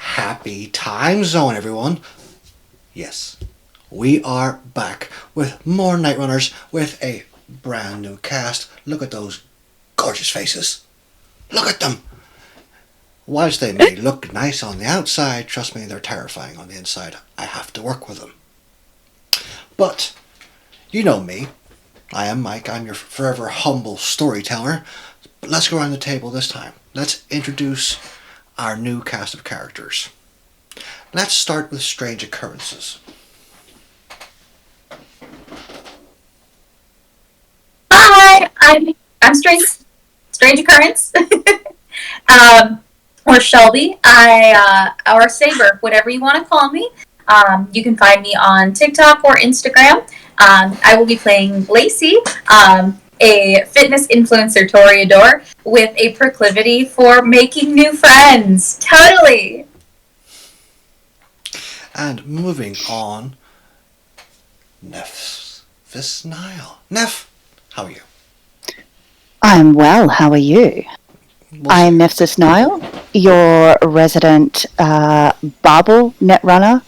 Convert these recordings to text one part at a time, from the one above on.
Happy time zone, everyone. Yes, we are back with more Nightrunners with a brand new cast. Look at those gorgeous faces. Look at them. Whilst they may look nice on the outside, trust me, they're terrifying on the inside. I have to work with them. But, you know me. I am Mike. I'm your forever humble storyteller. But let's go around the table this time. Let's introduce our new cast of characters. Let's start with strange occurrences. Hi, I'm Strange Occurrence, or Shelby. Or Saber, whatever you want to call me. You can find me on TikTok or Instagram. I will be playing Lacey, a fitness influencer toreador with a proclivity for making new friends. Totally. And moving on, Neff's Nile. Neff, how are you? I'm well, how are you? I'm Nephthys Nile, your resident Barbel netrunner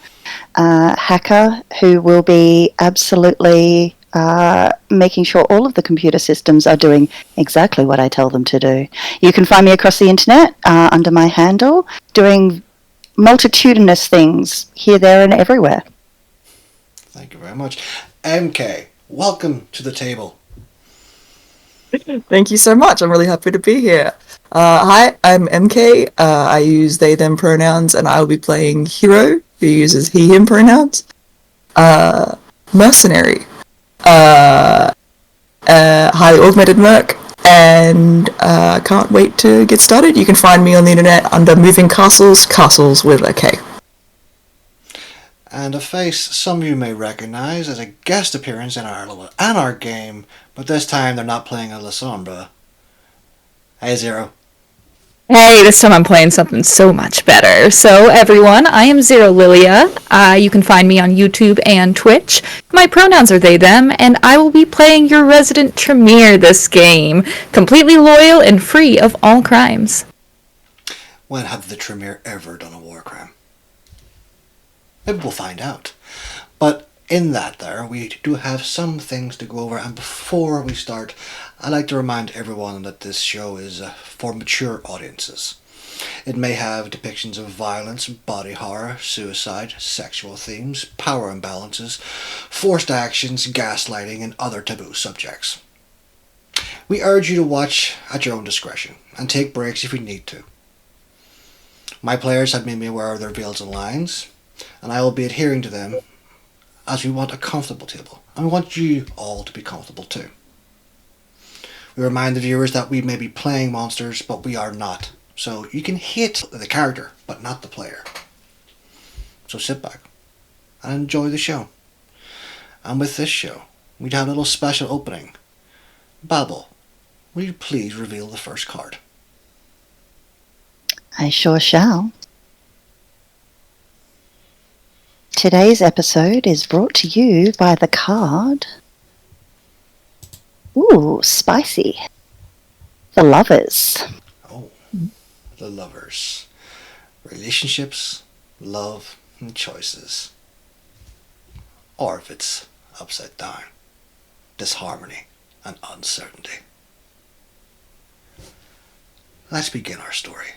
hacker who will be absolutely making sure all of the computer systems are doing exactly what I tell them to do. You can find me across the internet under my handle, doing multitudinous things here, there, and everywhere. Thank you very much. MK, welcome to the table. Thank you so much. I'm really happy to be here. Hi, I'm MK. I use they, them pronouns, and I'll be playing Hero, who uses he, him pronouns. Mercenary. Highly augmented merc, and can't wait to get started. You can find me on the internet under Moving Castles, Castles with a K. And a face some of you may recognize as a guest appearance in our game, but this time they're not playing a La Sombra. Hey, Zero. Hey, this time I'm playing something so much better. So, everyone, I am Zero Lilia. You can find me on YouTube and Twitch. My pronouns are they, them, and I will be playing your resident Tremere this game. Completely loyal and free of all crimes. When have the Tremere ever done a war crime? Maybe we'll find out. But in that there, we do have some things to go over, and before we start, I'd like to remind everyone that this show is for mature audiences. It may have depictions of violence, body horror, suicide, sexual themes, power imbalances, forced actions, gaslighting, and other taboo subjects. We urge you to watch at your own discretion, and take breaks if you need to. My players have made me aware of their veils and lines, and I will be adhering to them, as we want a comfortable table, and we want you all to be comfortable too. We remind the viewers that we may be playing monsters, but we are not. So you can hit the character, but not the player. So sit back and enjoy the show. And with this show, we'd have a little special opening. Babel, will you please reveal the first card? I sure shall. Today's episode is brought to you by the card Ooh, spicy. The lovers. Oh, the lovers. Relationships, love, and choices. Or if it's upside down, disharmony and uncertainty. Let's begin our story.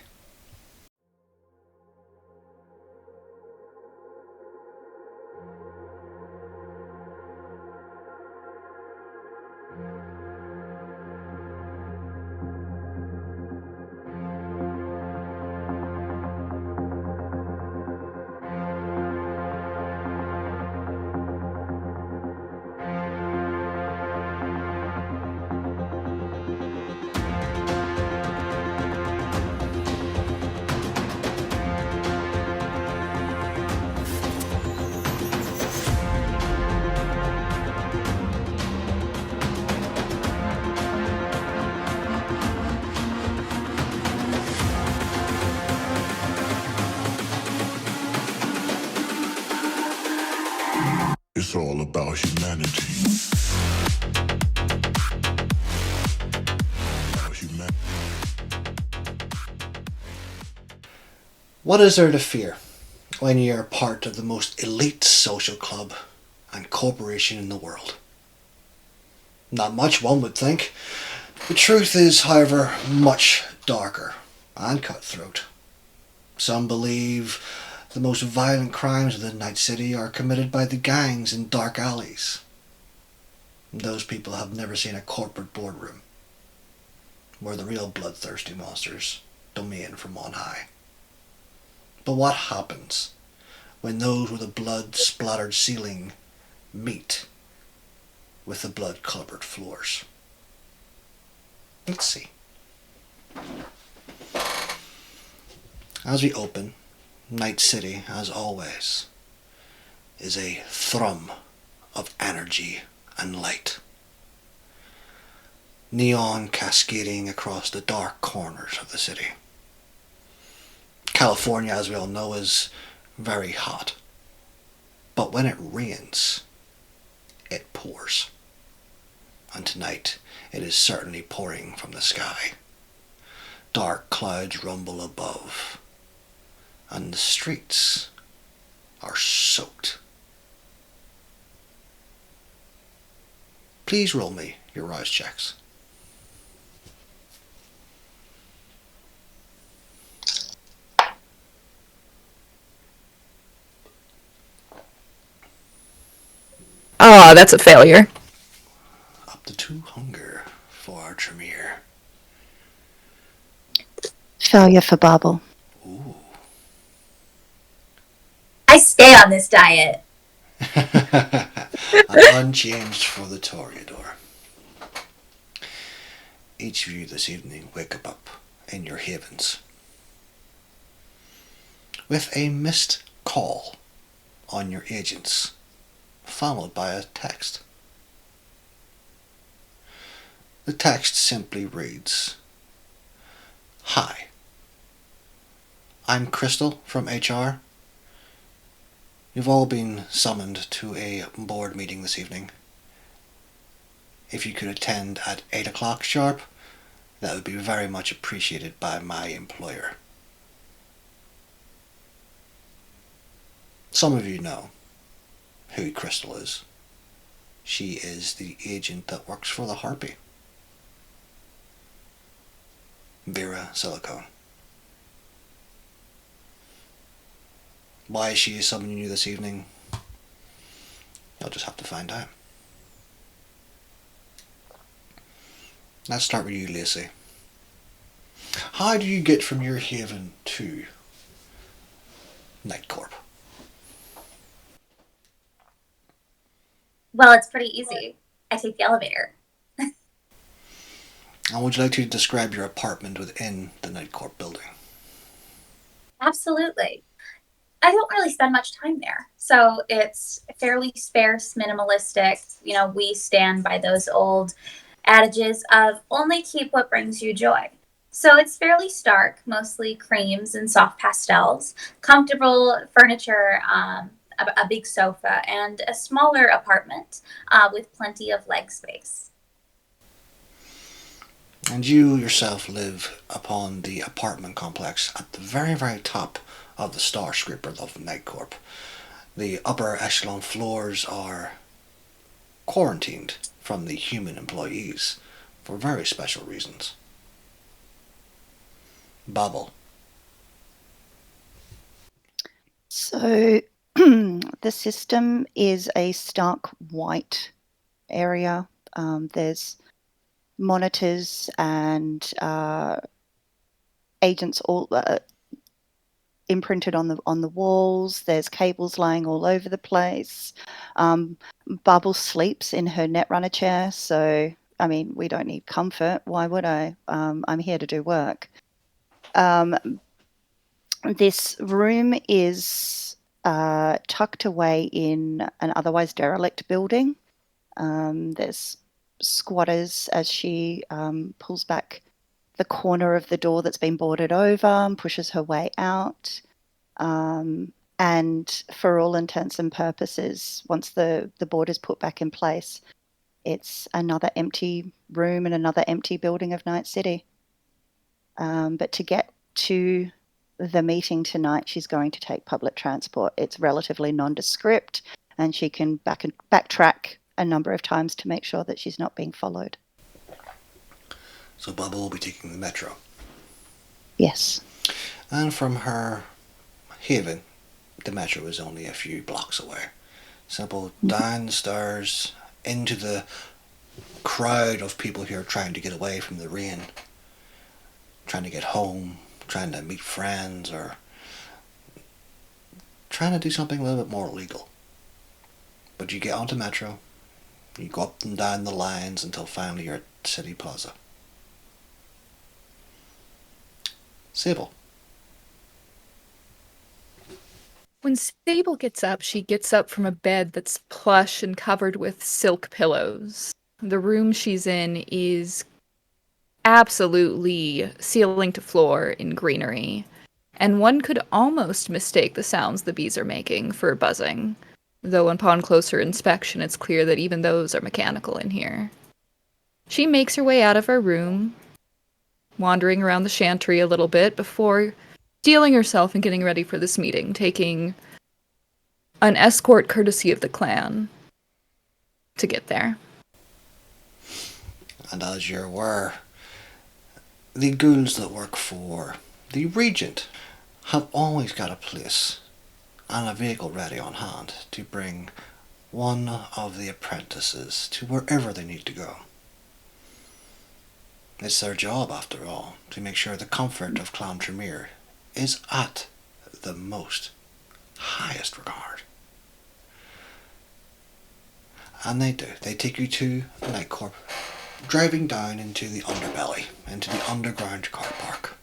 It's all about humanity. What is there to fear when you are part of the most elite social club and corporation in the world? Not much, one would think. The truth is, however, much darker and cutthroat. Some believe the most violent crimes within Night City are committed by the gangs in dark alleys. Those people have never seen a corporate boardroom where the real bloodthirsty monsters domain from on high. But what happens when those with a blood-splattered ceiling meet with the blood-covered floors? Let's see. As we open, Night City, as always, is a thrum of energy and light. Neon cascading across the dark corners of the city. California, as we all know, is very hot. But when it rains, it pours. And tonight, it is certainly pouring from the sky. Dark clouds rumble above. And the streets are soaked. Please roll me your rouse checks. Oh, that's a failure. Up to 2 hunger for our Tremere. Failure for Bubble. Ooh. I stay on this diet. And unchanged for the Toreador. Each of you this evening wake up in your havens with a missed call on your agents, followed by a text. The text simply reads, "Hi, I'm Crystal from HR. You've all been summoned to a board meeting this evening. If you could attend at 8 o'clock sharp, that would be very much appreciated by my employer." Some of you know who Crystal is. She is the agent that works for the Harpy. Vera Silicone. Why she is summoning you this evening, you'll just have to find out. Let's start with you, Lacey. How do you get from your haven to Night Corp? Well, it's pretty easy. I take the elevator. And would you like to describe your apartment within the Night Corp building? Absolutely. I don't really spend much time there. So it's fairly sparse, minimalistic. You know, we stand by those old adages of only keep what brings you joy. So it's fairly stark, mostly creams and soft pastels, comfortable furniture, a big sofa, and a smaller apartment with plenty of leg space. And you yourself live upon the apartment complex at the very, very top of the skyscraper of Night Corp. The upper echelon floors are quarantined from the human employees for very special reasons. Bubble. So the system is a stark white area. There's monitors and agents all imprinted on the walls. There's cables lying all over the place. Bubble sleeps in her Netrunner chair, so I mean, we don't need comfort. Why would I? I'm here to do work. This room is tucked away in an otherwise derelict building. There's squatters as she pulls back the corner of the door that's been boarded over and pushes her way out. And for all intents and purposes, once the board is put back in place, it's another empty room in another empty building of Night City. But to get to the meeting tonight, she's going to take public transport. It's relatively nondescript, and she can backtrack a number of times to make sure that she's not being followed. So Bubble will be taking the metro. Yes. And from her haven, the metro is only a few blocks away. Simple down the stairs, into the crowd of people here trying to get away from the rain, trying to get home, trying to meet friends, or trying to do something a little bit more legal. But you get onto metro, you go up and down the lines until finally you're at City Plaza. Sable. When Sable gets up, she gets up from a bed that's plush and covered with silk pillows. The room she's in is absolutely ceiling to floor in greenery, and one could almost mistake the sounds the bees are making for buzzing, though upon closer inspection it's clear that even those are mechanical in here. She makes her way out of her room, wandering around the chantry a little bit before steeling herself and getting ready for this meeting, taking an escort courtesy of the clan to get there. And as you're aware, the ghouls that work for the Regent have always got a place and a vehicle ready on hand to bring one of the apprentices to wherever they need to go. It's their job, after all, to make sure the comfort of Clan Tremere is at the most highest regard. And they do. They take you to Night Corp, driving down into the underbelly, into the underground car park.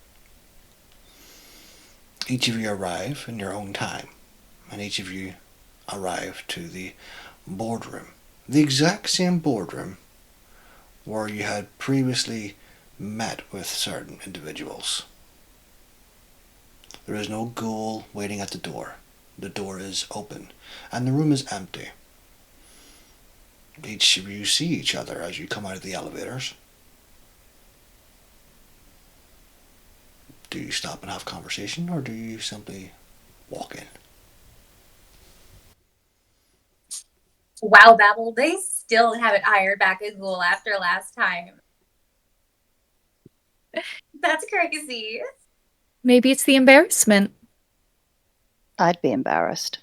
Each of you arrive in your own time, and each of you arrive to the boardroom. The exact same boardroom where you had previously met with certain individuals. There is no ghoul waiting at the door. The door is open, and the room is empty. Each of you see each other as you come out of the elevators. Do you stop and have conversation, or do you simply walk in? Wow, Babel, they still haven't hired back a ghoul after last time. That's crazy. Maybe it's the embarrassment. I'd be embarrassed.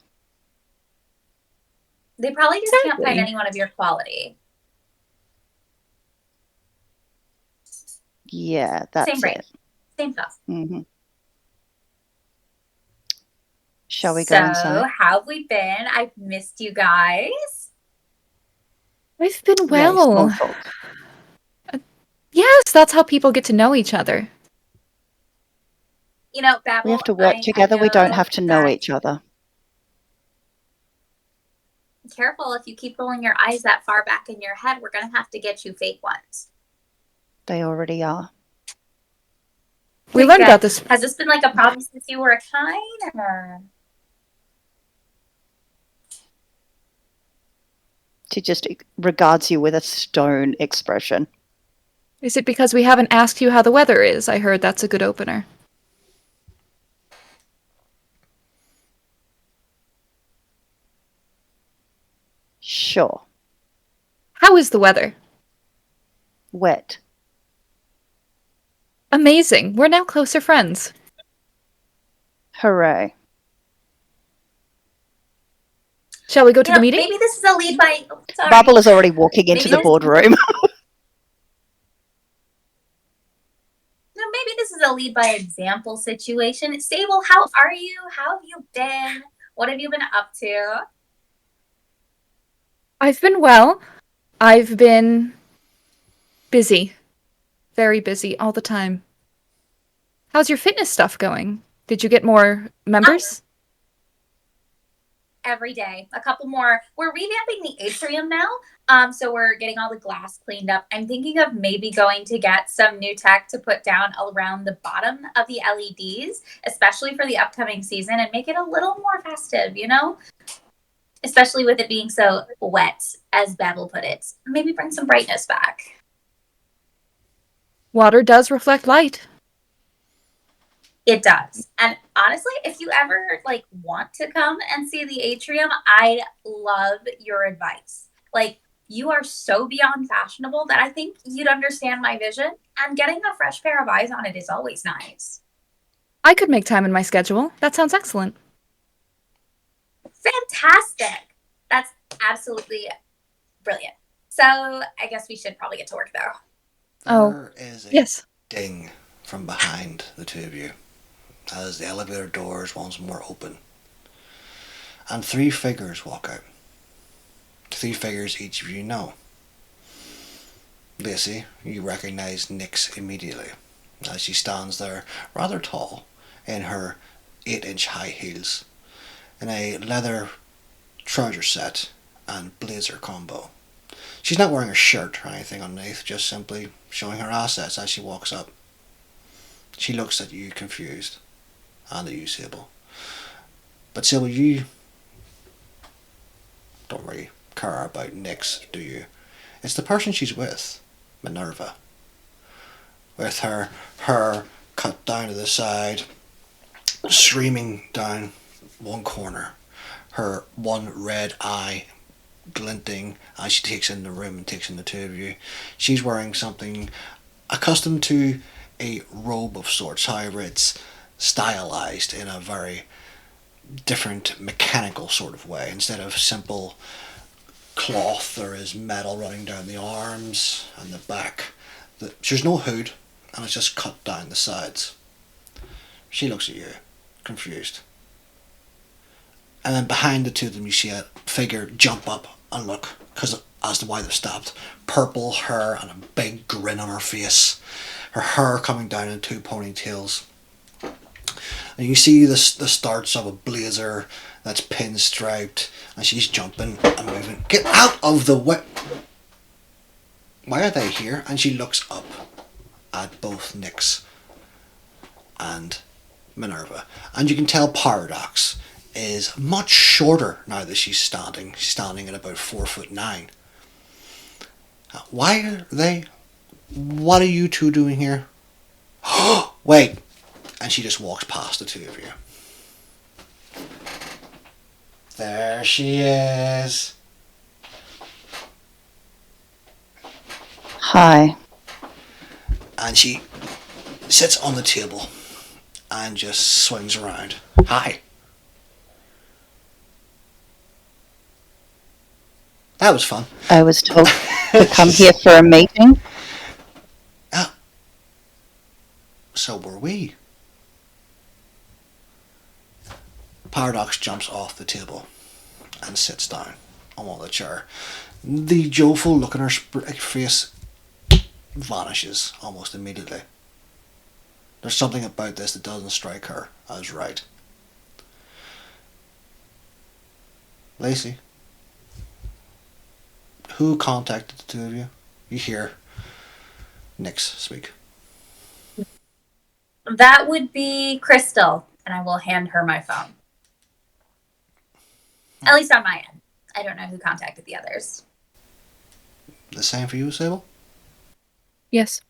They probably just can't find Exactly. anyone of your quality. Yeah, that's Same brain. it. Same thought. Mm-hmm. Shall we go inside? So, how have we been? I've missed you guys. I've been Yay, well. small talk. Yes, that's how people get to know each other. You know, Babel, We have to work together. We don't have to know each other. Careful, if you keep rolling your eyes that far back in your head, we're going to have to get you fake ones. They already are. We learned about this. Has this been like a problem since you were a kind? Or? She just regards you with a stone expression. Is it because we haven't asked you how the weather is? I heard that's a good opener. Sure. How is the weather? Wet. Amazing. We're now closer friends. Hooray. Shall we go to You the know, meeting? maybe this is a lead by. Sorry. Bubble is already walking into Maybe the this- boardroom. No, maybe this is a lead by example situation. Sable, how are you? How have you been? What have you been up to? I've been well. I've been busy. Very busy all the time. How's your fitness stuff going? Did you get more members? Every day, a couple more. We're revamping the atrium now. So we're getting all the glass cleaned up. I'm thinking of maybe going to get some new tech to put down around the bottom of the LEDs, especially for the upcoming season, and make it a little more festive, you know? Especially with it being so wet, as Babel put it. Maybe bring some brightness back. Water does reflect light. It does. And honestly, if you ever want to come and see the atrium, I love your advice. You are so beyond fashionable that I think you'd understand my vision, and getting a fresh pair of eyes on it is always nice. I could make time in my schedule. That sounds excellent. Fantastic. That's absolutely brilliant. So I guess we should probably get to work though. There is a Yes. ding from behind the two of you as the elevator doors once more open. And three figures walk out. Three figures each of you know. Lacey, you recognize Nyx immediately as she stands there rather tall in her 8-inch high heels, in a leather trouser set and blazer combo. She's not wearing a shirt or anything underneath, just simply showing her assets as she walks up. She looks at you confused, and at you, Sable. But Sable, you don't really care about Nyx, do you? It's the person she's with, Minerva. With her hair cut down to the side, streaming down one corner, her one red eye glinting as she takes in the room and takes in the two of you. She's wearing something accustomed to a robe of sorts, however it's stylized in a very different mechanical sort of way. Instead of simple cloth, there is metal running down the arms and the back. There's no hood, and it's just cut down the sides. She looks at you, confused. And then behind the two of them you see a figure jump up and look, because as to why they've stopped. Purple hair and a big grin on her face. Her hair coming down in two ponytails. And you see the starts of a blazer that's pinstriped, and she's jumping and moving. Get out of the way! Why are they here? And she looks up at both Nyx and Minerva. And you can tell Paradox is much shorter now that she's standing. She's standing at about 4'9". Why are they? What are you two doing here? Wait! And she just walks past the two of you. There she is. Hi. And she sits on the table and just swings around. Hi. That was fun. I was told to come here for a meeting. So were we. Paradox jumps off the table and sits down on one of the chair. The joyful look on her face vanishes almost immediately. There's something about this that doesn't strike her as right. Lacey, who contacted the two of you? You hear Nyx speak. That would be Crystal, and I will hand her my phone. At least on my end. I don't know who contacted the others. The same for you, Sable? Yes.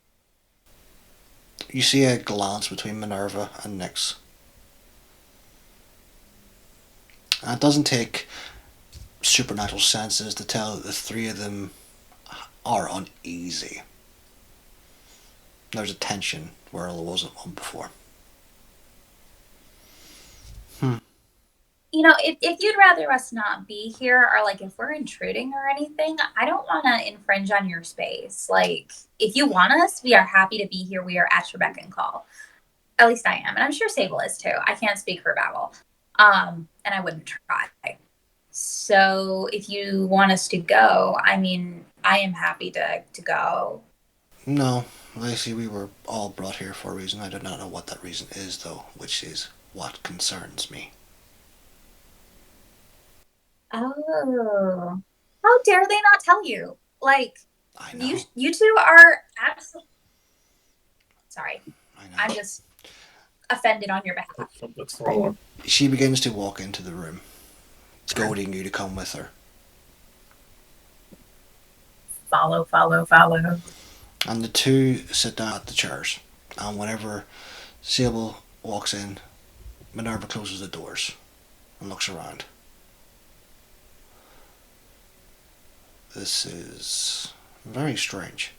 You see a glance between Minerva and Nyx. And it doesn't take supernatural senses to tell that the three of them are uneasy. There's a tension where there wasn't one before. You know, if you'd rather us not be here, or like if we're intruding or anything, I don't want to infringe on your space. Like, if you want us, we are happy to be here. We are at your beck and call. At least I am, and I'm sure Sable is too. I can't speak for Babel, and I wouldn't try. So if you want us to go, I mean, I am happy to go. No, Lacey, we were all brought here for a reason. I do not know what that reason is, though, which is what concerns me. Oh, how dare they not tell you? Like, I know. you two are absolutely. Sorry, I know. I'm just offended on your behalf. She begins to walk into the room, goading you to come with her. Follow. And the two sit down at the chairs. And whenever Sable walks in, Minerva closes the doors and looks around. This is very strange.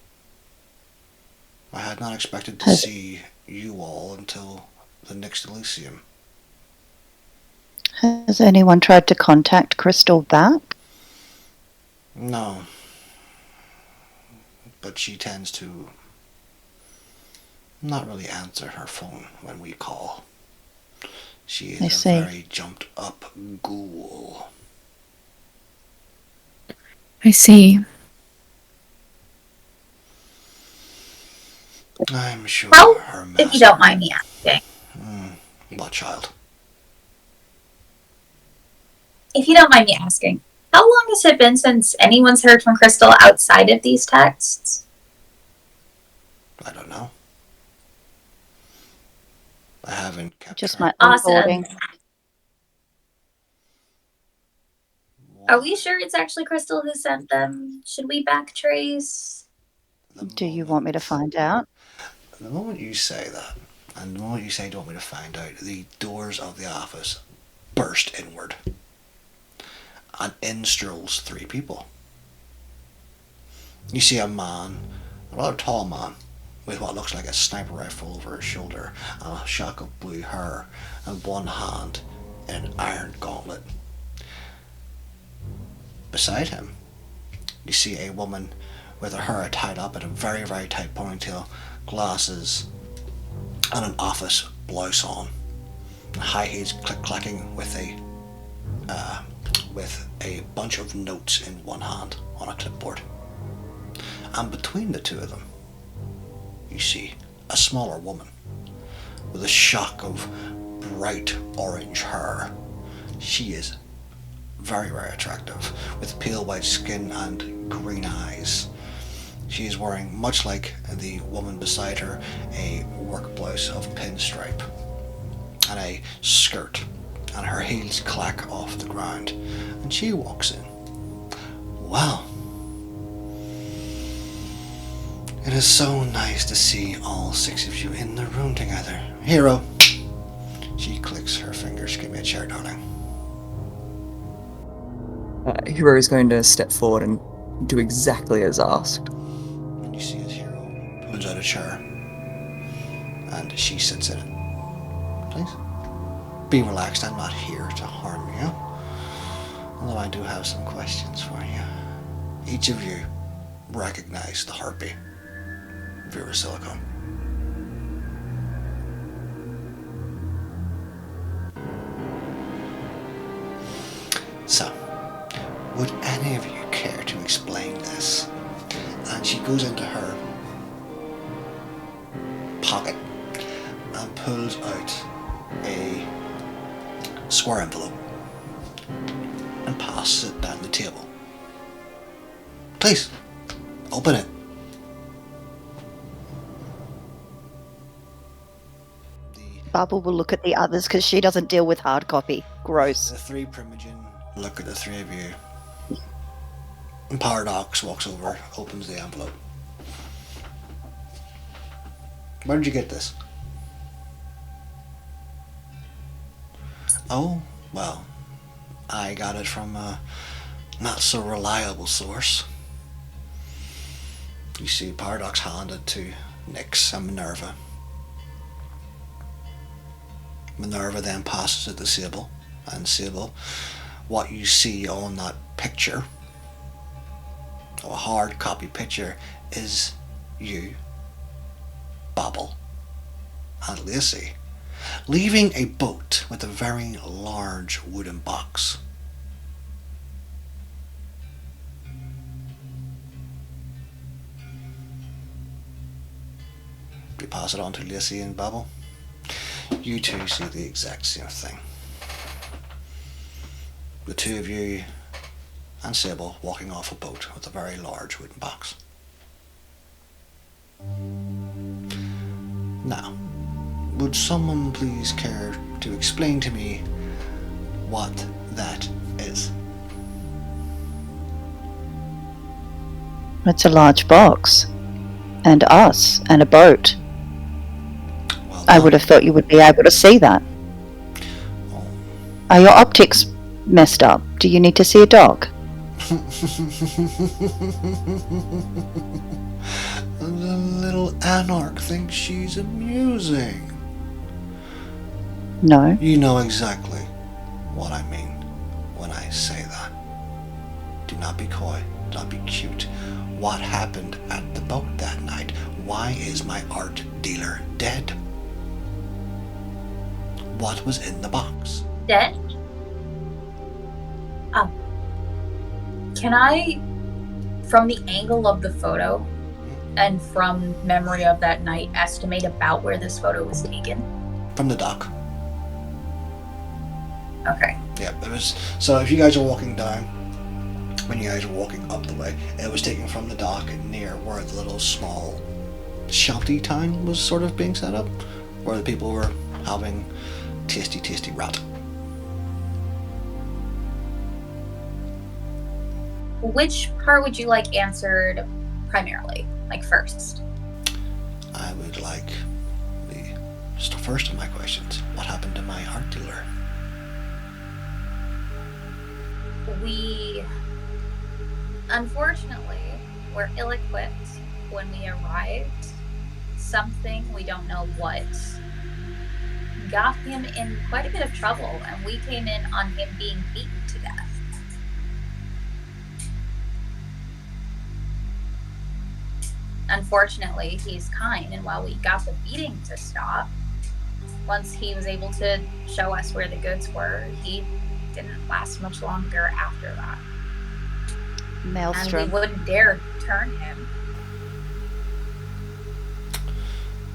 I had not expected to see you all until the next Elysium. Has anyone tried to contact Crystal back? No. But she tends to not really answer her phone when we call. She is a very jumped up ghoul. I see. I'm sure Well, her master... if you don't mind me asking. What, child? If you don't mind me asking, how long has it been since anyone's heard from Crystal outside of these texts? I don't know. I haven't kept Just track. my Awesome. onboarding. Are we sure it's actually Crystal who sent them? Should we backtrace? Do you want me to find out? The moment you say that, and the moment you say you don't want me to find out, the doors of the office burst inward. And in strolls three people. You see a man, a rather tall man, with what looks like a sniper rifle over his shoulder, and a shock of blue hair, and one hand in an iron gauntlet. Beside him, you see a woman with her hair tied up in a very, very tight ponytail, glasses, and an office blouse on. High heels click-clacking with a bunch of notes in one hand on a clipboard. And between the two of them, you see a smaller woman with a shock of bright orange hair. She is very, very attractive, with pale white skin and green eyes. She is wearing, much like the woman beside her, a work blouse of pinstripe and a skirt, and her heels clack off the ground, and she walks in. Well, it is so nice to see all six of you in the room together. Hero. She clicks her fingers. Give me a chair, darling. Hero is going to step forward and do exactly as asked. And you see as Hero pulls out a chair, and she sits in it. Please. Be relaxed, I'm not here to harm you. Although I do have some questions for you. Each of you recognize the harpy, Vera Silicon. So, would any of you care to explain this? And she goes into her pocket and pulls out a square envelope and passes it down the table. Please, open it. Bubble will look at the others because she doesn't deal with hard copy. Gross. The three Primogen look at the three of you. And Paradox walks over, opens the envelope. Where did you get this? Oh, well, I got it from a not so reliable source. You see, Paradox handed to Nyx and Minerva. Minerva then passes it to Sable, and Sable, what you see on that picture, or a hard copy picture, is you, Bobble, and Lacey, leaving a boat with a very large wooden box. We pass it on to Lacey and Bobble. You two see the exact same thing. The two of you and Sable walking off a boat with a very large wooden box. Now, would someone please care to explain to me what that is? It's a large box. And us. And a boat. Well I done. would have thought you would be able to see that. Oh. Are your optics messed up? Do you need to see a dog? The little anarch thinks she's amusing. No. You know exactly what I mean when I say that. Do not be coy, do not be cute. What happened at the boat that night? Why is my art dealer dead? What was in the box? Dead? Can I, from the angle of the photo and from memory of that night, estimate about where this photo was taken? From the dock. Okay. Yeah, it was. So if you guys are walking down, when you guys are walking up the way, it was taken from the dock near where the little small shanty town was sort of being set up, where the people were having tasty rat. Which part would you like answered primarily, like first? I would like the first of my questions. What happened to my art dealer? We, unfortunately, were ill-equipped when we arrived. Something, we don't know what, got him in quite a bit of trouble, and we came in on him being beaten to death. Unfortunately, he's kind, and while we got the beating to stop, once he was able to show us where the goods were, he didn't last much longer after that. Maelstrom. And we wouldn't dare turn him.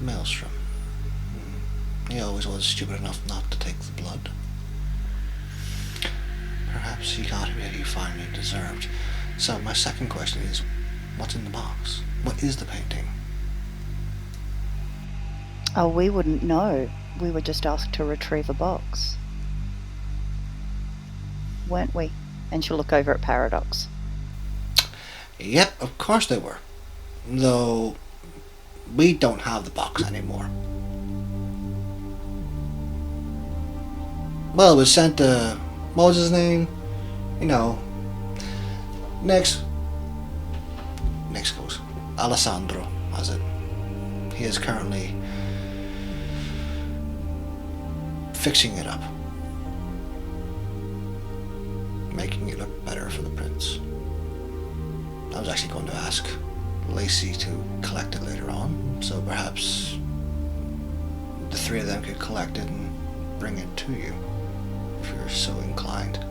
Maelstrom. He always was stupid enough not to take the blood. Perhaps he got what he finally deserved. So my second question is, what's in the box? What is the painting? Oh, we wouldn't know. We were just asked to retrieve a box. Weren't we? And she'll look over at Paradox. Yep, of course they were. Though, we don't have the box anymore. Well, it was sent to, what was his name? You know, next goes Alessandro, as it. He is currently fixing it up, making it look better for the prince. I was actually going to ask Lacey to collect it later on, so perhaps the three of them could collect it and bring it to you, if you're so inclined.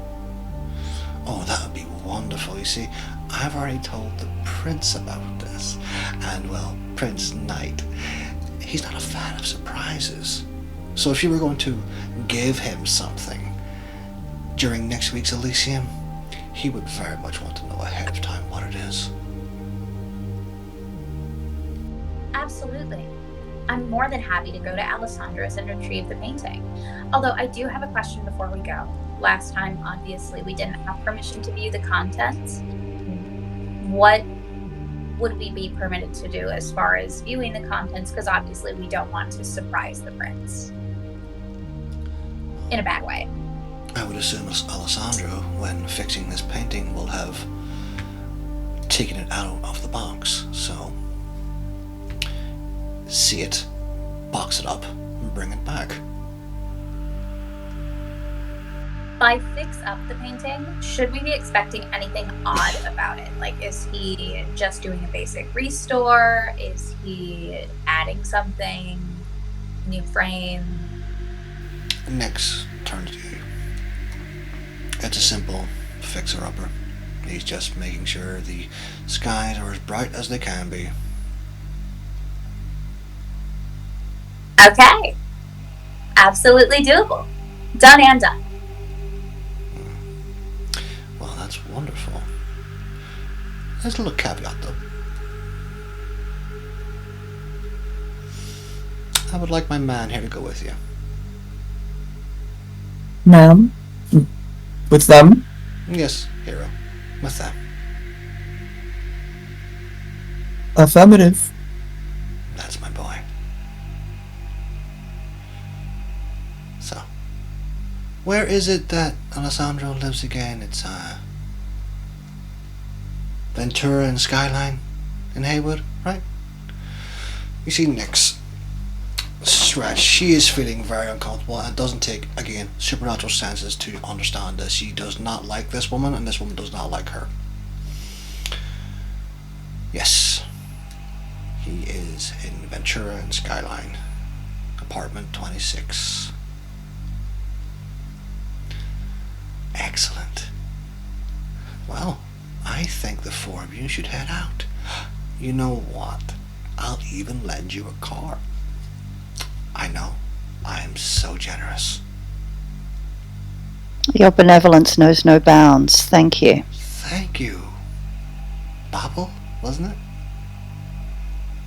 Oh, that would be wonderful. You see, I've already told the prince about this, and well, Prince Knight, he's not a fan of surprises. So if you were going to give him something during next week's Elysium, he would very much want to know ahead of time what it is. Absolutely. I'm more than happy to go to Alessandro's and retrieve the painting. Although I do have a question before we go. Last time, obviously, we didn't have permission to view the contents. What would we be permitted to do as far as viewing the contents? Because obviously we don't want to surprise the prince in a bad way. I would assume Alessandro, when fixing this painting, will have taken it out of the box. So, see it, box it up, and bring it back. By fix up the painting, should we be expecting anything odd about it? Like, is he just doing a basic restore? Is he adding something? New frame? Next turn to you. It's a simple fixer-upper. He's just making sure the skies are as bright as they can be. Okay. Absolutely doable. Done and done. Well, that's wonderful. There's a little caveat, though. I would like my man here to go with you. Ma'am? With them? Yes, hero. With them. Affirmative. That's my boy. So, where is it that Alessandro lives again? It's, Ventura and Skyline in Haywood, right? You see Nyx stretch. She is feeling very uncomfortable, and it doesn't take, again, supernatural senses to understand this. She does not like this woman, and this woman does not like her. Yes. He is in Ventura and Skyline, apartment 26. Excellent. Well, I think the four of you should head out. You know what? I'll even lend you a car. I know. I am so generous. Your benevolence knows no bounds. Thank you. Thank you. Bobble, wasn't it?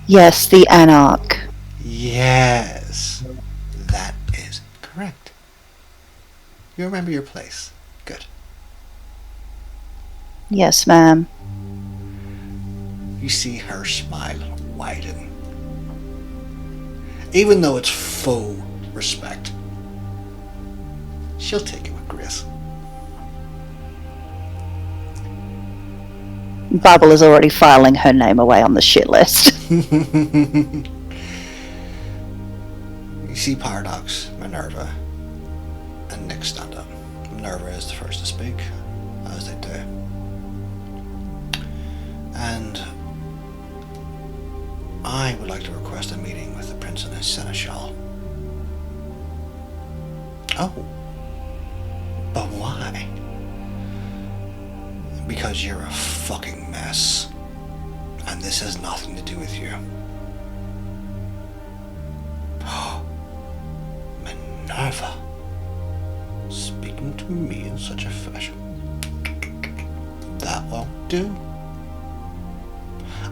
Yes, the Anarch. Yes. That is correct. You remember your place. Good. Yes, ma'am. You see her smile widen. Even though it's faux respect, she'll take it with grace. Bubble is already filing her name away on the shit list. You see Paradox, Minerva, and Nyx stand up. Minerva is the first to speak, as they do. And I would like to request a meeting with the Prince and his Seneschal. Oh. But why? Because you're a fucking mess. And this has nothing to do with you. Minerva. Speaking to me in such a fashion. That won't do.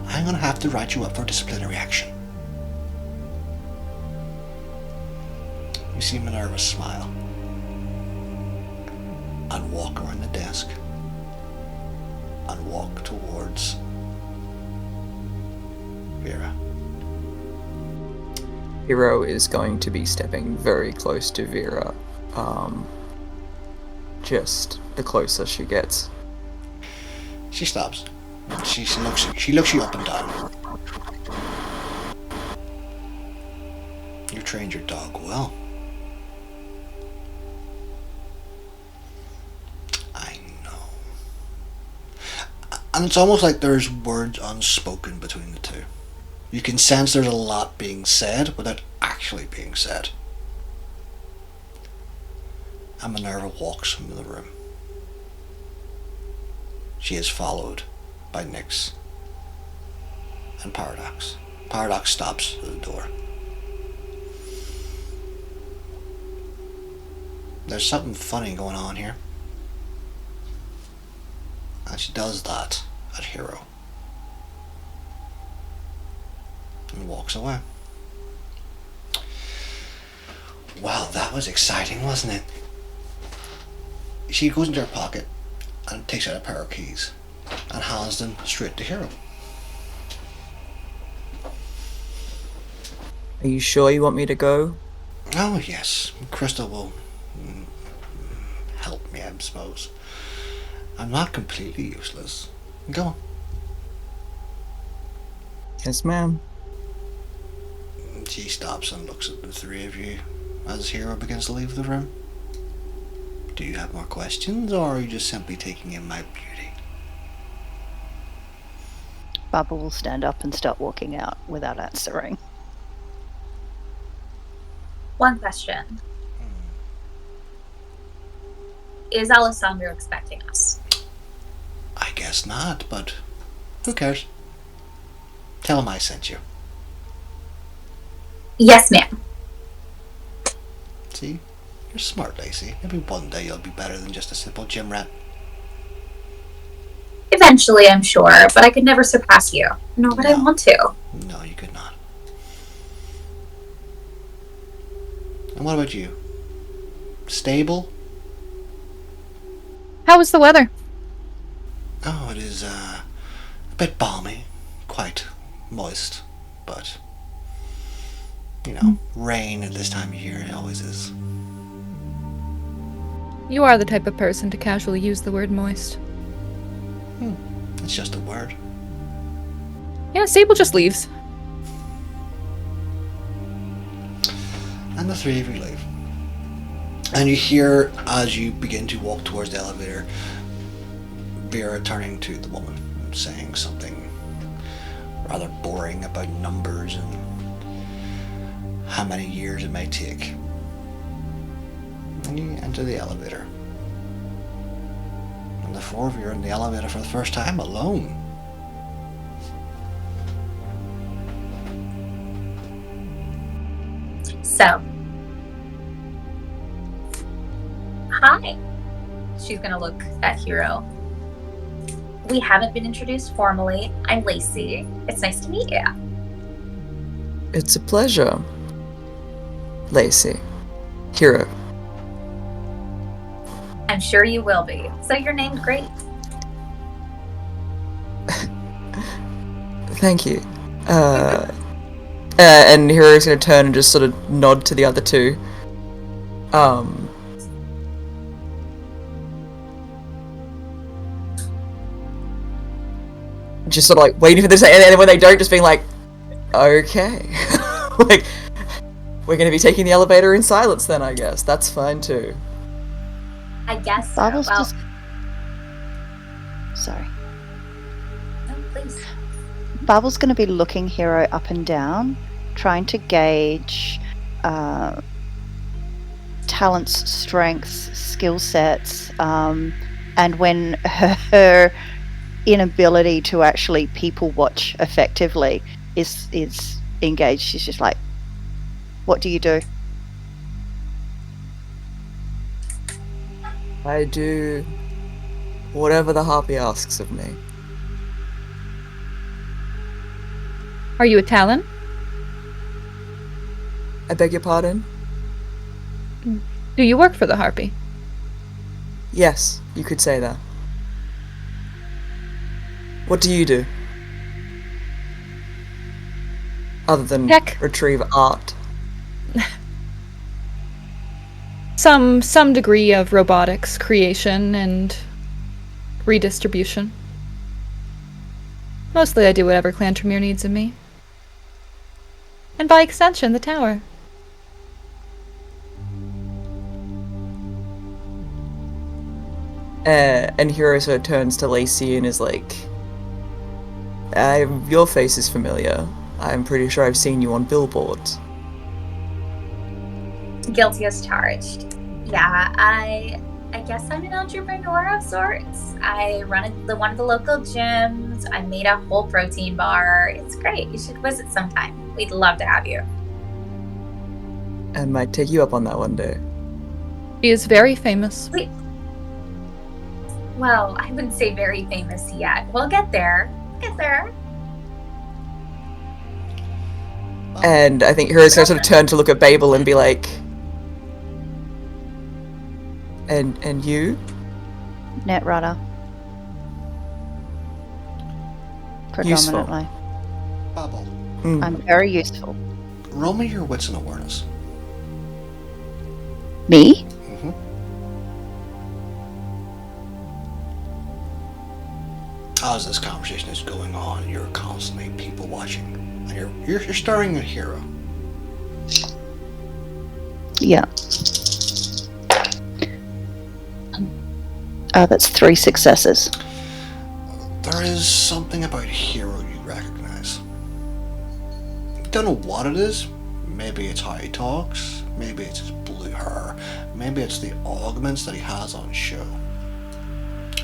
I'm gonna have to write you up for disciplinary action. You see Minerva smile and walk around the desk and walk towards Vera. Hero is going to be stepping very close to Vera. Just the closer she gets. She stops. She looks you up and down. You trained your dog well. I know. And it's almost like there's words unspoken between the two. You can sense there's a lot being said without actually being said. And Minerva walks from the room. She is followed by Nyx and Paradox. Paradox stops at the door. There's something funny going on here. And she does that at Hero. And walks away. Well, that was exciting, wasn't it? She goes into her pocket and takes out a pair of keys and hands them straight to Hero. Are you sure you want me to go? Oh, yes. Crystal will help me, I suppose. I'm not completely useless. Go on. Yes, ma'am. She stops and looks at the three of you as Hero begins to leave the room. Do you have more questions, or are you just simply taking in my beauty? Bubble will stand up and start walking out without answering. One question. Is Alessandro expecting us? I guess not, but who cares? Tell him I sent you. Yes, ma'am. See? You're smart, Lacey. Maybe one day you'll be better than just a simple gym rat. Eventually, I'm sure, but I could never surpass you. Nor would I want to. No, you could not. And what about you? Stable? How was the weather? Oh, it is a bit balmy, quite moist, but rain at this time of year it always is. You are the type of person to casually use the word moist. It's just a word. Yeah, Sable just leaves. And the three of you leave. And you hear, as you begin to walk towards the elevator, Vera turning to the woman and saying something rather boring about numbers and how many years it may take. And you enter the elevator. And the four of you are in the elevator for the first time alone. So, hi. She's gonna look at Hero. We haven't been introduced formally. I'm Lacey. It's nice to meet you. It's a pleasure. Lacey. Hero. I'm sure you will be. So your name's great. Thank you. And Hero's gonna turn and just sort of nod to the other two. Just sort of like waiting for this, and then when they don't, just being like, okay. Like, we're gonna be taking the elevator in silence then, I guess. That's fine too. I guess so. Bubbles Well, just... Sorry. no, please. Bubbles going to be looking Hero up and down, trying to gauge talents, strengths, skill sets, and when her inability to actually people watch effectively is engaged, she's just like, what do you do? I do whatever the harpy asks of me. Are you a Talon? I beg your pardon? Do you work for the Harpy? Yes, you could say that. What do you do? Other than Tech. retrieve art. Some degree of robotics creation and redistribution. Mostly I do whatever Clan Tremere needs of me. And by extension, the tower. And Hero sort of turns to Lacey and is like, your face is familiar. I'm pretty sure I've seen you on billboards. Guilty as charged. Yeah, I guess I'm an entrepreneur of sorts. I run one of the local gyms. I made a whole protein bar. It's great. You should visit sometime. We'd love to have you. I might take you up on that one day. She is very famous. Wait. Well, I wouldn't say very famous yet. We'll get there. Get there. And I think Hero's gonna sort of turn to look at Babel and be like, and you? Netrunner. Predominantly. Bubble. I'm very useful. Roll me your wits and awareness. Me? Mm-hmm. As this conversation is going on, you're constantly people watching, and you're starring a hero. Yeah. That's 3 successes. There is something about Hero you recognize. You don't know what it is. Maybe it's how he talks. Maybe it's his blue hair. Maybe it's the augments that he has on show.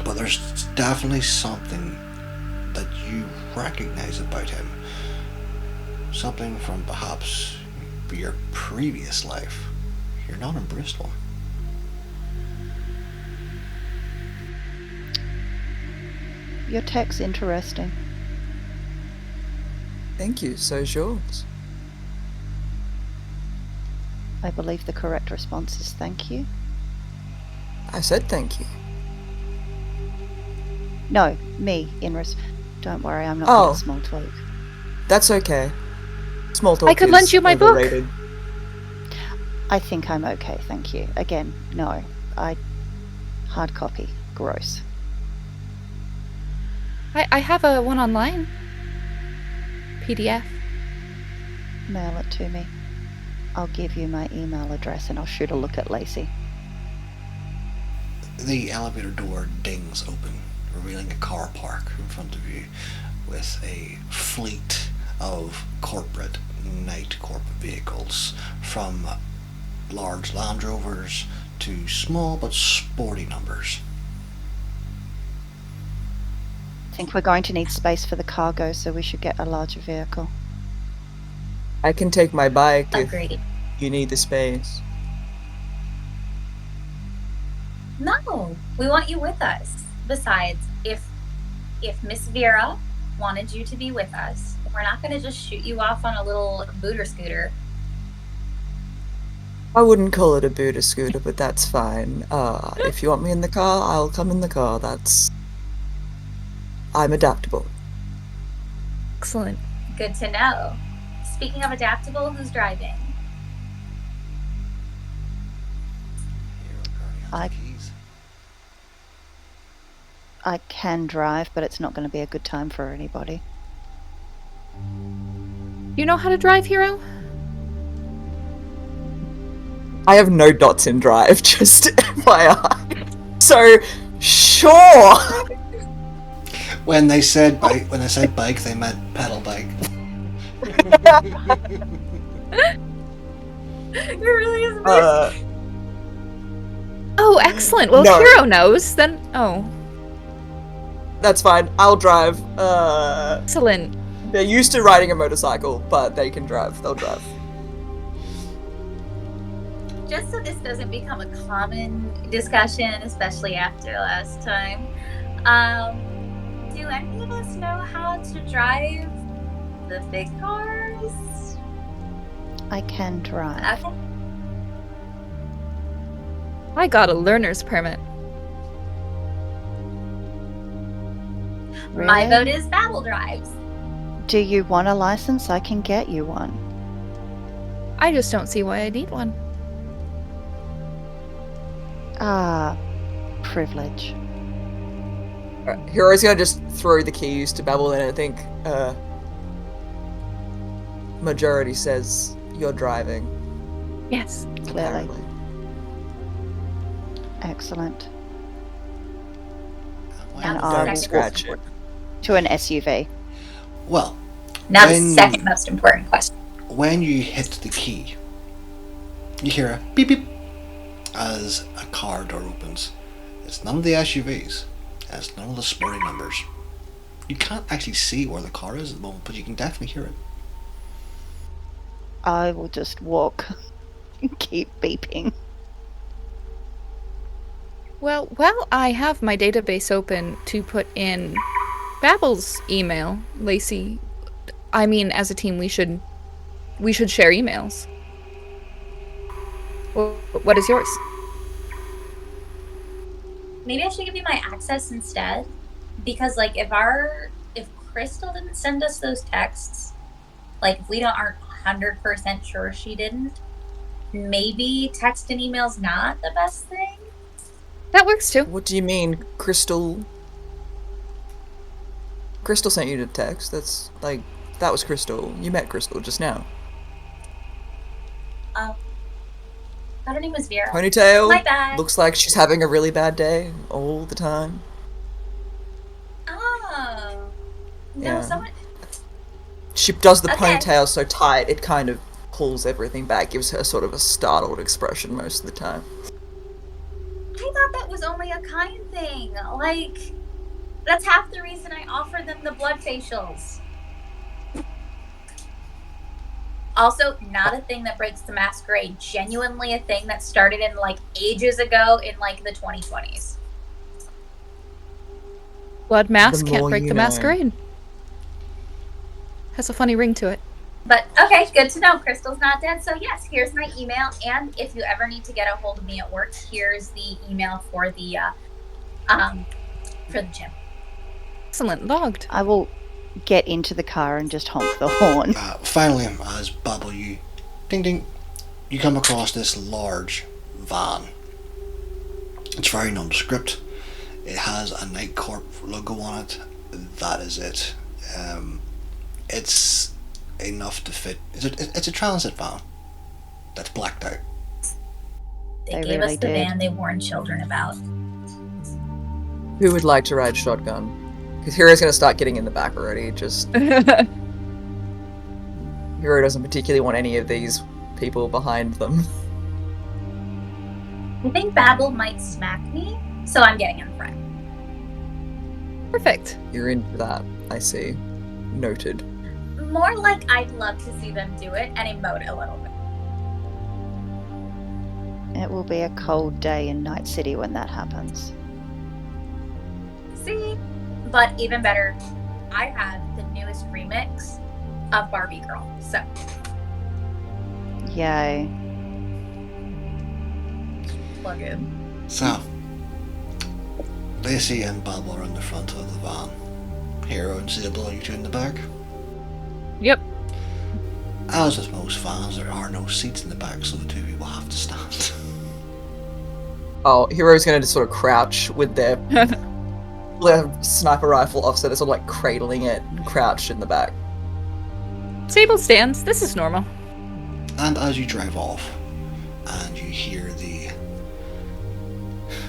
But there's definitely something that you recognize about him. Something from perhaps your previous life. You're not in Bristol. Your tech's interesting. Thank you, so's yours. I believe the correct response is thank you. I said thank you. No, me, don't worry, I'm not Oh. good at small talk. That's okay. Small talk I could is lend you my book. overrated. I think I'm okay, thank you. Again, no. Hard copy. Gross. I have a one online. PDF. Mail it to me. I'll give you my email address and I'll shoot a look at Lacey. The elevator door dings open, revealing a car park in front of you with a fleet of corporate night corp vehicles, from large Land Rovers to small but sporty numbers. I think we're going to need space for the cargo, so we should get a larger vehicle. I can take my bike if Agreed. you need the space. No, we want you with us. Besides, if Miss Vera wanted you to be with us, we're not going to just shoot you off on a little booter scooter. I wouldn't call it a booter scooter, but that's fine. If you want me in the car, I'll come in the car. I'm adaptable. Excellent. Good to know. Speaking of adaptable, who's driving? Hero currently has the keys. I can drive, but it's not going to be a good time for anybody. You know how to drive, Hero? I have no dots in drive, just FYI. So, sure. When they said bike, they meant pedal bike. It really is. Oh, excellent. Well, No. Hero knows. Then, That's fine. I'll drive. excellent. They're used to riding a motorcycle, but they can drive. They'll drive. Just so this doesn't become a common discussion, especially after last time, do any of us know how to drive the big cars? I can drive. Okay. I got a learner's permit. My Really? vote is Babel drives. Do you want a license? I can get you one. I just don't see why I need one. Ah, privilege. Hero's gonna just throw the keys to Babel, and I think majority says you're driving. Yes. Clearly. Apparently. Excellent. Now And the I will Don't second scratch most it. To an SUV. Well, Now the When- second most important question. when you hit the key, you hear a beep beep as a car door opens. It's none of the SUVs, and it's none of the sporty numbers. You can't actually see where the car is at the moment, but you can definitely hear it. I will just walk and keep beeping. Well, I have my database open to put in Babel's email, Lacey. I mean, as a team, we should share emails. What is yours? Maybe I should give you my access instead, because like if Crystal didn't send us those texts, like if we aren't 100% sure she didn't. Maybe text and email's not the best thing. That works too. What do you mean, Crystal? Crystal sent you the text. That's like, that was Crystal. You met Crystal just now. Oh. Her name was Vera. Ponytail. My bad. Looks like she's having a really bad day all the time. Oh. No, Yeah. someone... She does the Okay. ponytail so tight, it kind of pulls everything back, gives her sort of a startled expression most of the time. I thought that was only a kind thing. Like, that's half the reason I offered them the blood facials. Also, not a thing that breaks the masquerade. Genuinely a thing that started in, like, ages ago in, like, the 2020s. Blood mask The can't more break you the know. masquerade. Has a funny ring to it. But, okay, good to know. Crystal's not dead. So, yes, here's my email. And if you ever need to get a hold of me at work, here's the email for the gym. Excellent. Logged. I will get into the car and just honk the horn. Finally, as Babble, you ding ding, you come across this large van. It's very nondescript. It has a Night Corp logo on it. That is it. It's enough to fit. It's a transit van that's blacked out. They They gave really us the did. van they warned children about. Who would like to ride shotgun? Because Hero's gonna start getting in the back already, just... Hero doesn't particularly want any of these people behind them. I think Babel might smack me, so I'm getting in front. Perfect. You're in for that, I see. Noted. More like I'd love to see them do it and emote a little bit. It will be a cold day in Night City when that happens. See? But even better, I have the newest remix of Barbie Girl. So, Yay. plug in. So, Lacey and Babble are in the front of the van. Hero and Sybil, are you two in the back? Yep. As with most vans, there are no seats in the back, so the two of you will have to stand. Oh, Hero's gonna just sort of crouch with their sniper rifle offset, they're sort of like cradling it, crouched in the back. Table stands. This is normal. And as you drive off, and you hear the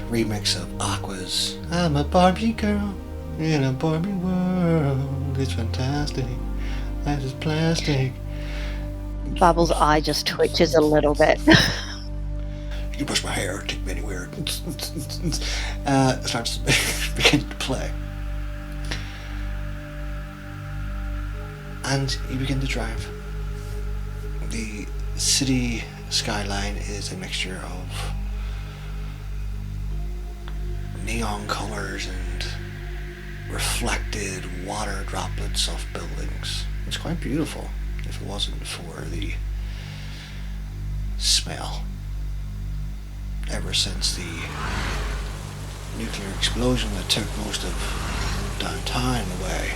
remix of Aqua's I'm a Barbie girl in a Barbie world, it's fantastic, life is plastic. Bubbles' eye just twitches a little bit. You can brush my hair, take me anywhere. It starts to begin to play. And you begin to drive. The city skyline is a mixture of neon colors and reflected water droplets of buildings. It's quite beautiful if it wasn't for the smell. Ever since the nuclear explosion that took most of downtown away,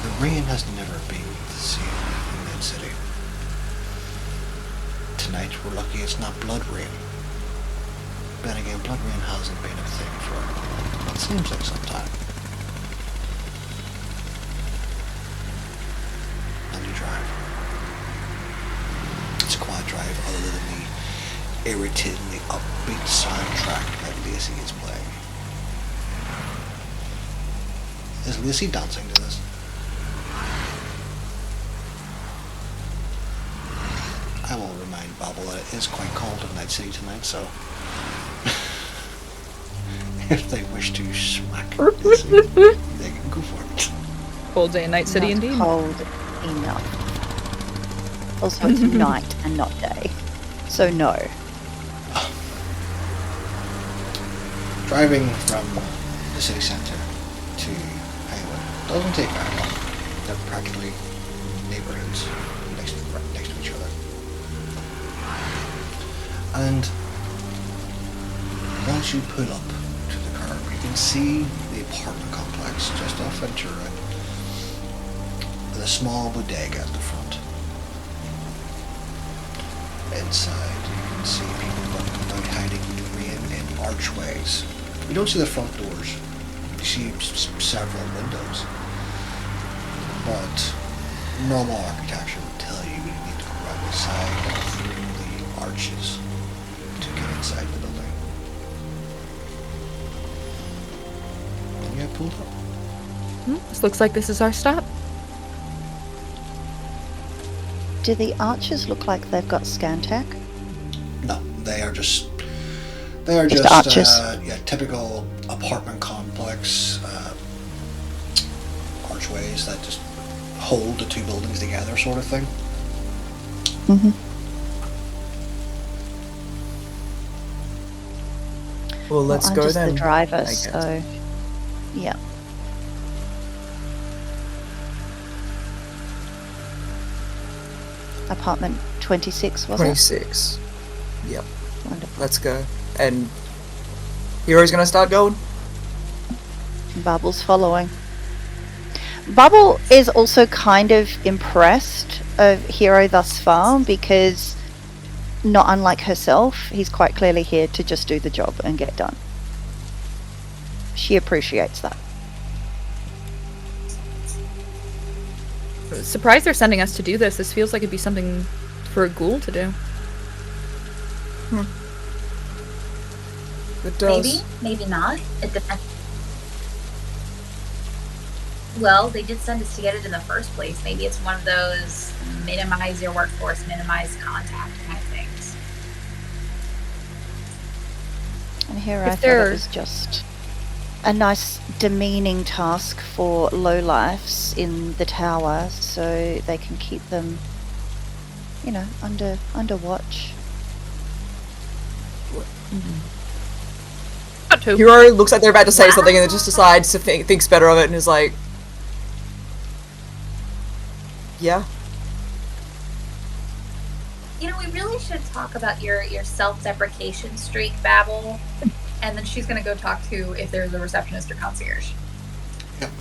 the rain has never been the same in that city. Tonight we're lucky it's not blood rain. But then again, blood rain hasn't been a thing for what seems like some time. And you drive. It's a quiet drive other than the irritatingly upbeat soundtrack that Lacey is playing. Is Lacey dancing to this? I will remind Babble that it is quite cold in Night City tonight, so if they wish to smack Lacey, they can go for it. Cold day in Night City, Not indeed. cold enough. Also, it's night and not day. So no. Driving from the city centre to Highway doesn't take very long. They're practically neighbourhoods next to each other. And once you pull up to the curb, you can see the apartment complex just off Ventura with a small bodega at the front. Inside, you can see people walking about hiding in archways. You don't see the front doors. You see several windows. But normal architecture would tell you you need to go around the side and through the arches to get inside the building. And you get pulled up. This looks like this is our stop. Do the archers look like they've got scan tech? No, they are just arches. typical apartment complex archways that just hold the two buildings together, sort of thing. Mm-hmm. Well, let's I'm go just then. the driver, I guess. so yeah. Apartment 26, was it? 26. Yep. Wonderful. Let's go. And Hero's gonna start going. Bubble's following. Bubble is also kind of impressed of Hero thus far because, not unlike herself, he's quite clearly here to just do the job and get done. She appreciates that. Surprised they're sending us to do this. This feels like it'd be something for a ghoul to do. It does. Maybe not. It depends. Well, they did send us to get it in the first place. Maybe it's one of those minimize your workforce, minimize contact kind of things. And here I thought it was just a nice demeaning task for lowlifes in the tower so they can keep them, you know, under watch. Not too. Hero looks like they're about to say something and then just decides to thinks better of it and is like, yeah. You know, we really should talk about your self-deprecation streak, Babel. And then she's going to go talk to if there's a receptionist or concierge. Yep.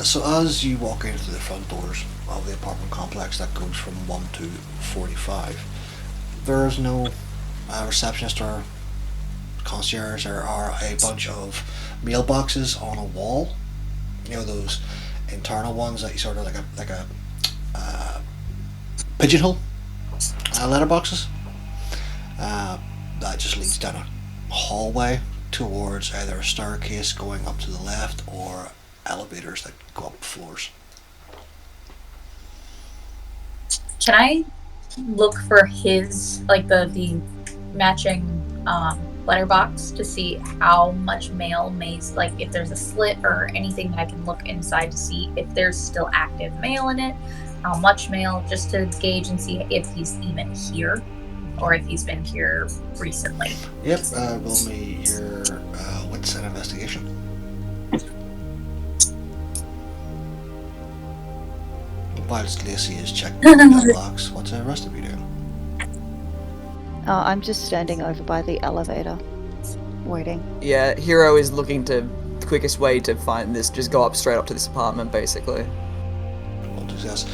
So as you walk into the front doors of the apartment complex that goes from 1 to 45, there is no receptionist or concierge. There are a bunch of mailboxes on a wall. You know, those internal ones that you sort of like a pigeonhole letterboxes. That just leads down a hallway towards either a staircase going up to the left or elevators that go up floors. Can I look for his, like the matching letterbox to see how much mail like if there's a slit or anything that I can look inside to see if there's still active mail in it, how much mail, just to gauge and see if he's even here or if he's been here recently. Yep, roll me your wits and investigation. Whilst Lacey is checking the mailbox, what's the rest of you doing? I'm just standing over by the elevator, waiting. Yeah, Hero is looking to the quickest way to find this, just go up straight up to this apartment, basically. Well, success.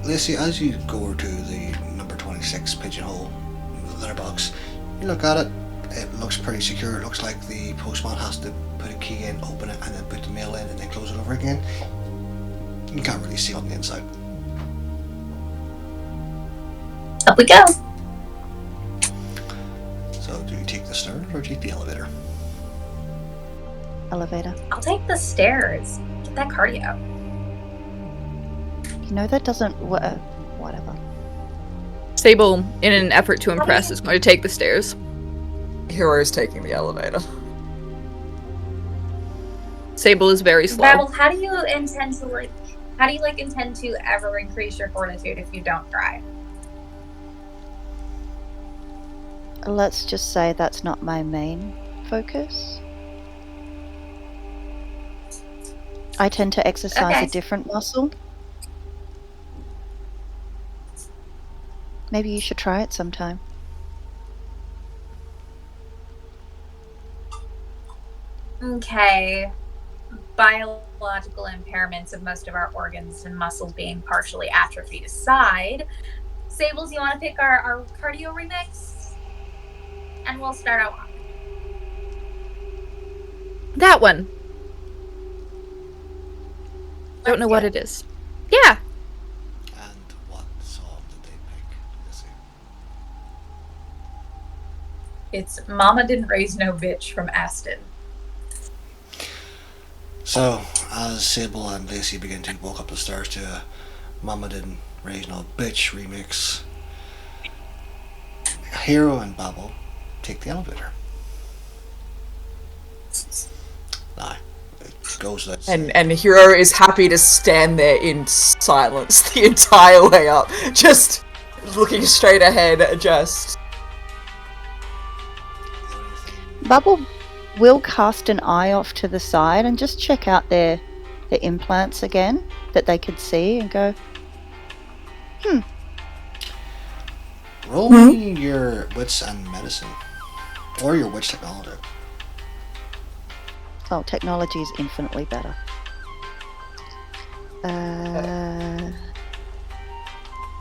Lacey, as you go over to the number 26 pigeonhole letterbox, you look at it. It looks pretty secure. It looks like the postman has to put a key in, open it, and then put the mail in, and then close it over again. You can't really see on the inside. Up we go. So, do you take the stairs or take the elevator? Elevator. I'll take the stairs. Get that cardio. You know that doesn't whatever. Sable, in an effort to impress, is going to take the stairs. Hero is taking the elevator. Sable is very slow. Babel, how do you intend to ever increase your fortitude if you don't try? Let's just say that's not my main focus. I tend to exercise a different muscle. Maybe you should try it sometime. Okay. Biological impairments of most of our organs and muscles being partially atrophied aside, Sables, you want to pick our cardio remix? And we'll start out. That one. Don't know what it it is. Yeah. And what song did they pick? Lizzie? It's Mama Didn't Raise No Bitch from Aston. So, as Sable and Lacey begin to walk up the stairs to a Mama Didn't Raise No Bitch remix, Hero and Babel take the elevator. Now, it goes like And Hero is happy to stand there in silence the entire way up, just looking straight ahead, just... Bubble will cast an eye off to the side and just check out their implants again that they could see and go, roll me your wits and medicine. Or your witch technology. oh, technology is infinitely better.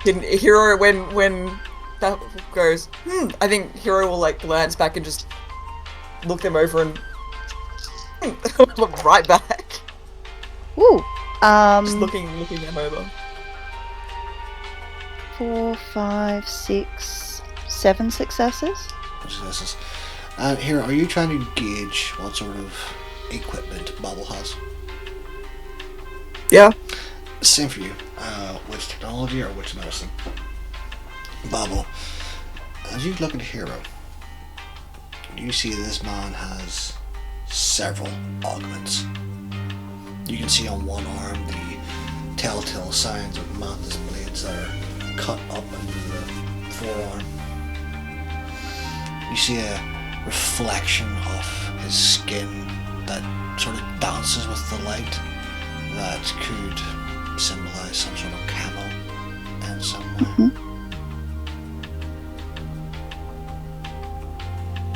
Hero, when that goes, I think Hero will like glance back and just look them over and look right back. Ooh. Just looking them over. 4, 5, 6, 7 successes. Successes. And here, are you trying to gauge what sort of equipment Bubble has? Yeah. Same for you. Which technology or which medicine? Bubble. As you look at Hero, you see this man has several augments. You can see on one arm the telltale signs of mantis blades that are cut up into the forearm. You see a reflection of his skin that sort of dances with the light that could symbolize some sort of camo in some way.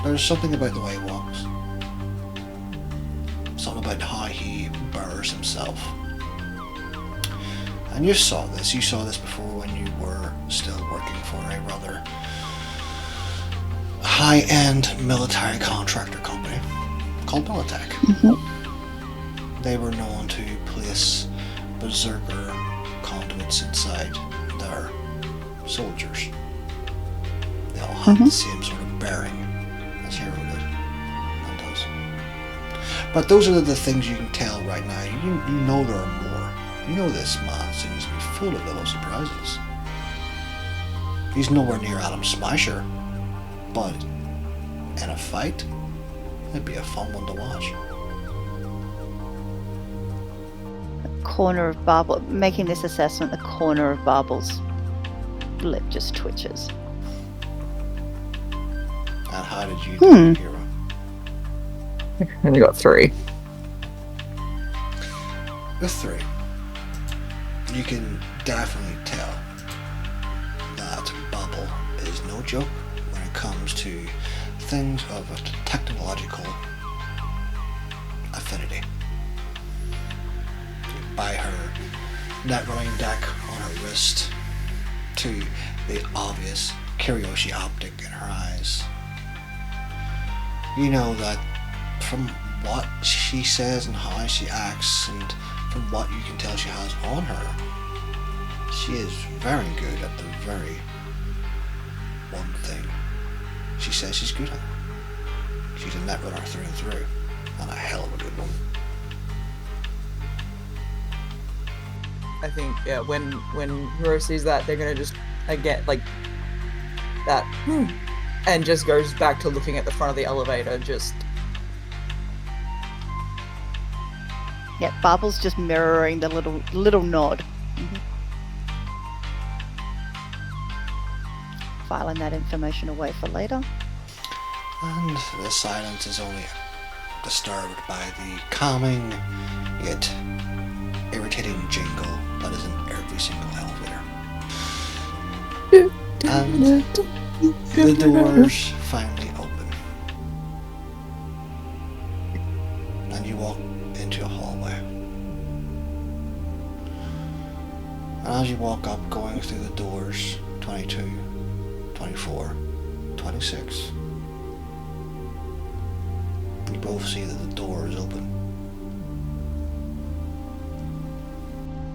There's something about the way he walks. Something about how he bears himself. And you saw this before when you were still working for a rather high-end military contractor company called Militech. They were known to place berserker conduits inside their soldiers. They all had the same sort of bearing as Hero did and does. But those are the things you can tell right now. You know there are more. You know this man seems to be full of little surprises. He's nowhere near Adam Smasher, but in a fight, it'd be a fun one to watch. Corner of Bubble, making this assessment, the corner of Bubble's lip just twitches. And how did you do, Hero? I only got 3. With 3, you can definitely tell that Bubble is no joke when it comes to things of a technological affinity. By her net running deck on her wrist to the obvious Kiriyoshi optic in her eyes. You know that from what she says and how she acts and from what you can tell she has on her, she is very good at the very one thing she says she's good at. She's a net runner through and through, and a hell of a good one. I think, yeah, when Hero sees that, they're gonna just, get like, that, and just goes back to looking at the front of the elevator, just... Yeah, Bubble's just mirroring the little nod. Filing that information away for later. And the silence is only disturbed by the calming yet irritating jingle that is in every single elevator. And the doors finally open. And you walk into a hallway. And as you walk up, going through the doors 22, 24, 26. You both see that the door is open.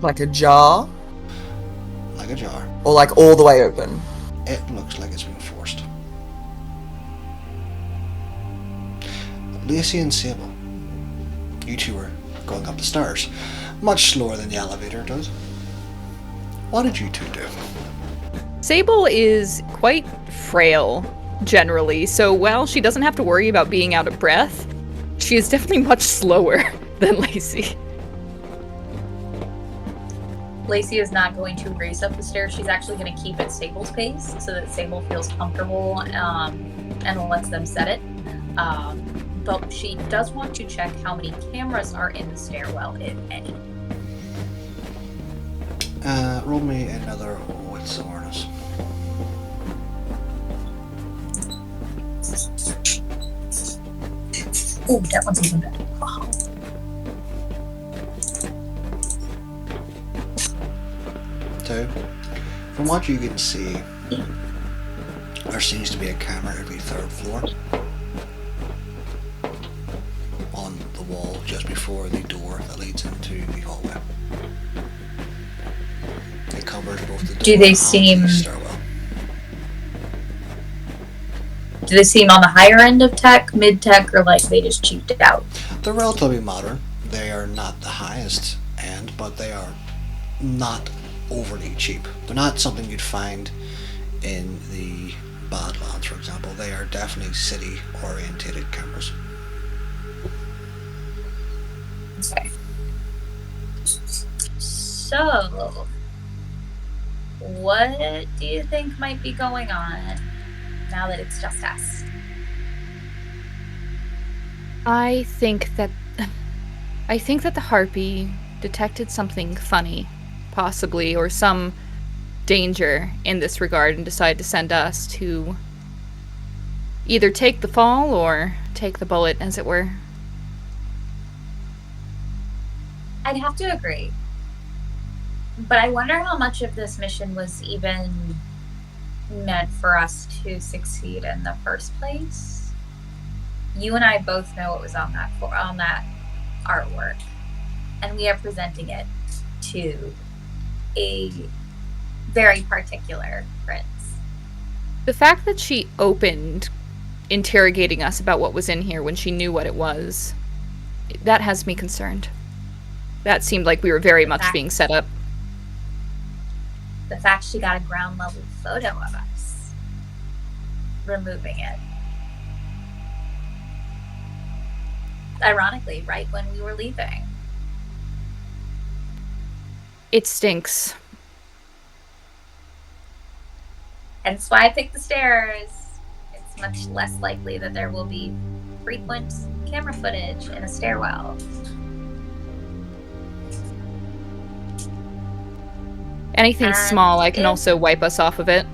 Like a jar? Like a jar. Or like all the way open? It looks like it's been forced. Lacey and Sable, you two are going up the stairs, much slower than the elevator does. What did you two do? Sable is quite frail, generally, so while she doesn't have to worry about being out of breath, she is definitely much slower than Lacey. Lacey is not going to race up the stairs. She's actually going to keep at Sable's pace so that Sable feels comfortable and lets them set it. But she does want to check how many cameras are in the stairwell, if any. Roll me another wits awareness. Oh, that one's even better. Wow. So, from what you can see, there seems to be a camera every third floor. On the wall just before the door that leads into the hallway. It covers both the door Do they and seem- the stairwell. Do they seem on the higher end of tech, mid-tech, or like they just cheaped it out? They're relatively modern. They are not the highest end, but they are not overly cheap. They're not something you'd find in the Badlands, for example. They are definitely city-orientated cameras. Okay. So, what do you think might be going on now that it's just us? I think that the Harpy detected something funny, possibly, or some danger in this regard, and decided to send us to either take the fall or take the bullet, as it were. I'd have to agree. But I wonder how much of this mission was even meant for us to succeed in the first place. You and I both know what was on that artwork, and we are presenting it to a very particular prince. The fact that she opened interrogating us about what was in here when she knew what it was, that has me concerned. That seemed like we were very much being set up. The fact she got a ground level photo of us removing it. Ironically, right when we were leaving. It stinks. Hence why I picked the stairs. It's much less likely that there will be frequent camera footage in a stairwell. Anything And small, I can if- also wipe us off of it.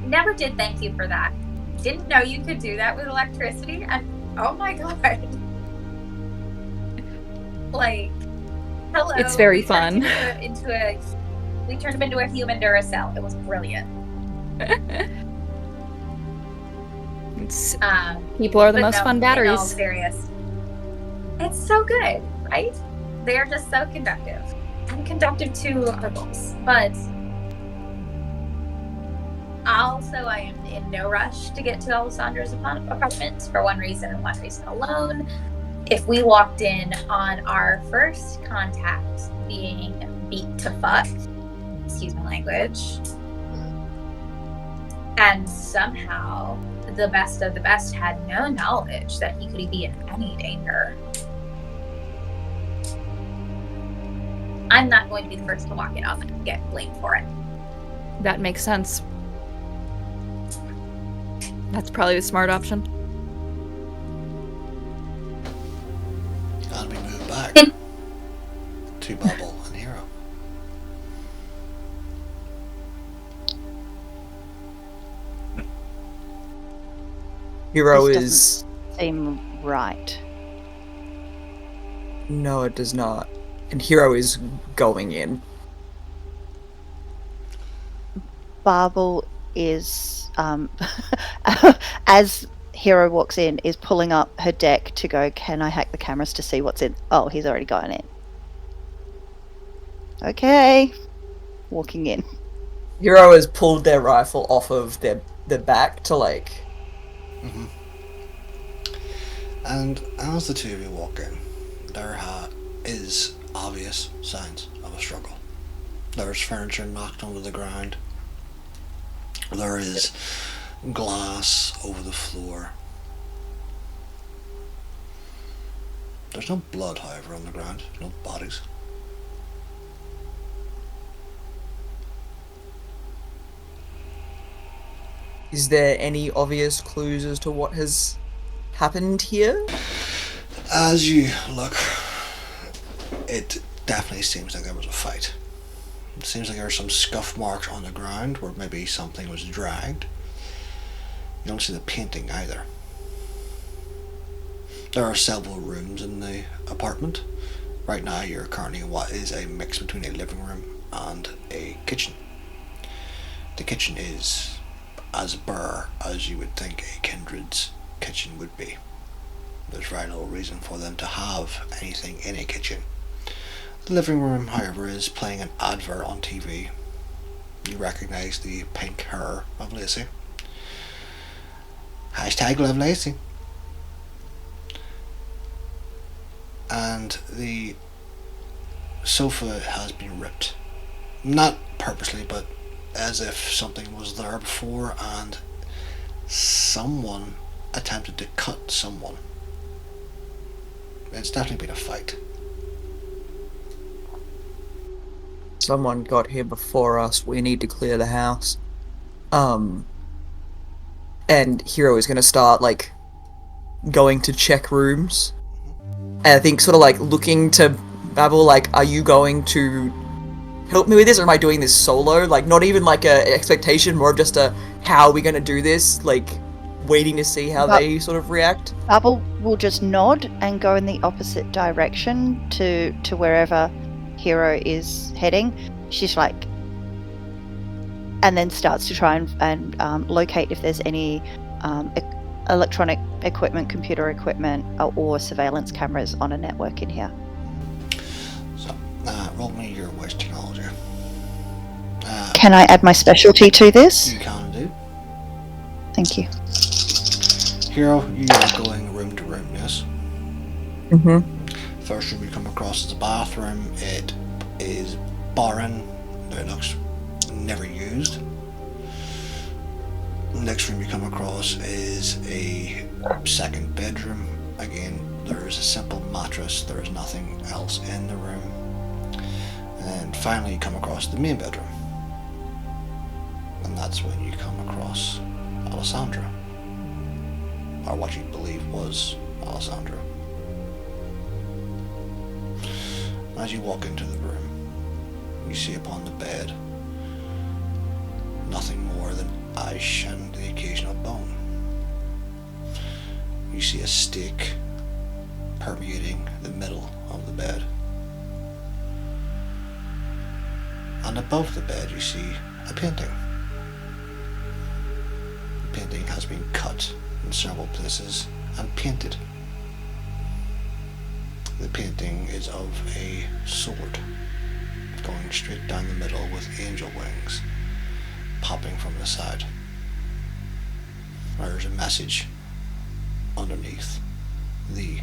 Never did thank you for that. Didn't know you could do that with electricity, and oh my god. Like, hello. It's very we turned fun. We turned him into a human Duracell. It was brilliant. It's, people are the But most no, fun in all batteries. serious. It's so good, right? They are just so conductive. And conductive to our goals. But also, I am in no rush to get to Alessandra's apartment for one reason and one reason alone. If we walked in on our first contact being beat to fuck, excuse my language, and somehow the best of the best had no knowledge that he could be in any danger, I'm not going to be the first to walk in on it and get blamed for it. That makes sense. That's probably the smart option. And we move back to Bubble and Hero. Hero This is... Seem right. No, it does not. And Hero is going in. Barbel is, as Hero walks in, is pulling up her deck to go, can I hack the cameras to see what's in? Oh, he's already gone in. Okay. Walking in. Hero has pulled their rifle off of their back to like. And as the two of you walk in, there is obvious signs of a struggle. There's furniture knocked onto the ground. There is glass over the floor. There's no blood, however, on the ground. No bodies. Is there any obvious clues as to what has happened here? As you look, it definitely seems like there was a fight. It seems like there are some scuff marks on the ground where maybe something was dragged. You don't see the painting either. There are several rooms in the apartment. Right now you're currently in what is a mix between a living room and a kitchen. The kitchen is as bare as you would think a kindred's kitchen would be. There's very little reason for them to have anything in a kitchen. The living room, however, is playing an advert on TV. You recognise the pink hair of Lacey. Hashtag love Lacey. And the sofa has been ripped. Not purposely, but as if something was there before and someone attempted to cut someone. It's definitely been a fight. Someone got here before us. We need to clear the house. And Hero is going to start, like, going to check rooms. And I think sort of, like, looking to Babel, like, are you going to help me with this, or am I doing this solo? Like, not even, like, a expectation, more of just a, how are we going to do this? Like, waiting to see how they sort of react. Bubble will just nod and go in the opposite direction to wherever Hero is heading. She's like, and then starts to try and locate if there's any electronic equipment, computer equipment, or surveillance cameras on a network in here. So, roll me your West technology. Can I add my specialty to this? You can do. Thank you. Hero, you are going room to room, yes? First room you come across is the bathroom. It is barren. It looks never used. Next room you come across is a second bedroom. Again, there is a simple mattress. There is nothing else in the room. And finally you come across the main bedroom. And that's when you come across Alessandra. Or what you believe was Alessandra. As you walk into the room, you see upon the bed nothing more than ash and the occasional bone. You see a stake permeating the middle of the bed. And above the bed you see a painting. The painting has been cut in several places and painted. The painting is of a sword going straight down the middle with angel wings popping from the side. There's a message underneath the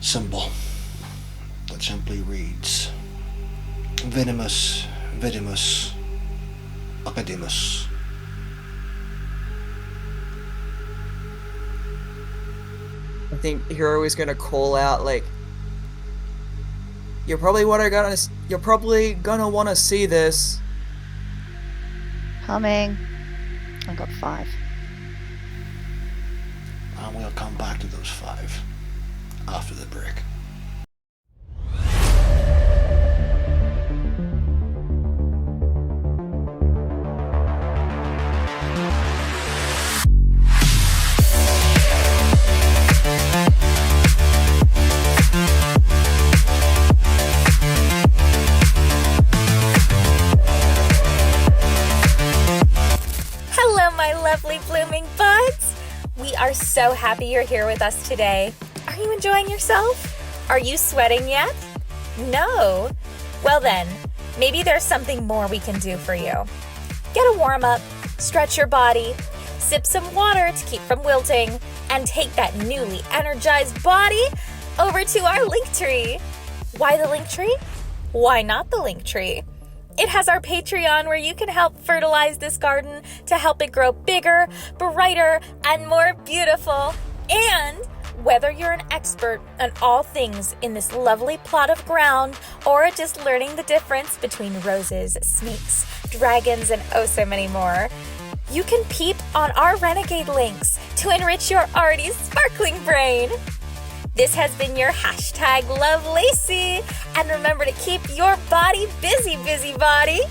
symbol that simply reads Venimus, Vidimus, Academus. I think Hero is gonna call out, like, you're probably gonna wanna see this. Coming. I got 5. And we'll come back to those 5 after the break. lovely blooming buds! We are so happy you're here with us today. Are you enjoying yourself? Are you sweating yet? No? Well then, maybe there's something more we can do for you. Get a warm-up, stretch your body, sip some water to keep from wilting, and take that newly energized body over to our Linktree. Why the Linktree? Why not the Linktree? It has our Patreon where you can help fertilize this garden to help it grow bigger, brighter, and more beautiful. And whether you're an expert on all things in this lovely plot of ground or just learning the difference between roses, snakes, dragons, and oh so many more, you can peep on our renegade links to enrich your already sparkling brain. This has been your #LoveLacey, and remember to keep your body busy, busybody.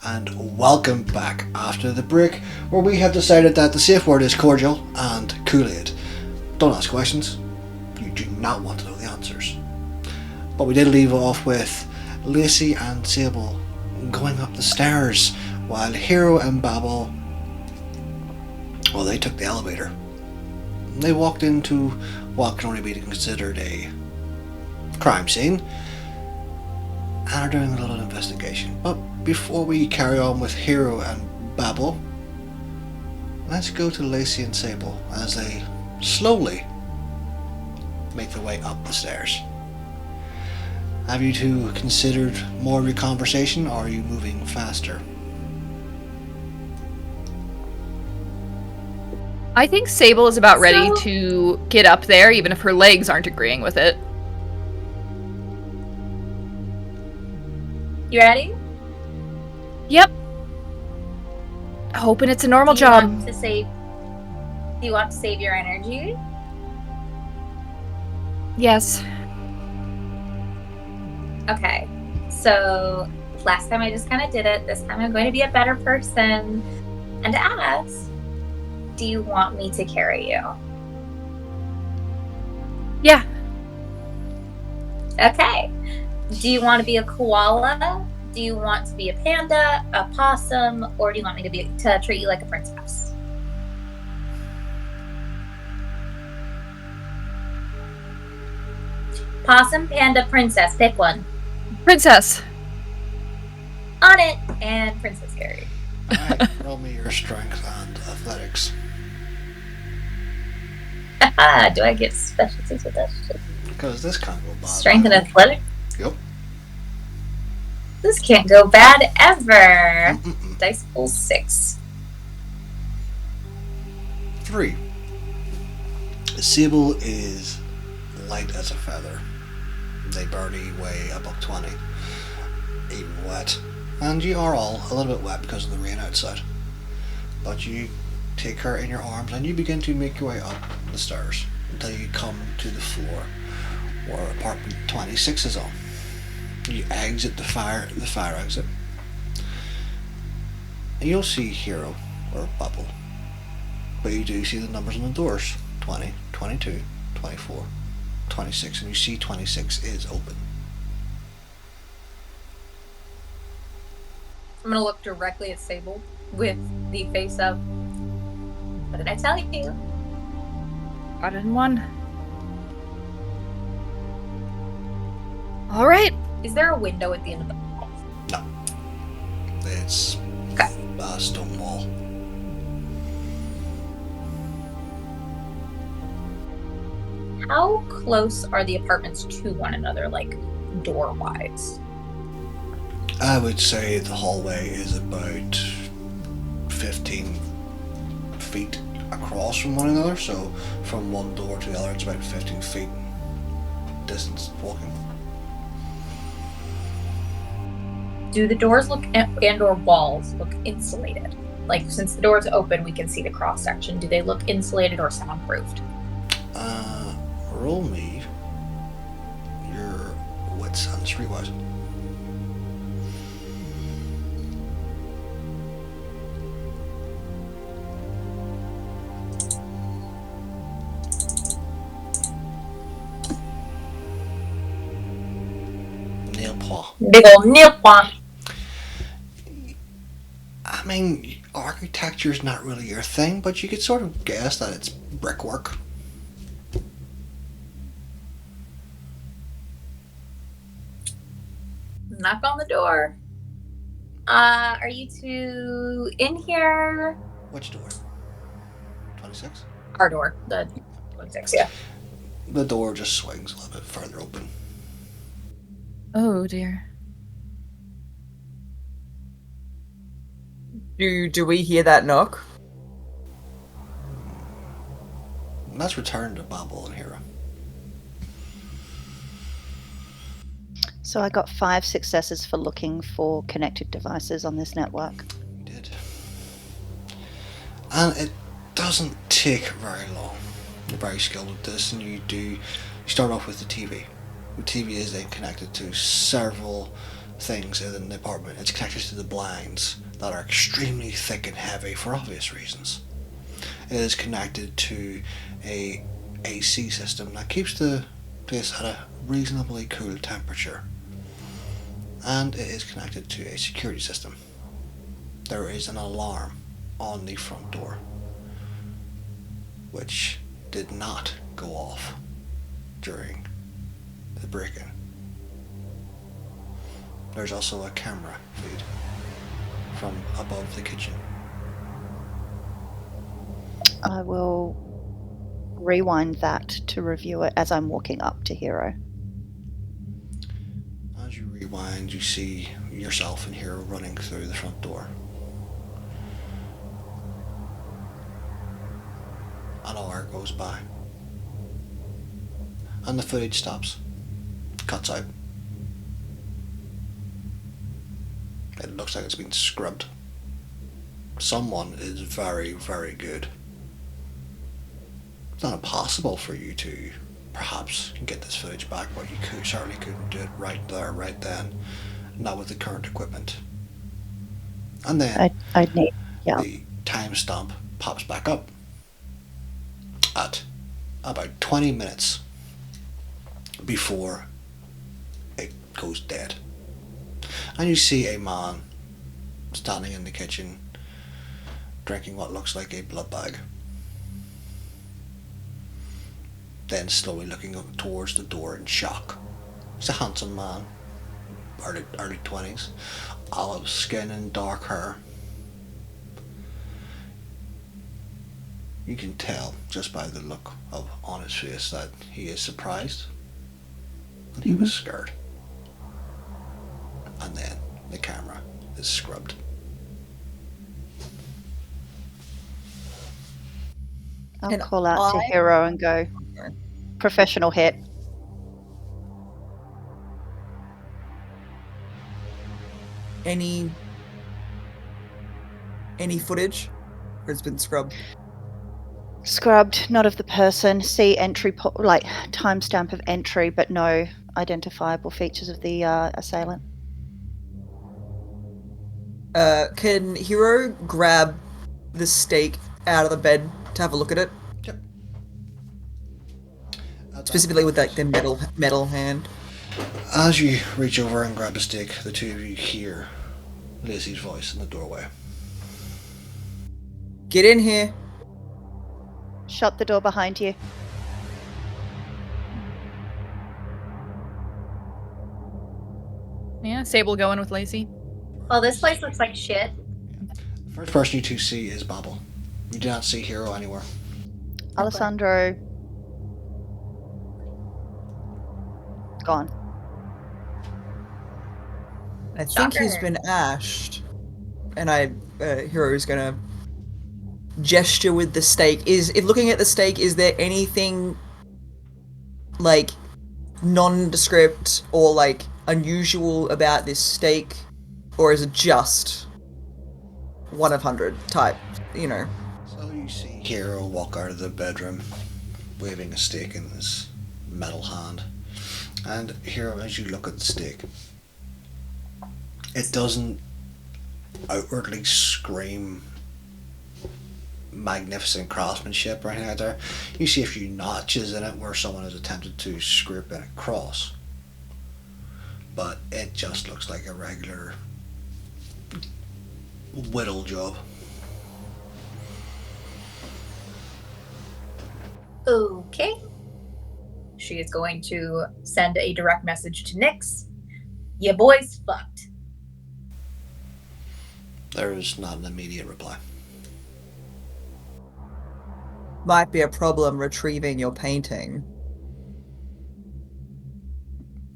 And welcome back after the break, where we have decided that the safe word is cordial and Kool-Aid. Don't ask questions, you do not want to know the answers. But we did leave off with Lacey and Sable going up the stairs, while Hero and Babel, well, they took the elevator. They walked into what can only be considered a crime scene, and are doing a little investigation. But before we carry on with Hero and Babel, let's go to Lacey and Sable as they slowly make their way up the stairs. Have you two considered more of your conversation, or are you moving faster? I think Sable is about ready to get up there, even if her legs aren't agreeing with it. You ready? Yep. Hoping it's a normal job. Do you want to save your energy? Yes. Okay. So last time I just kind of did it. This time I'm going to be a better person and ask, do you want me to carry you? Yeah. Okay. Do you want to be a koala? Do you want to be a panda, a possum, or do you want me to treat you like a princess? Possum, panda, princess. Pick one. Princess. On it. And princess carry. Alright, roll me your strength and athletics. Do I get specialties with that shit? Because this can't go bad. Strength and athletic? Yep. This can't go bad ever. Dice pool 6. 3. Sable is light as a feather. They barely weigh above 20. Even wet. And you are all a little bit wet because of the rain outside. But you take her in your arms and you begin to make your way up the stairs until you come to the floor where apartment 26 is on. You exit the fire exit, and you'll see Hero or Bubble, but you do see the numbers on the doors: 20, 22, 24, 26, and you see 26 is open. I'm gonna look directly at Sable with the face of, what did I tell you? Got in one. All right. Is there a window at the end of the hall? No. It's a stone wall. How close are the apartments to one another, like door-wise? I would say the hallway is about 15 feet across from one another, so from one door to the other it's about 15 feet distance walking. Do the doors look and or walls look insulated? Like, since the door's open, we can see the cross section. Do they look insulated or soundproofed? roll me your wits and streetwise. Nil point. Big ol' nil point. I mean, architecture is not really your thing, but you could sort of guess that it's brickwork. Knock on the door. Are you two in here? Which door? 26? Our door. The 26, yeah. The door just swings a little bit further open. Oh dear. Do we hear that knock? Let's return to Babel and Hero. So I got 5 successes for looking for connected devices on this network. You did. And it doesn't take very long. You're very skilled at this, and you start off with the TV. The TV is then connected to several things in the apartment. It's connected to the blinds that are extremely thick and heavy for obvious reasons. It is connected to a AC system that keeps the place at a reasonably cool temperature. And it is connected to a security system. There is an alarm on the front door, which did not go off during the break-in. There's also a camera feed from above the kitchen. I will rewind that to review it as I'm walking up to Hero. As you rewind, you see yourself and Hero running through the front door. An hour goes by. And the footage stops. Cuts out. It looks like it's been scrubbed. Someone is very, very good. It's not impossible for you to perhaps get this footage back, but you certainly couldn't do it right there, right then. Not with the current equipment. And then I'd need, yeah. the timestamp pops back up at about 20 minutes before it goes dead. And you see a man standing in the kitchen drinking what looks like a blood bag. Then slowly looking up towards the door in shock. He's a handsome man, early 20s, olive skin and dark hair. You can tell just by the look on his face that he is surprised and he was scared. And then the camera is scrubbed. I'll And call out to I- Hero and go, professional hit. Any footage? Or it's been scrubbed? Scrubbed, not of the person. See entry, like timestamp of entry, but no identifiable features of the assailant. Can Hero grab the stake out of the bed to have a look at it? Yep. Specifically with like the metal hand. As you reach over and grab the stick, the two of you hear Lacey's voice in the doorway. Get in here. Shut the door behind you. Yeah, Sable going with Lacey. Well, this place looks like shit. The first person you two see is Babel. You do not see Hero anywhere. Alessandro. Gone. I think he's Shocker. been ashed. And Hero's gonna gesture with the stake. If looking at the stake, is there anything like nondescript or like unusual about this stake? Or is it just 1 of 100 type, you know? So you see Hero walk out of the bedroom, waving a stake in his metal hand. And here, as you look at the stake, it doesn't outwardly scream magnificent craftsmanship or anything like that. You see a few notches in it where someone has attempted to scrape in a cross, but it just looks like a regular whittle job. Okay. She is going to send a direct message to Nyx. Ya boys fucked. There is not an immediate reply. Might be a problem retrieving your painting.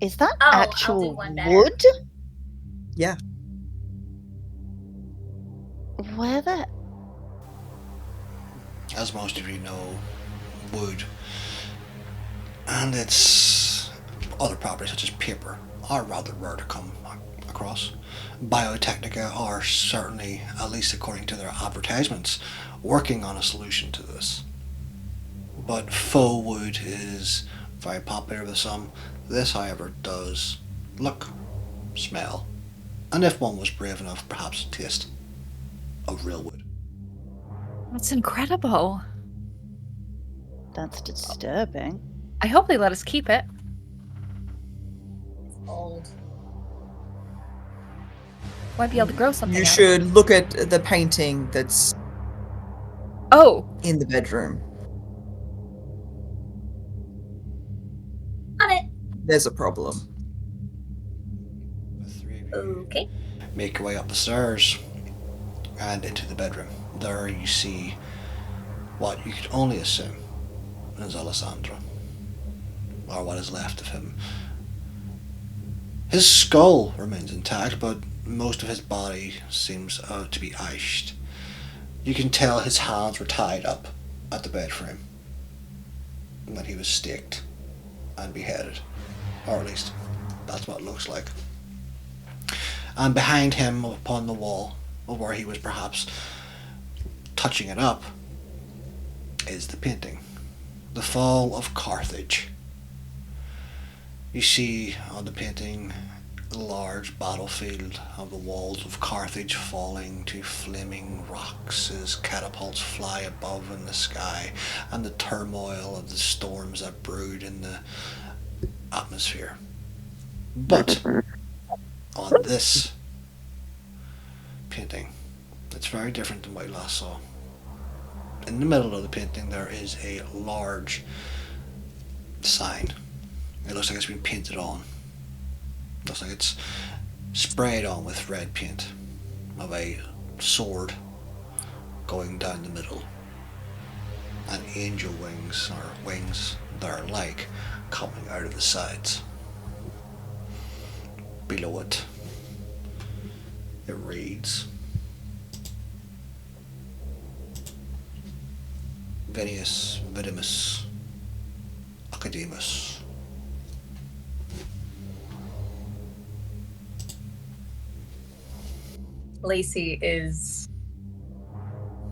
Is that I'll do actual one better. wood? Yeah. Where the... As most of you know, wood and its other properties such as paper are rather rare to come across. Biotechnica are certainly, at least according to their advertisements, working on a solution to this. But faux wood is very popular with some. This, however, does look, smell, and if one was brave enough, perhaps taste of real wood. That's incredible. That's disturbing. I hope they let us keep it. It's old. Might be able to grow something You out of should look at the painting that's it. Oh, in the bedroom. On it. There's a problem. The three of you Okay. make your way up the stairs and into the bedroom. There you see what you could only assume is Alessandro, or what is left of him. His skull remains intact, but most of his body seems to be iced. You can tell his hands were tied up at the bed frame when he was staked and beheaded, or at least that's what it looks like. And behind him, upon the wall, where he was perhaps touching it up, is the painting, The Fall of Carthage. You see on the painting the large battlefield of the walls of Carthage falling to flaming rocks as catapults fly above in the sky, and the turmoil of the storms that brewed in the atmosphere. But on this painting, it's very different than what you last saw. In the middle of the painting there is a large sign. It looks like it's been painted on. It looks like it's sprayed on with red paint, of a sword going down the middle, and angel wings, or wings that are like, coming out of the sides. Below it, it reads, Venius Vidimus Academus. Lacey is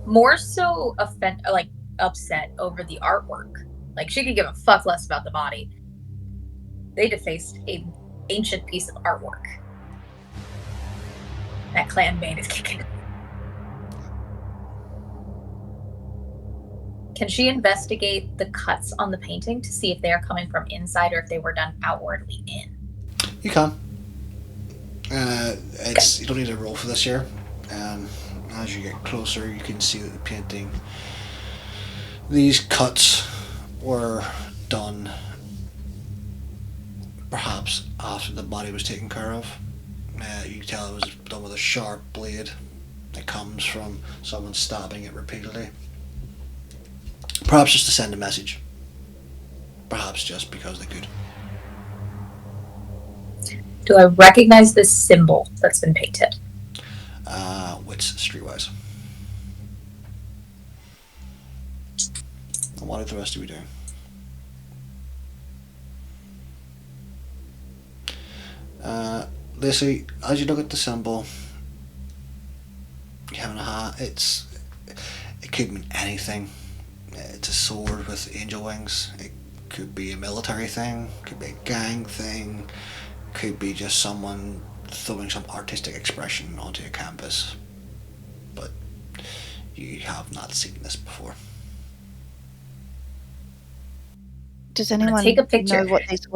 more so upset over the artwork. Like, she could give a fuck less about the body. They defaced a ancient piece of artwork. That clan bane is kicking. Can she investigate the cuts on the painting to see if they are coming from inside or if they were done outwardly in? You can. You don't need a roll for this here. As you get closer, you can see that the painting, these cuts were done perhaps after the body was taken care of. You can tell it was done with a sharp blade that comes from someone stabbing it repeatedly. Perhaps just to send a message. Perhaps just because they could. Do I recognize this symbol that's been painted? Wits streetwise. And what are the rest of you doing? Lacey, as you look at the symbol, you have an aha. It could mean anything. It's a sword with angel wings. It Could be a military thing, could be a gang thing, could be just someone throwing some artistic expression onto a canvas. But you have not seen this before. Does anyone take a picture. know what these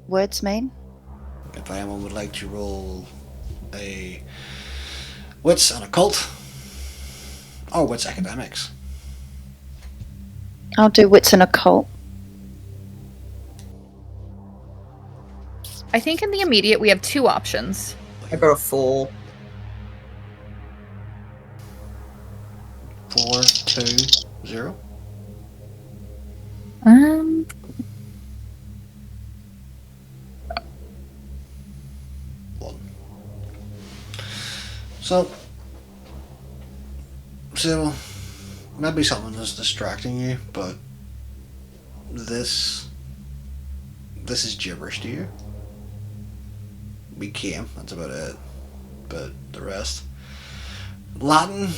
words mean? If anyone would like to roll a wits and occult, or wits academics. I'll do wits and occult. I think in the immediate we have two options. I got a 4. 4, 2, 0. One. So maybe something is distracting you, but this is gibberish to you. We came, that's about it. But the rest. Latin,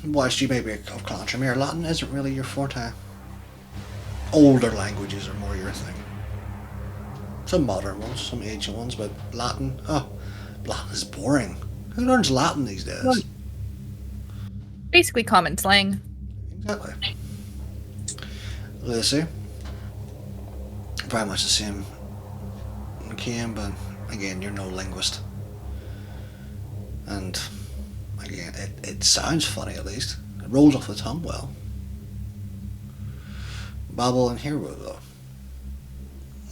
whilst you may be of Camarilla, Latin isn't really your forte. Older languages are more your thing. Some modern ones, some ancient ones, but Latin is boring. Who learns Latin these days? Basically common slang. Exactly. Lucy, very much the same. Okay, but again, you're no linguist. And again, it sounds funny at least. It rolls off the tongue well. Babble and hear though.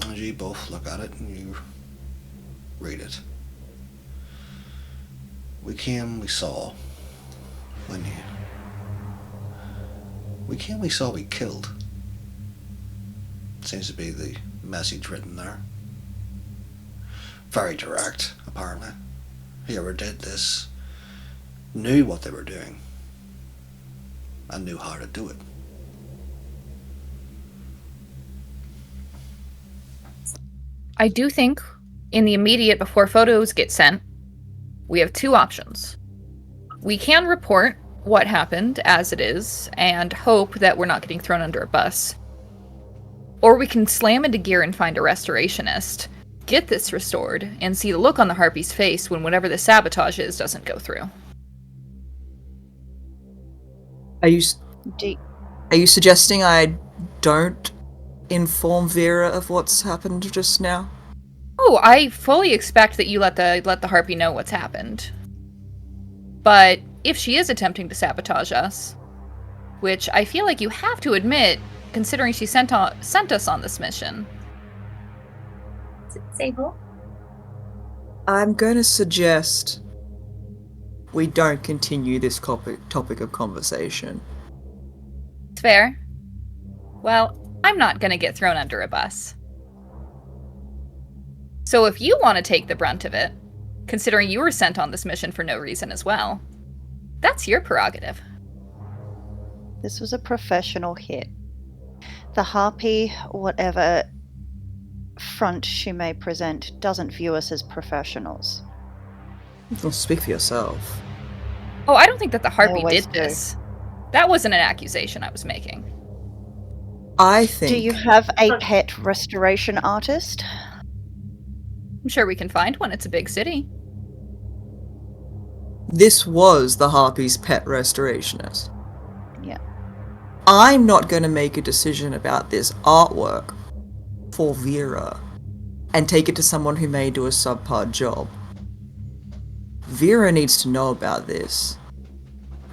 As you both look at it and you read it. We came, we saw. When you. We came, we saw, we killed. Seems to be the message written there. Very direct, apparently. Whoever did this knew what they were doing and knew how to do it. I do think in the immediate before photos get sent, we have two options. We can report what happened as it is and hope that we're not getting thrown under a bus. Or we can slam into gear and find a restorationist, get this restored, and see the look on the Harpy's face when whatever the sabotage is doesn't go through. Are you suggesting I don't inform Vera of what's happened just now? Oh, I fully expect that you let the Harpy know what's happened. But if she is attempting to sabotage us, which I feel like you have to admit, considering she sent us on this mission. Sable? I'm going to suggest we don't continue this topic of conversation. It's fair. Well, I'm not going to get thrown under a bus. So if you want to take the brunt of it, considering you were sent on this mission for no reason as well, that's your prerogative. This was a professional hit. The Harpy, whatever front she may present, doesn't view us as professionals. Well, speak for yourself. Oh, I don't think that the Harpy always did do. this. That wasn't an accusation I was making. I think... Do you have a pet restoration artist? I'm sure we can find one. It's a big city. This was the Harpy's pet restorationist. Yeah. I'm not going to make a decision about this artwork for Vera and take it to someone who may do a subpar job. Vera needs to know about this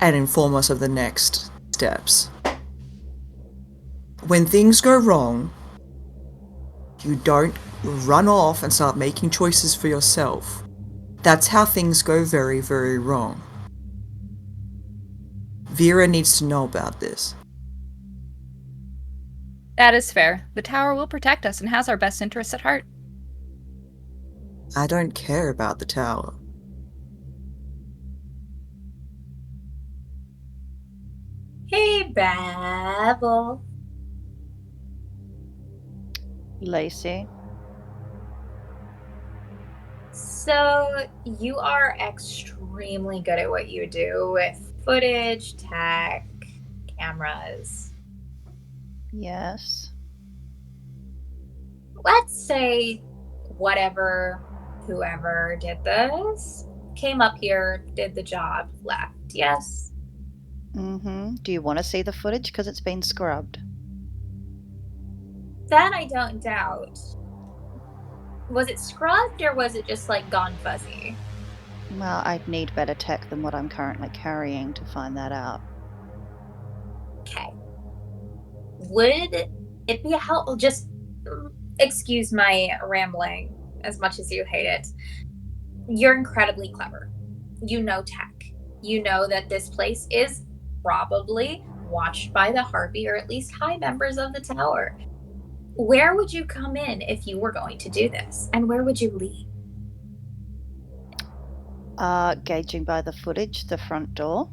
and inform us of the next steps. When things go wrong, you don't run off and start making choices for yourself. That's how things go very, very wrong. Vera needs to know about this. That is fair. The tower will protect us and has our best interests at heart. I don't care about the tower. Hey, Babble. Lacey. So, you are extremely good at what you do with footage, tech, cameras. Yes. let's say whoever did this came up here, did the job, left. Yes? Mm-hmm. Do you want to see the footage? Because it's been scrubbed. That I don't doubt. Was it scrubbed or was it just like gone fuzzy? Well, I'd need better tech than what I'm currently carrying to find that out. Okay. Would it be a help? Just excuse my rambling as much as you hate it. You're incredibly clever. You know tech. You know that this place is probably watched by the Harpy or at least high members of the tower. Where would you come in if you were going to do this? And where would you leave? Gauging by the footage, the front door.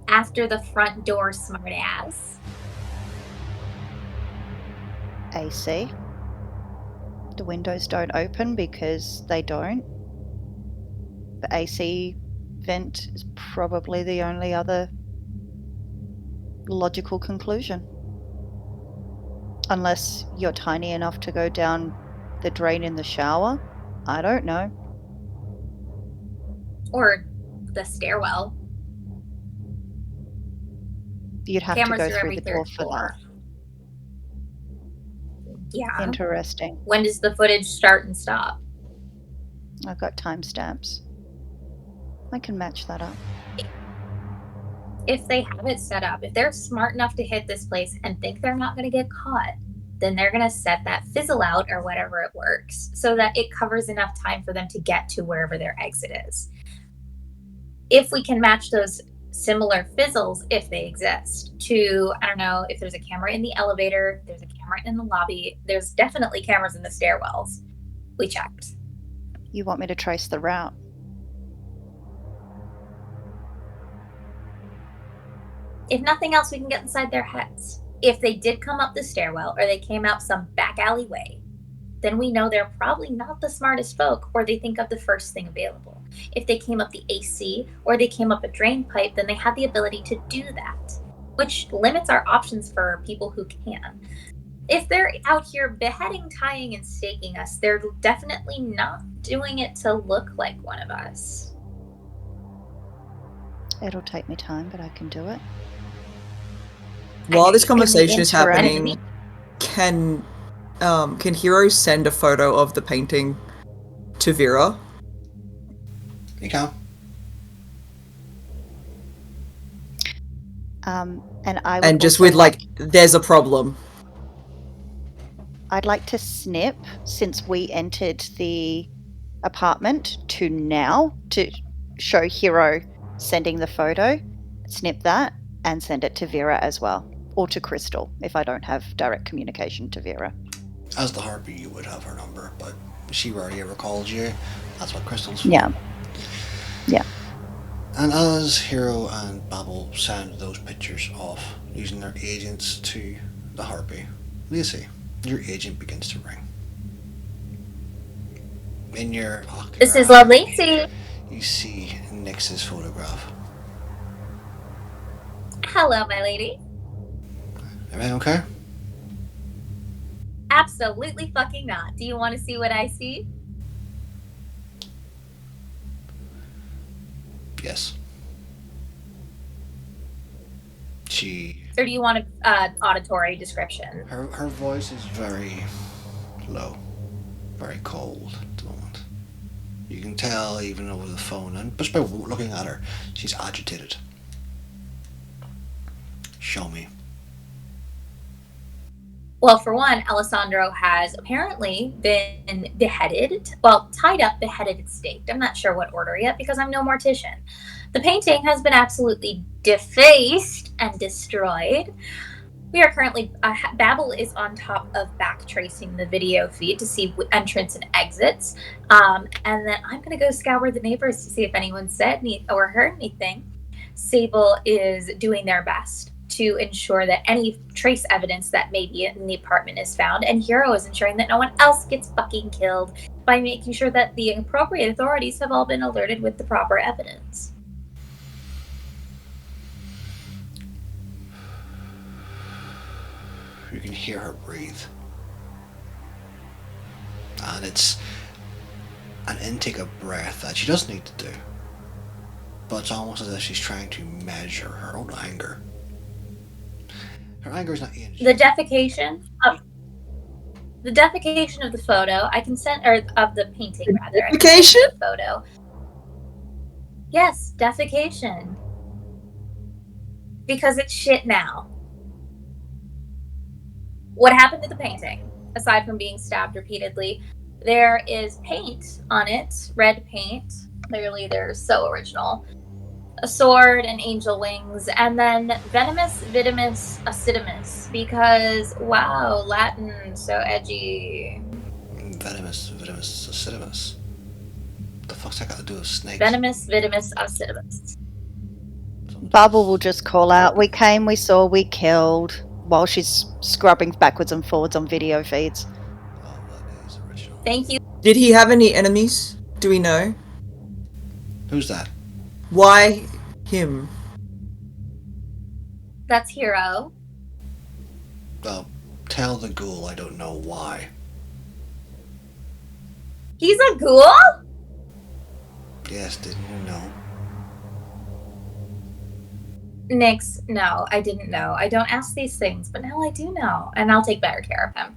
After the front door, smartass. AC. The windows don't open because they don't. The AC vent is probably the only other logical conclusion. Unless you're tiny enough to go down the drain in the shower. I don't know. Or the stairwell. You'd have Cameras to are go through every the door third for floor. that. Yeah. Interesting. When does the footage start and stop? I've got timestamps. I can match that up. If they have it set up, if they're smart enough to hit this place and think they're not going to get caught, then they're going to set that fizzle out or whatever it works so that it covers enough time for them to get to wherever their exit is. If we can match those similar fizzles, if they exist, to, I don't know, if there's a camera in the elevator, there's a camera in the lobby, there's definitely cameras in the stairwells. We checked. You want me to trace the route? If nothing else, we can get inside their heads. If they did come up the stairwell or they came out some back alleyway, then we know they're probably not the smartest folk, or they think of the first thing available. If they came up the AC or they came up a drain pipe, then they have the ability to do that, which limits our options for people who can. If they're out here beheading, tying, and staking us, they're definitely not doing it to look like one of us. It'll take me time, but I can do it. While this In the conversation is interim- happening, can Hero send a photo of the painting to Vera? You can. And I would And just also with like, there's a problem. I'd like to snip, since we entered the apartment to now, to show Hero sending the photo, snip that and send it to Vera as well. Or to Crystal, if I don't have direct communication to Vera. As the Harpy, you would have her number, but she rarely ever called you. That's what Crystal's for. Yeah. Yeah. And as Hero and Babel send those pictures off, using their agents to the Harpy, Lacey, your agent begins to ring. In your This is Lacey. You see Nyx's photograph. Hello, my lady. Everything okay? Absolutely fucking not. Do you want to see what I see? Yes. Or do you want an auditory description? Her voice is very low, very cold at the moment. You can tell even over the phone, and just by looking at her, she's agitated. Show me. Well, for one, Alessandro has apparently been beheaded. Well, tied up, beheaded, and staked. I'm not sure what order yet because I'm no mortician. The painting has been absolutely defaced and destroyed. We are currently, Babel is on top of back tracing the video feed to see entrance and exits. And then I'm going to go scour the neighbors to see if anyone said or heard anything. Sable is doing their best to ensure that any trace evidence that may be in the apartment is found, and Hero is ensuring that no one else gets fucking killed by making sure that the appropriate authorities have all been alerted with the proper evidence. You can hear her breathe. And it's an intake of breath that she doesn't need to do. But it's almost as if she's trying to measure her own anger. Her anger is not in. The defecation of the photo. I can send, or of the painting rather. I can send you the photo. Yes, defecation. Because it's shit now. What happened to the painting? Aside from being stabbed repeatedly, there is paint on it, red paint. Clearly, they're so original. A sword and angel wings, and then venomous, vitimus, acidimus. Because, wow, Latin, so edgy. Venomous, acidimus. What the fuck's that got to do with snakes? Venomous, vitimus, acidimus. Bubble will just call out, "We came, we saw, we killed," while she's scrubbing backwards and forwards on video feeds. Oh, that is original. Thank you. Did he have any enemies? Do we know? Who's that? Why him? That's Hero. Well, tell the ghoul I don't know why. He's a ghoul? Yes, didn't you know? Nix, no, I didn't know. I don't ask these things, but now I do know, and I'll take better care of him.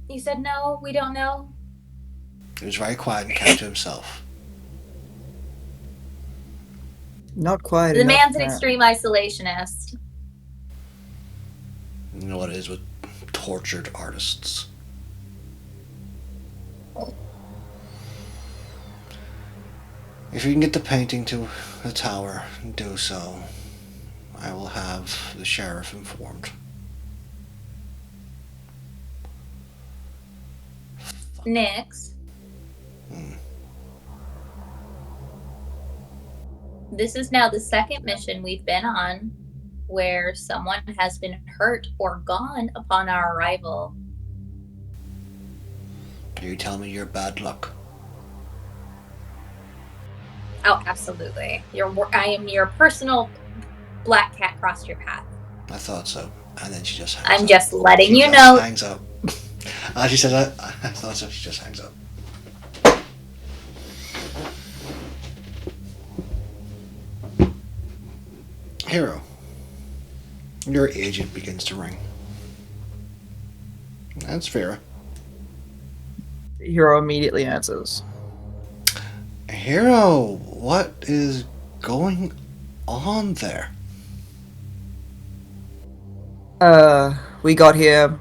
You said no, we don't know? He was very quiet and kept to himself. Not quite The enough, man's an Matt. extreme isolationist. You know what it is with tortured artists. If you can get the painting to the tower, do so. I will have the sheriff informed. Nix. This is now the second mission we've been on where someone has been hurt or gone upon our arrival. Are you telling me you're bad luck? Oh, absolutely. I am your personal black cat crossed your path. I thought so. And then she just hangs up. I'm just letting She you just know. hangs up. As she said that, I thought so. She just hangs up. Hero, your agent begins to ring. That's Vera. Hero immediately answers. Hero, what is going on there? We got here.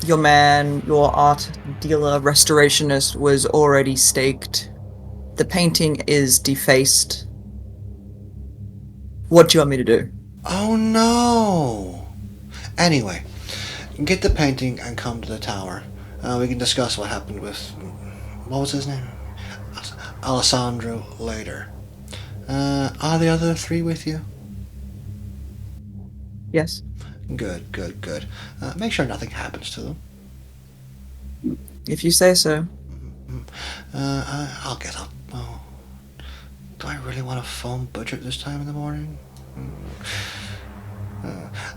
Your man, your art dealer, restorationist, was already staked. The painting is defaced. What do you want me to do? Oh no! Anyway, get the painting and come to the tower. We can discuss what happened with... what was his name? Alessandro later. Are the other three with you? Yes. Good. Make sure nothing happens to them. If you say so. I'll get up. Oh, do I really want to phone Butcher this time in the morning?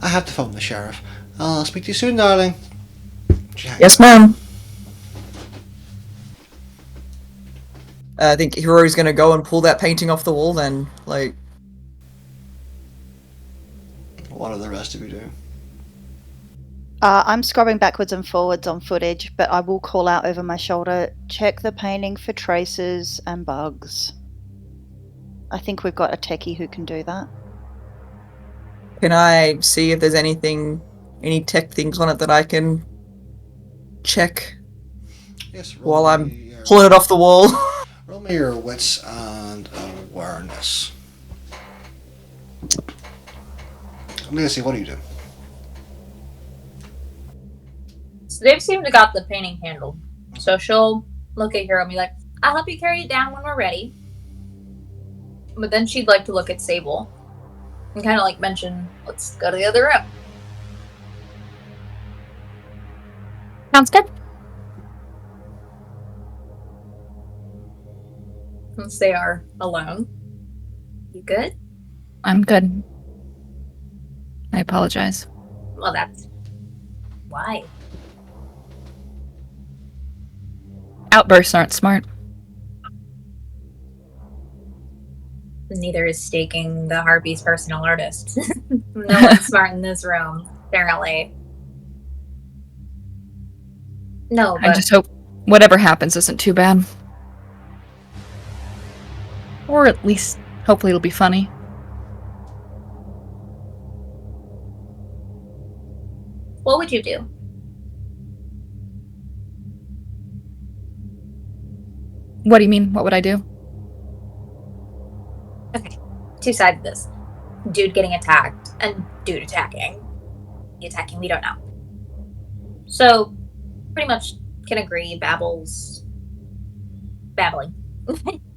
I have to phone the sheriff. I'll speak to you soon, darling. Yes, ma'am. I think Hiro's gonna go and pull that painting off the wall then, like... What are the rest of you doing? I'm scrubbing backwards and forwards on footage, but I will call out over my shoulder, check the painting for traces and bugs. I think we've got a techie who can do that. Can I see if there's any tech things on it that I can check Yes, while I'm pulling it off the wall? Roll me your wits and awareness. I'm gonna see, what do you do? So they've seemed to got the painting handled. So she'll look at Hero and be like, I'll help you carry it down when we're ready. But then she'd like to look at Sable and kind of like mention, let's go to the other room. Sounds good. Since they are alone. You good? I'm good. I apologize. Well, that's why. Outbursts aren't smart. Neither is staking the Harpy's personal artist. No one's smart in this room, apparently. No, I but just hope whatever happens isn't too bad. Or at least, hopefully it'll be funny. what would you do? What do you mean? What would I do? Okay, two sides of this. Dude getting attacked and dude attacking. The attacking, we don't know. So, pretty much can agree Babble's... babbling.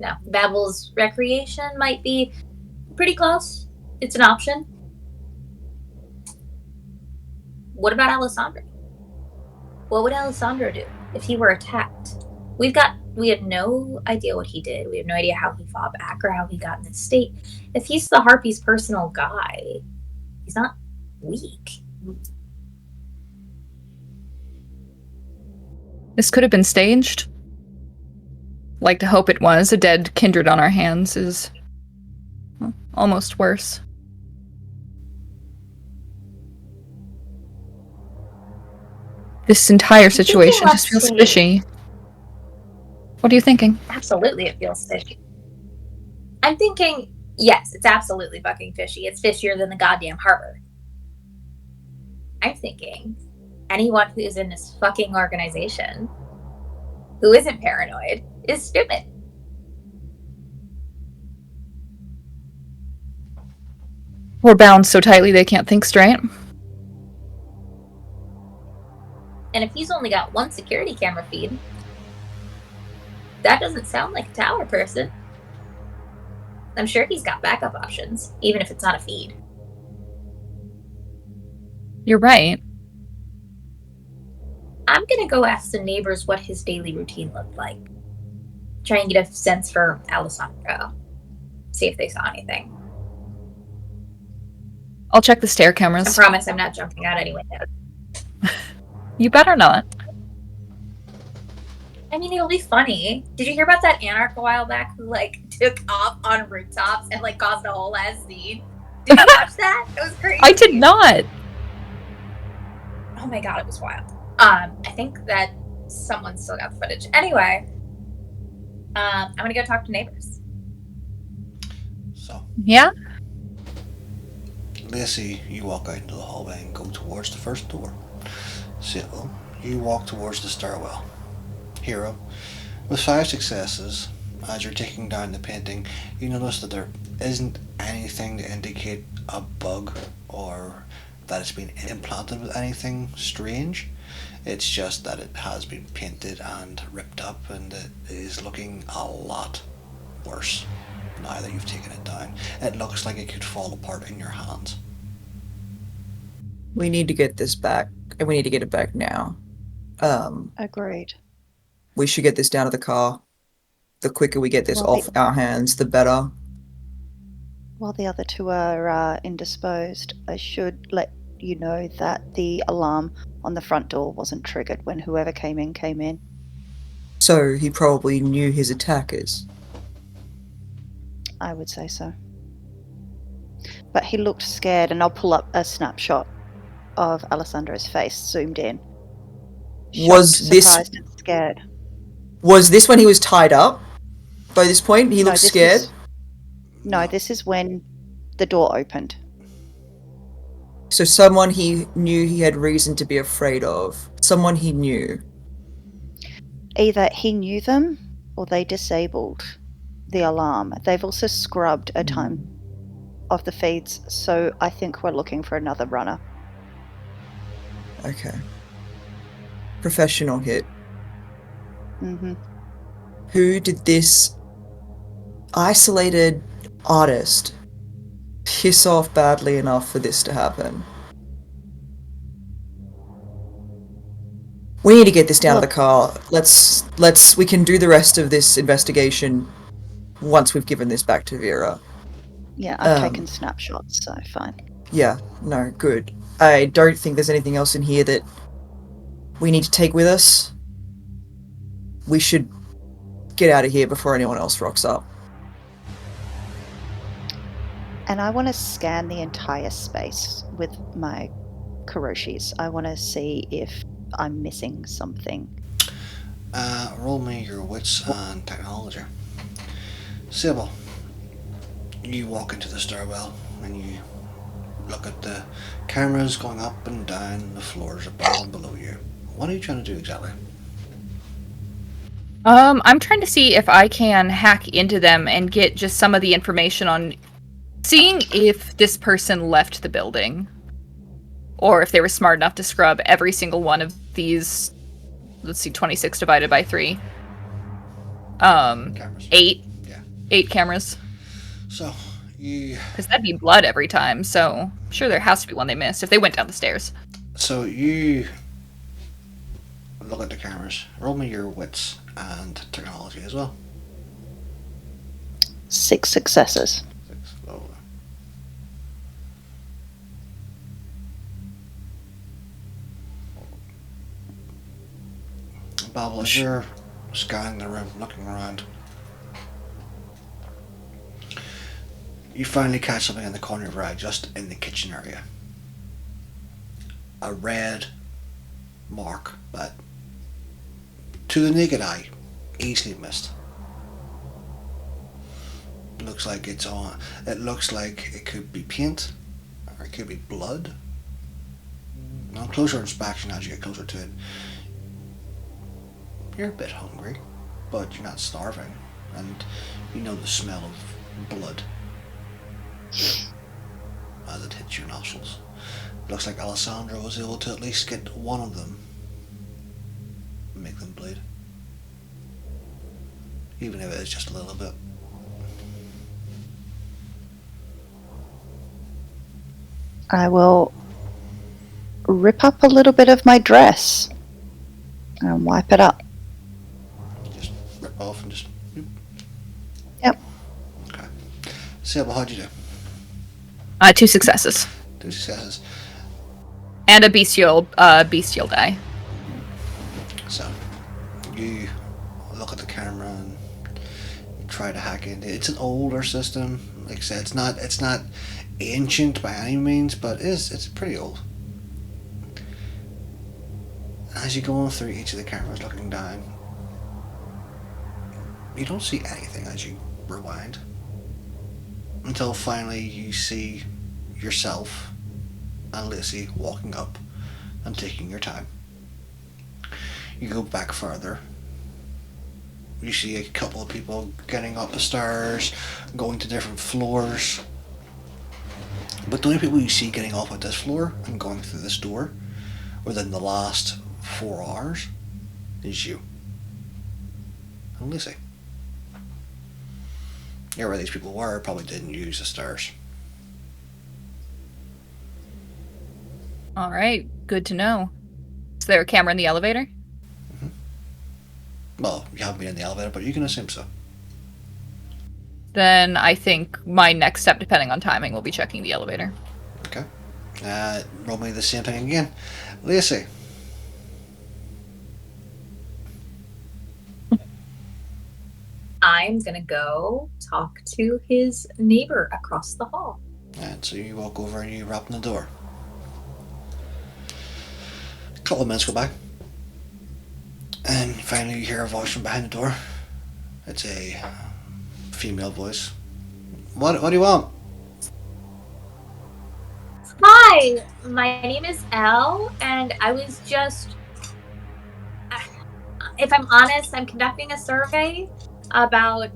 No, Babble's recreation might be pretty close. It's an option. What about Alessandro? What would Alessandro do if he were attacked? We have no idea what he did. We have no idea how he fought back or how he got in this state. If he's the Harpy's personal guy, he's not weak. This could have been staged. Like to hope it was. A dead kindred on our hands is well, almost worse. This entire situation just feels fishy. What are you thinking? Absolutely, it feels fishy. I'm thinking, yes, it's absolutely fucking fishy. It's fishier than the goddamn harbor. I'm thinking anyone who's in this fucking organization who isn't paranoid is stupid. We're bound so tightly they can't think straight. And if he's only got one security camera feed, that doesn't sound like a tower person. I'm sure he's got backup options, even if it's not a feed. You're right. I'm gonna go ask the neighbors what his daily routine looked like. Try and get a sense for Alessandro. See if they saw anything. I'll check the stair I cameras. promise I'm not jumping out any windows. You better not. I mean, it'll be funny. Did you hear about that anarch a while back who, took off on rooftops and, caused a whole ass scene? Did you watch that? It was crazy. I did not. Oh my god, it was wild. I think that someone still got the footage. Anyway, I'm gonna go talk to neighbors. So, Yeah? Lacey, you walk out into the hallway and go towards the first door. Sybil, you walk towards the stairwell. Hero, with 5 successes, as you're taking down the painting, you notice that there isn't anything to indicate a bug or that it's been implanted with anything strange. It's just that it has been painted and ripped up and it is looking a lot worse now that you've taken it down. It looks like it could fall apart in your hands. We need to get this back, and we need to get it back now. Agreed. We should get this down to the car. The quicker we get this Well, off our hands, the better. While the other two are indisposed, I should let you know that the alarm on the front door wasn't triggered when whoever came in. So he probably knew his attackers. I would say so. But he looked scared, and I'll pull up a snapshot of Alessandro's face, zoomed in. Shocked, Was this- surprised and scared? Was this when he was tied up? By this point, he looked scared? No, this is when the door opened. So someone he knew he had reason to be afraid of. Someone he knew. Either he knew them, or they disabled the alarm. They've also scrubbed a time of the feeds, so I think we're looking for another runner. Okay. Professional hit. Mm-hmm. Who did this isolated artist piss off badly enough for this to happen? We need to get this down to the car. We can do the rest of this investigation once we've given this back to Vera. Yeah, I've taken snapshots, so fine. Yeah, no, good. I don't think there's anything else in here that we need to take with us. we should get out of here before anyone else rocks up. And I want to scan the entire space with my Kuroshis. I want to see if I'm missing something. Roll me your wits and technology. Sybil, you walk into the stairwell and you look at the cameras going up and down the floors above and below you. What are you trying to do exactly? I'm trying to see if I can hack into them and get just some of the information on seeing if this person left the building. Or if they were smart enough to scrub every single one of these, let's see, 26 divided by 3. Cameras. 8. Yeah. 8 cameras. So, you... Because that'd be blood every time, so I'm sure there has to be one they missed if they went down the stairs. So, you look at the cameras. Roll me your wits and technology as well. 6 successes. 6. Lovely. Babel, as you're scanning the room, looking around, you finally catch something in the corner of your eye, just in the kitchen area. A red mark that, to the naked eye, easily missed. Looks like it's on. It looks like it could be paint, or it could be blood. On closer inspection, as you get closer to it, you're a bit hungry, but you're not starving, and you know the smell of blood as it hits your nostrils. Looks like Alessandro was able to at least get one of them and make them bleed, even if it is just a little bit. I will rip up a little bit of my dress and wipe it up. Just rip off and just. Yep. Okay. Sybil, how'd you do? 2 successes. 2 successes. And a bestial die. So, you look at the camera and you try to hack into it. It's an older system. Like I said, it's not ancient by any means, but it's pretty old. As you go on through each of the cameras looking down, you don't see anything as you rewind. Until finally you see yourself and Lacey walking up and taking your time. You go back further. You see a couple of people getting up the stairs, going to different floors. But the only people you see getting off at this floor and going through this door within the last 4 hours is you and Lucy. Yeah, where these people were probably didn't use the stairs. Alright, good to know. Is there a camera in the elevator? Mm-hmm. Well, you haven't been in the elevator, but you can assume so. Then I think my next step, depending on timing, will be checking the elevator. Okay. Roll me the same thing again. Lacey. I'm gonna go talk to his neighbor across the hall. And so you walk over and you rap on the door. A couple of minutes go by. And finally you hear a voice from behind the door. It's a female voice. What do you want? Hi, my name is Elle, and I was just, if I'm honest, I'm conducting a survey about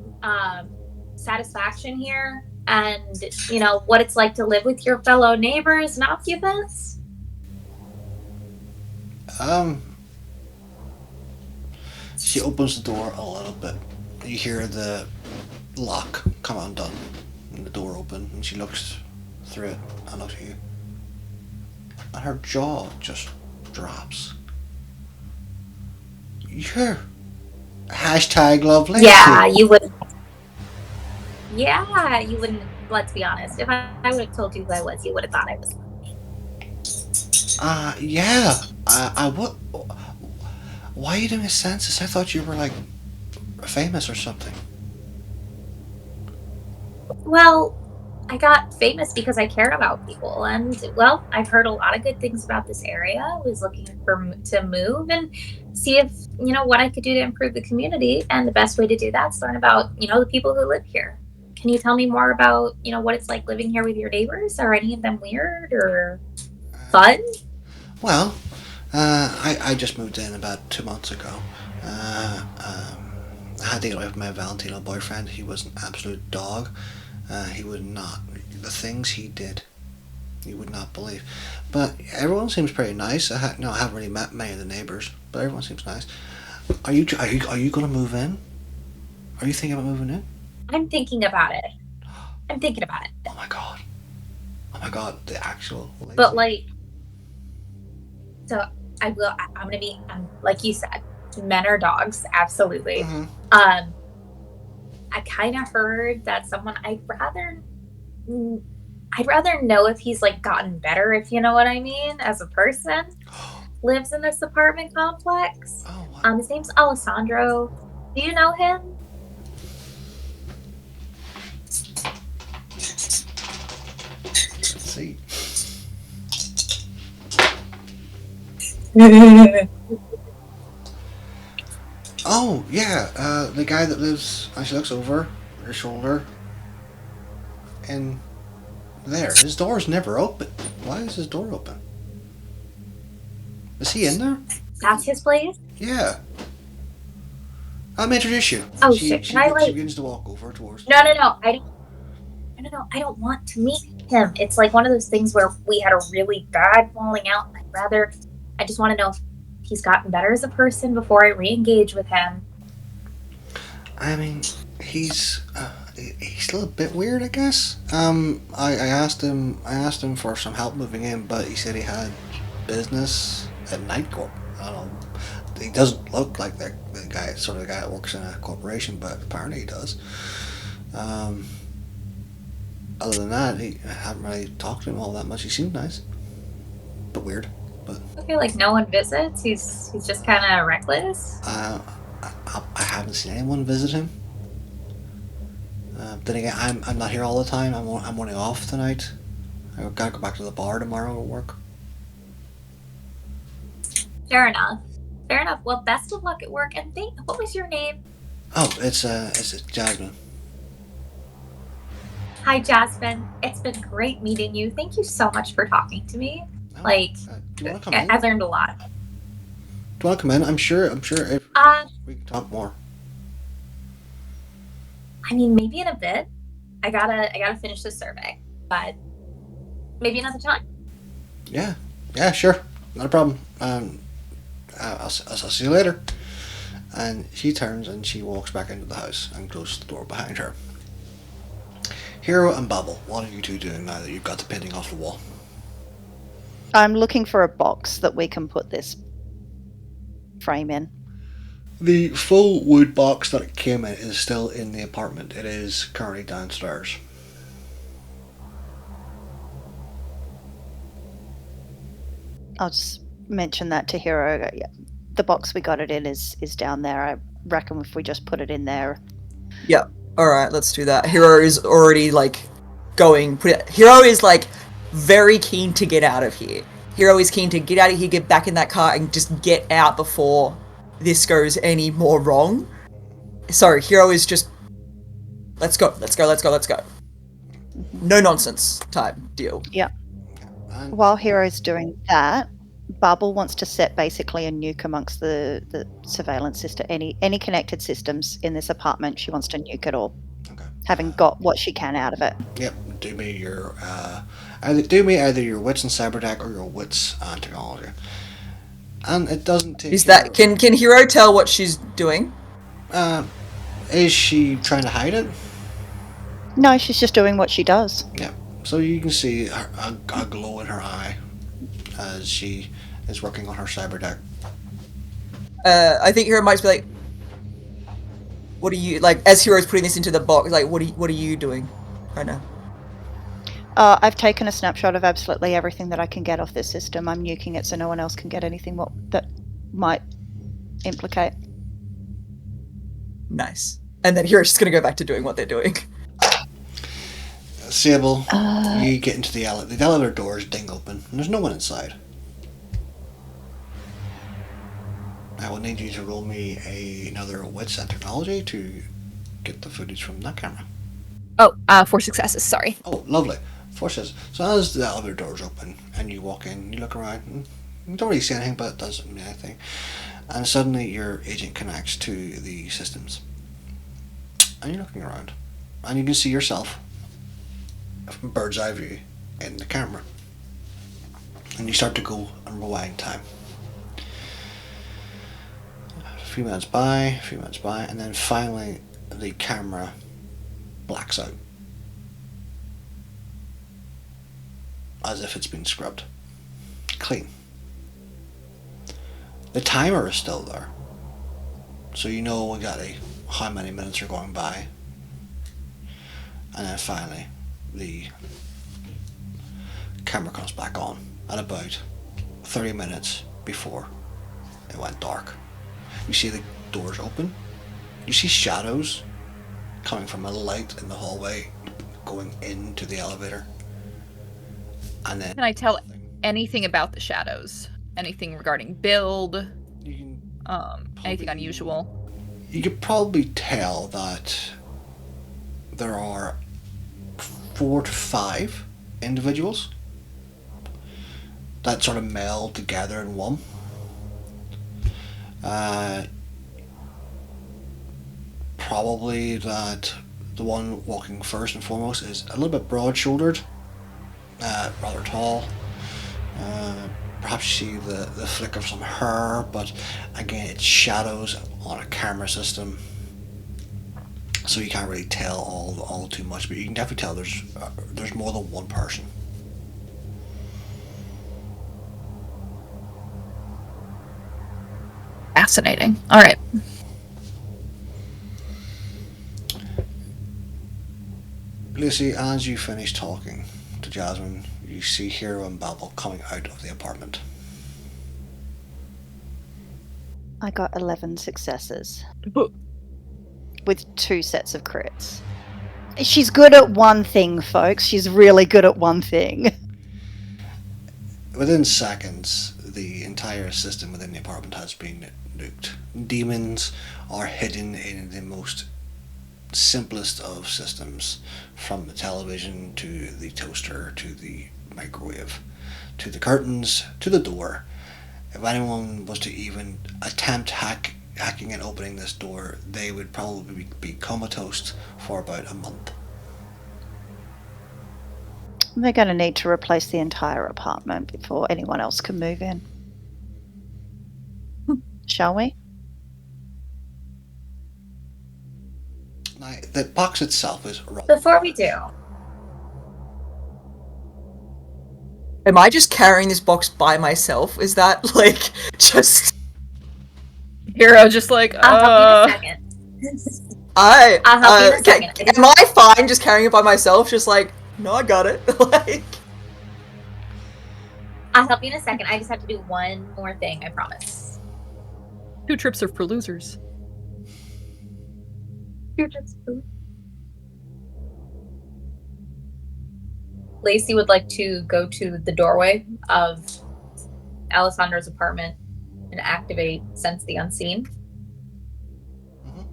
satisfaction here and, you know, what it's like to live with your fellow neighbors and occupants. She opens the door a little bit. You hear the lock come undone and the door open, and she looks through it and looks at you. And her jaw just drops. You're #lovely. Yeah, you wouldn't. Yeah, you wouldn't. Let's be honest. If I would have told you who I was, you would have thought I was. Yeah. I would. Why are you doing a census? I thought you were, like, famous or something. Well, I got famous because I cared about people, and well, I've heard a lot of good things about this area. I was looking to move and see if what I could do to improve the community, and the best way to do that is learn about the people who live here. Can you tell me more about what it's like living here with your neighbors? Are any of them weird or fun? Well, I just moved in about 2 months ago. I had to get away with my Valentino boyfriend. He was an absolute dog. He would not. The things he did, you would not believe. But everyone seems pretty nice. I haven't really met many of the neighbors, but everyone seems nice. Are you going to move in? Are you thinking about moving in? I'm thinking about it. I'm thinking about it. Oh my god. Oh my god, the actual lady. But so I'm gonna be like you said, men are dogs, absolutely. Mm-hmm. I kind of heard that someone I'd rather know if he's like gotten better, if you know what I mean, as a person, lives in this apartment complex. Oh, wow. His name's Alessandro. Do you know him? Let's see. Oh, yeah, the guy that lives, she looks over her shoulder, and there, his door's never open. Why is his door open? Is he in there? That's his place? Yeah. Let me introduce you. Oh, she, shit, she, can I, she begins to walk over towards No, I don't want to meet him. It's like one of those things where we had a really bad falling out. I just want to know if he's gotten better as a person before I re-engage with him. I mean, he's still a bit weird, I guess. I asked him for some help moving in, but he said he had business at Night Corp. I don't know. He doesn't look like the guy, sort of the guy that works in a corporation, but apparently he does. Other than that, I haven't really talked to him all that much. He seemed nice, but weird. But Okay, like no one visits. He's just kind of reckless. I haven't seen anyone visit him. Then again, I'm not here all the time. I'm only off tonight. I gotta go back to the bar tomorrow to work. Fair enough. Well, best of luck at work. And what was your name? Oh, it's Jasmine. Hi, Jasmine. It's been great meeting you. Thank you so much for talking to me. Oh, do you want to come in? I learned a lot. Do you want to come in? I'm sure if we can talk more. I mean, maybe in a bit. I gotta finish this survey, but maybe another time. Yeah, sure, not a problem. I'll see you later. And she turns and she walks back into the house and closes the door behind her. Hero and Bubble, what are you two doing now that you've got the painting off the wall? I'm looking for a box that we can put this frame in. The full wood box that it came in is still in the apartment. It is currently downstairs. I'll just mention that to Hero. Yeah, the box we got it in is down there. I reckon if we just put it in there. Yeah. Alright, let's do that. Hero is already, Hero is, very keen to get out of here. Hero is keen to get out of here, get back in that car, and just get out before this goes any more wrong. So, Hero is just... Let's go. No nonsense type deal. Yeah. While Hero's doing that, Bubble wants to set basically a nuke amongst the surveillance system. Any connected systems in this apartment, she wants to nuke it all. Okay. Having got what she can out of it. Yep. Do me your either your wits and cyber tech or your wits and technology. And it doesn't take. Is that can Hero tell what she's doing? Is she trying to hide it? No, she's just doing what she does. Yeah. So you can see a glow in her eye as she is working on her cyber deck. I think Hero might be like, what are you, as Hero's putting this into the box, what are you doing right now? I've taken a snapshot of absolutely everything that I can get off this system. I'm nuking it so no one else can get anything that might implicate. Nice. And then Hero's just gonna go back to doing what they're doing. Sable, you get into the elevator. The elevator doors ding open, and there's no one inside. I will need you to roll me another wits and technology to get the footage from that camera. Oh, 4 successes, sorry. Oh, lovely. 4 says. So as the elevator doors open and you walk in, you look around, and you don't really see anything, but it doesn't mean anything. And suddenly your agent connects to the systems. And you're looking around. And you can see yourself from bird's eye view in the camera. And you start to go and rewind time. A few minutes by, and then finally the camera blacks out. As if it's been scrubbed. Clean. The timer is still there. So you know exactly how many minutes are going by. And then finally the camera comes back on at about 30 minutes before it went dark. You see the doors open. You see shadows coming from a light in the hallway going into the elevator. And then Can I tell anything about the shadows? Anything regarding build? you Anything unusual? You could probably tell that there are 4 to 5 individuals that sort of meld together in one. Probably that the one walking first and foremost is a little bit broad-shouldered, rather tall. Perhaps you see the flick of some hair, but again it's shadows on a camera system, so you can't really tell all too much, but you can definitely tell there's more than one person. Fascinating. All right. Lucy, as you finish talking to Jasmine, you see Hero and Babel coming out of the apartment. I got 11 successes. But With 2 sets of crits. She's good at one thing, folks. She's really good at one thing. Within seconds, the entire system within the apartment has been nuked. Demons are hidden in the most simplest of systems, from the television to the toaster to the microwave to the curtains to the door. If anyone was to even attempt hacking and opening this door, they would probably be comatose for about a month. They're going to need to replace the entire apartment before anyone else can move in. Shall we? Now, the box itself is rather... Before we do, Am I just carrying this box by myself? Is that, like, just... Hero just like, I'll help you in a second. I'll help you in a second. Am I fine just carrying it by myself? Just like, no, I got it. Like... I'll help you in a second. I just have to do one more thing, I promise. 2 trips are for losers. Lacey would like to go to the doorway of Alessandra's apartment and activate Sense the Unseen. Mhm.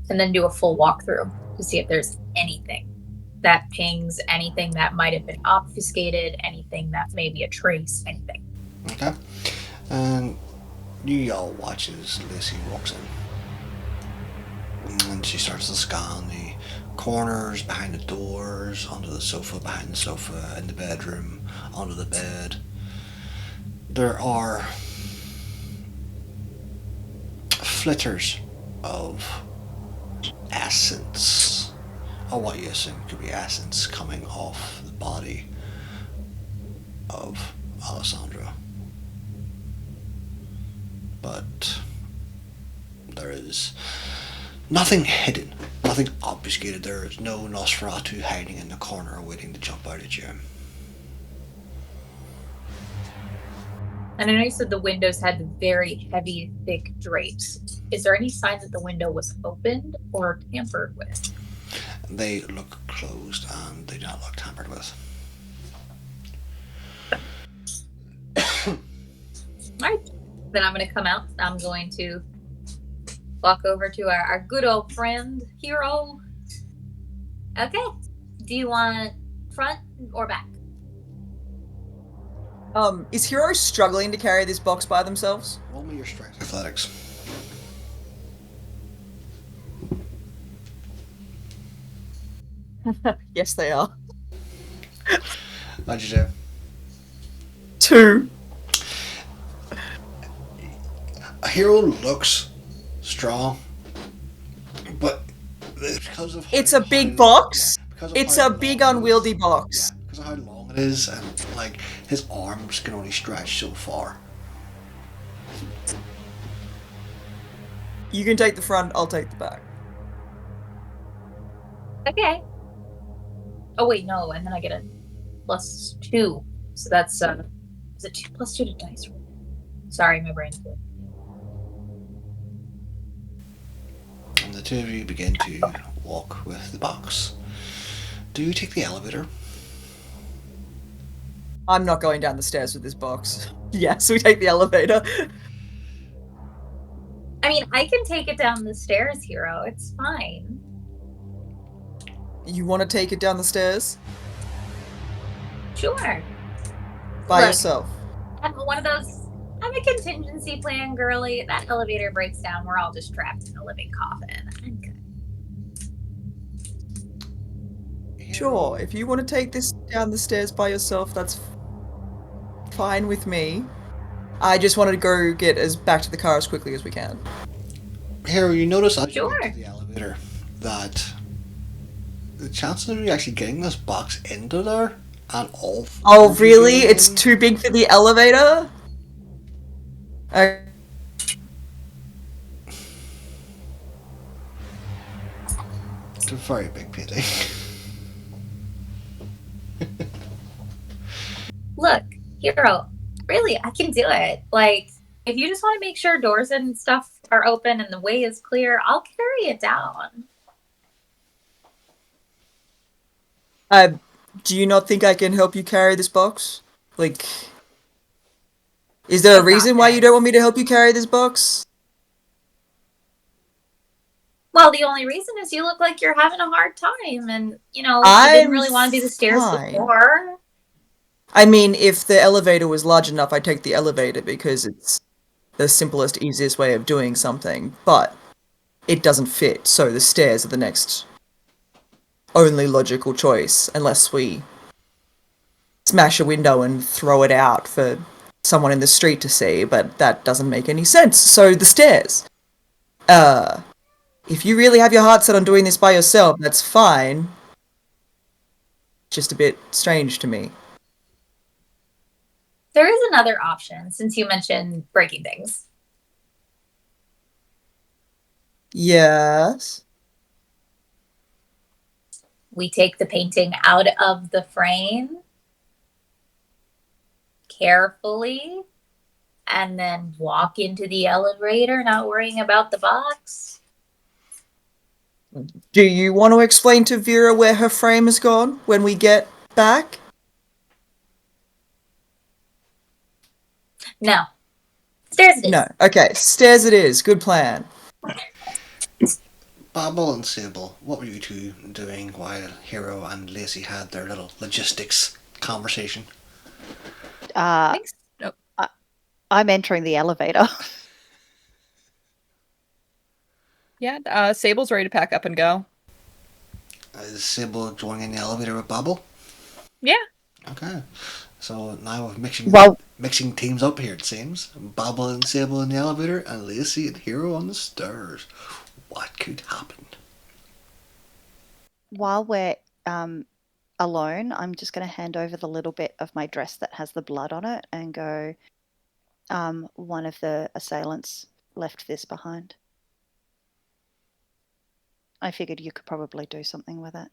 And then do a full walkthrough to see if there's anything that pings, anything that might have been obfuscated, anything that may be a trace, anything. Okay. And you all watch as Lacey walks in. And she starts to scan the corners, behind the doors, onto the sofa, behind the sofa, in the bedroom, onto the bed. There are flitters of essence, or what you assume could be essence, coming off the body of Alessandra. But there is nothing hidden, nothing obfuscated. There is no Nosferatu hiding in the corner waiting to jump out at you. And I know you said the windows had very heavy, thick drapes. Is there any sign that the window was opened or tampered with? They look closed and they do not look tampered with. Alright. Then I'm going to come out. I'm going to walk over to our good old friend, Hero. Okay. Do you want front or back? Is Hero struggling to carry this box by themselves? Roll me your strength athletics. Yes, they are. How'd you do? 2. A hero looks strong, but because of It's a big box. It's a big unwieldy box. Yeah, because of how long it is, and like his arms can only stretch so far. You can take the front, I'll take the back. Okay. Oh, wait, no. And then I get a +2. So that's, is it 2 +2 to dice roll? Sorry, my brain's good. And the two of you begin to walk with the box. Do you take the elevator? I'm not going down the stairs with this box. Yes, we take the elevator. I mean, I can take it down the stairs, Hero. It's fine. You want to take it down the stairs? Sure. By Look, yourself? I'm one of those. I'm a contingency plan girly. That elevator breaks down. We're all just trapped in a living coffin. I'm good. Sure, if you want to take this down the stairs by yourself, that's fine with me. I just wanted to go get us back to the car as quickly as we can. Hero, you notice as you Sure. get to the elevator that the chances of you actually getting this box into there and all. Oh, really? It's too big for the elevator? It's a very big pity. Look, Hero. Really, I can do it. Like, if you just want to make sure doors and stuff are open and the way is clear, I'll carry it down. Do you not think I can help you carry this box? Like, is there a reason why you don't want me to help you carry this box? Well, the only reason is you look like you're having a hard time, and you didn't really want to do the stairs before. I mean, if the elevator was large enough, I'd take the elevator because it's the simplest, easiest way of doing something. But it doesn't fit, so the stairs are the next only logical choice, unless we smash a window and throw it out for someone in the street to see, but that doesn't make any sense. So the stairs. If you really have your heart set on doing this by yourself, that's fine. Just a bit strange to me. There is another option, since you mentioned breaking things. Yes. We take the painting out of the frame carefully and then walk into the elevator, not worrying about the box. Do you want to explain to Vera where her frame has gone when we get back? No. Stairs it is. No. Okay, stairs it is. Good plan. Babel and Sable, what were you two doing while Hero and Lacey had their little logistics conversation? I'm entering the elevator. Yeah, Sable's ready to pack up and go. Is Sable joining in the elevator with Babel? Yeah. Okay. So now we're mixing teams up here, it seems. Babel and Sable in the elevator and Lacey and Hero on the stairs. What could happen? While we're alone, I'm just going to hand over the little bit of my dress that has the blood on it and go, one of the assailants left this behind. I figured you could probably do something with it.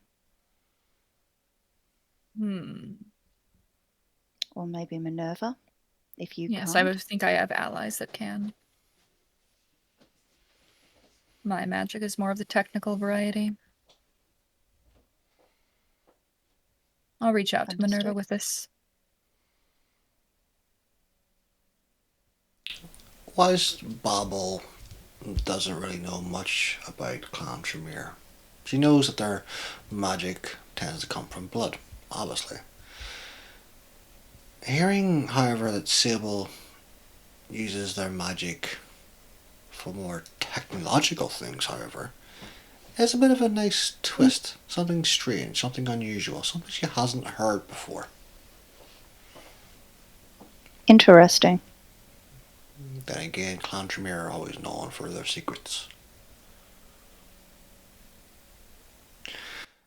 Or maybe Minerva. if you Yes, can't. I think I have allies that can. My magic is more of the technical variety. I'll reach out to Minerva Understood. with this. Whilst Bobble doesn't really know much about Clan Tremere, she knows that their magic tends to come from blood, obviously. Hearing, however, that Sable uses their magic for more technological things, however, is a bit of a nice twist. Something strange, something unusual, something she hasn't heard before. Interesting. Then again, Clan Tremere are always known for their secrets.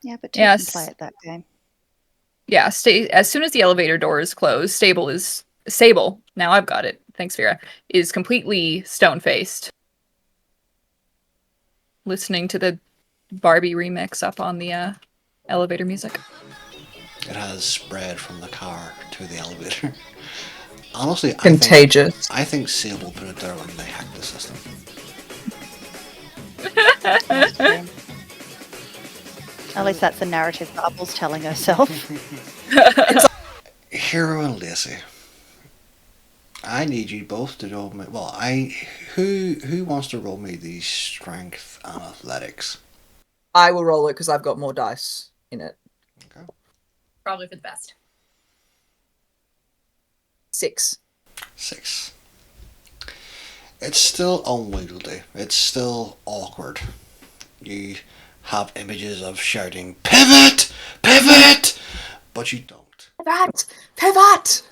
Yeah, but two can play at that game. Yeah, as soon as the elevator door is closed, Sable, now I've got it, thanks Vera, is completely stone-faced. Listening to the Barbie remix up on the elevator music. It has spread from the car to the elevator. Honestly, Contagious. I think Sable put it there when they hacked the system. At least that's the narrative Bubble's telling herself. Hero and Lacey, I need you both to roll me. Well, who wants to roll me the strength and athletics? I will roll it because I've got more dice in it. Okay. Probably for the best. 6. 6. It's still unwieldy. It's still awkward. You have images of shouting, "Pivot! Pivot!" But you don't. Pivot! Pivot!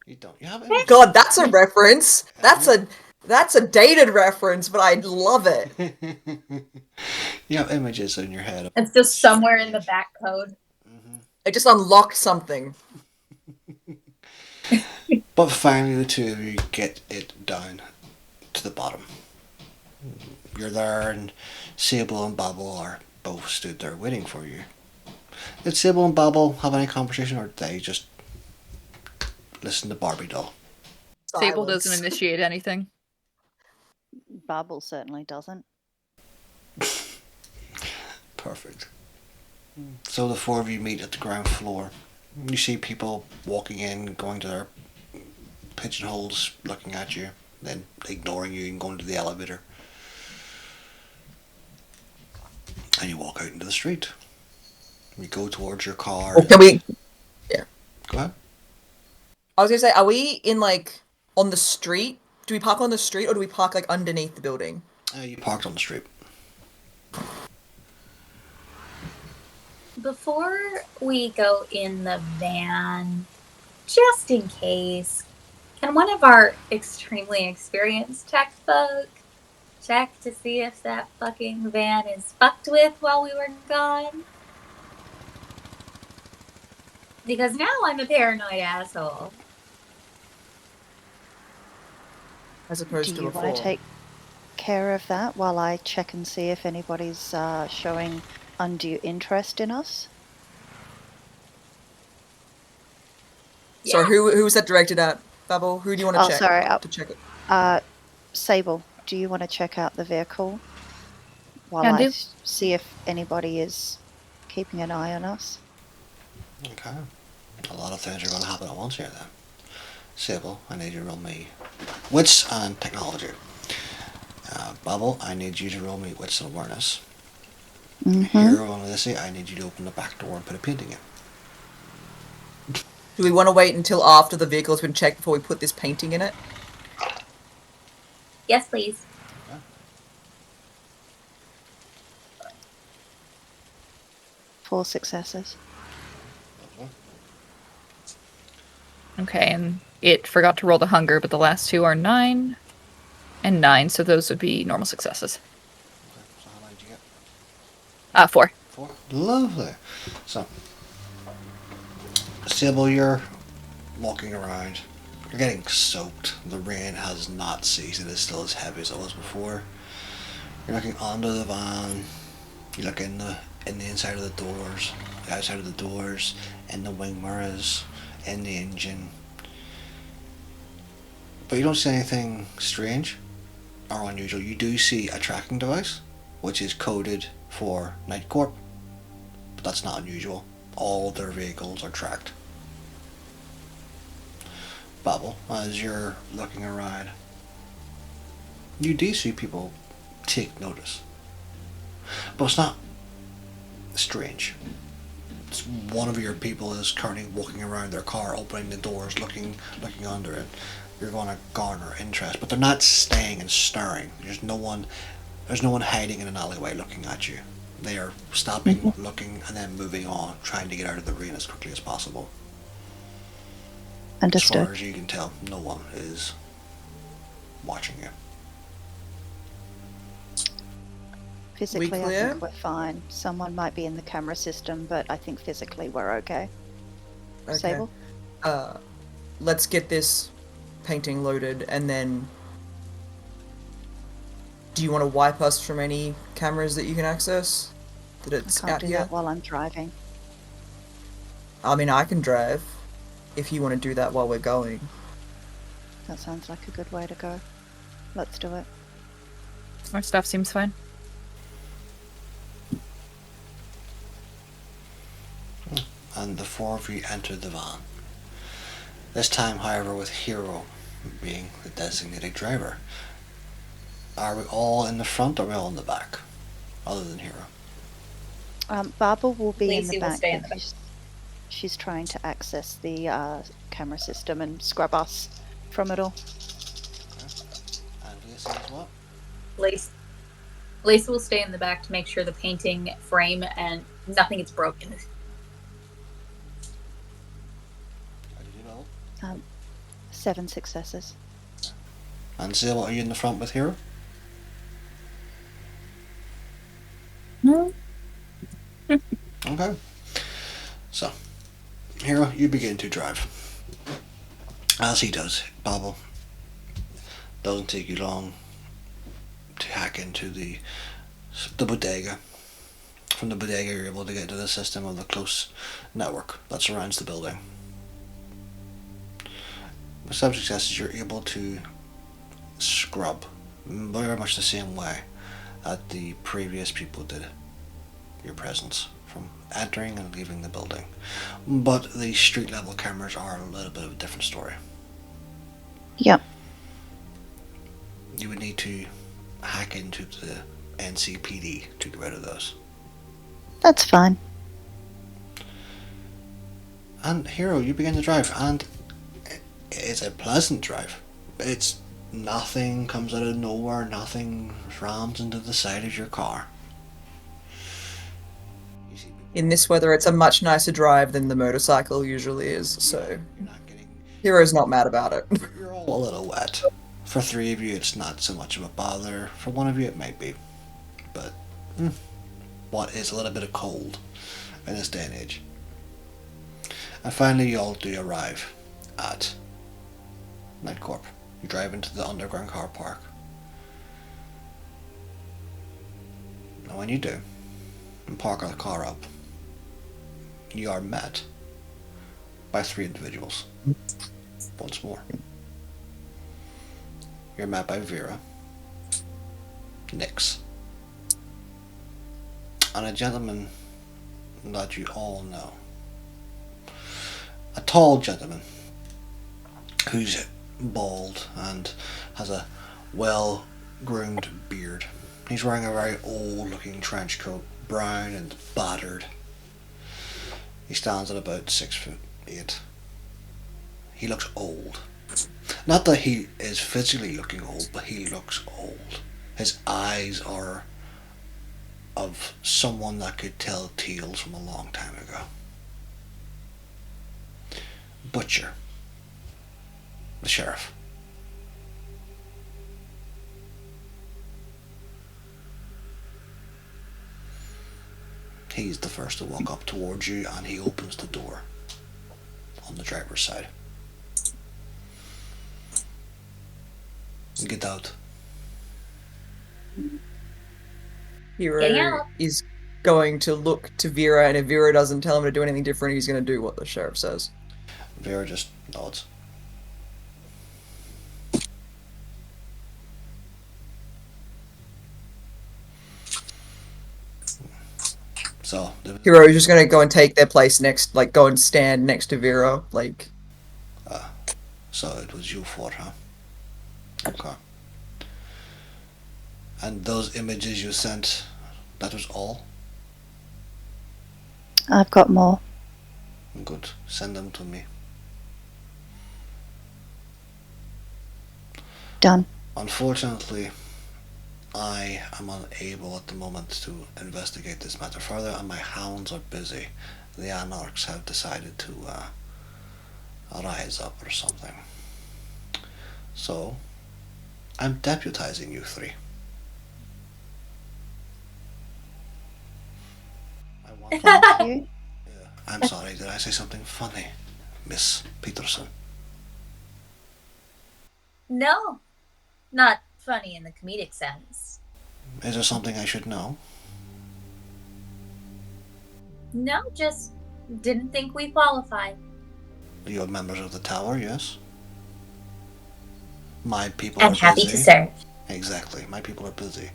You don't. You have images. God, that's a reference. That's a dated reference, but I love it. You have images in your head. It's just somewhere in the back code. I just unlocked something. But finally, the two of you get it down to the bottom. You're there, and Sable and Bobble are both stood there waiting for you. Did Sable and Bobble have any conversation, or did they just listen to Barbie doll? Sable Silence. doesn't initiate anything. Bubble certainly doesn't. Perfect. So the four of you meet at the ground floor. You see people walking in, going to their pigeonholes, looking at you, then ignoring you and going to the elevator. And you walk out into the street. You go towards your car. Or can we... Yeah. Go ahead. I was gonna say, are we in, like, on the street? Do we park on the street, or do we park, like, underneath the building? You parked on the street. Before we go in the van, just in case, can one of our extremely experienced tech folk check to see if that fucking van is fucked with while we were gone? Because now I'm a paranoid asshole. As opposed Do to you before. want to take care of that while I check and see if anybody's showing undue interest in us? So Yeah. who was that directed at, Babel? Who do you want to check? Sorry, To check it. Sable, do you want to check out the vehicle while Can I do. see if anybody is keeping an eye on us? Okay. A lot of things are going to happen at once here then. Sable, I need you to roll me wits and technology. Bubble, I need you to roll me wits and awareness. Hero and Lacey, I need you to open the back door and put a painting in. Do we want to wait until after the vehicle's been checked before we put this painting in it? Yes, please. Okay. 4 successes. Okay, and it forgot to roll the hunger, but the last two are 9 and 9, so those would be normal successes. Okay, so how many did you get? 4. 4. Lovely. So, Sable, you're walking around. You're getting soaked. The rain has not ceased. It is still as heavy as it was before. You're looking onto the van. You look in the inside of the doors, the outside of the doors, in the wing mirrors, in the engine. But you don't see anything strange or unusual. You do see a tracking device, which is coded for Night Corp, but that's not unusual. All their vehicles are tracked. Babel, as you're looking around, you do see people take notice. But it's not strange. It's one of your people is currently walking around their car, opening the doors, looking under it. You're going to garner interest, but they're not staying and staring. There's no one hiding in an alleyway looking at you. They are stopping, looking, and then moving on, trying to get out of the rain as quickly as possible. Understood. As far as you can tell, no one is watching you. Physically, I clear? think we're fine. Someone might be in the camera system, but I think physically we're okay. Okay. Sable? Let's get this painting loaded, and then... Do you want to wipe us from any cameras that you can access? That I it's can't out do here? that while I'm driving. I mean, I can drive, if you want to do that while we're going. That sounds like a good way to go. Let's do it. Our stuff seems fine. And the four of you enter the van. This time, however, with Hero being the designated driver. Are we all in the front or are we all in the back? Other than Hero. Barbara will be in Lacey the will back. stay in the because she's trying to access the camera system and scrub us from it all. And Lacey as well? Lacey will stay in the back to make sure the painting frame and nothing gets broken. How did you know? 7 successes. And Zil, are you in the front with Hero? No. Okay. So, Hero, you begin to drive. As he does, Babel, doesn't take you long to hack into the bodega. From the bodega, you're able to get to the system of the close network that surrounds the building. With some successes, you're able to scrub very much the same way that the previous people did your presence from entering and leaving the building. But the street level cameras are a little bit of a different story. Yep. You would need to hack into the NCPD to get rid of those. That's fine. And Hero, you begin to drive, and it's a pleasant drive. It's nothing comes out of nowhere, nothing rams into the side of your car. You see people, In this weather, it's a much nicer drive than the motorcycle usually is, so you're not getting, Hero's not mad about it. you're all a little wet. For 3 of you, it's not so much of a bother. For 1 of you, it might be. But what is a little bit of cold in this day and age. And finally, you all do arrive at Night Corp. You drive into the underground car park. And when you do, and park the car up, you are met by 3 individuals. Once more. You're met by Vera, Nix, and a gentleman that you all know. A tall gentleman who's bald and has a well-groomed beard. He's wearing a very old-looking trench coat, brown and battered. He stands at about 6'8". He looks old. Not that he is physically looking old, but he looks old. His eyes are of someone that could tell tales from a long time ago. Butcher. The sheriff. He's the first to walk up towards you, and he opens the door on the driver's side. Get out. Getting Hero out. is going to look to Vera, and if Vera doesn't tell him to do anything different, he's going to do what the sheriff says. Vera just nods. So, Hero is just gonna go and take their place next, like go and stand next to Vero, like. so it was you four, huh? Okay. And those images you sent, that was all? I've got more. Good. Send them to me. Done. Unfortunately, I am unable at the moment to investigate this matter further, and my hounds are busy. The Anarchs have decided to rise up or something. So, I'm deputizing you three. I want. Thank you. I'm sorry, did I say something funny, Miss Peterson? No, not funny in the comedic sense. Is there something I should know? No, just didn't think we qualified. You're members of the tower, yes? My people I'm are happy busy. to serve. Exactly, my people are busy.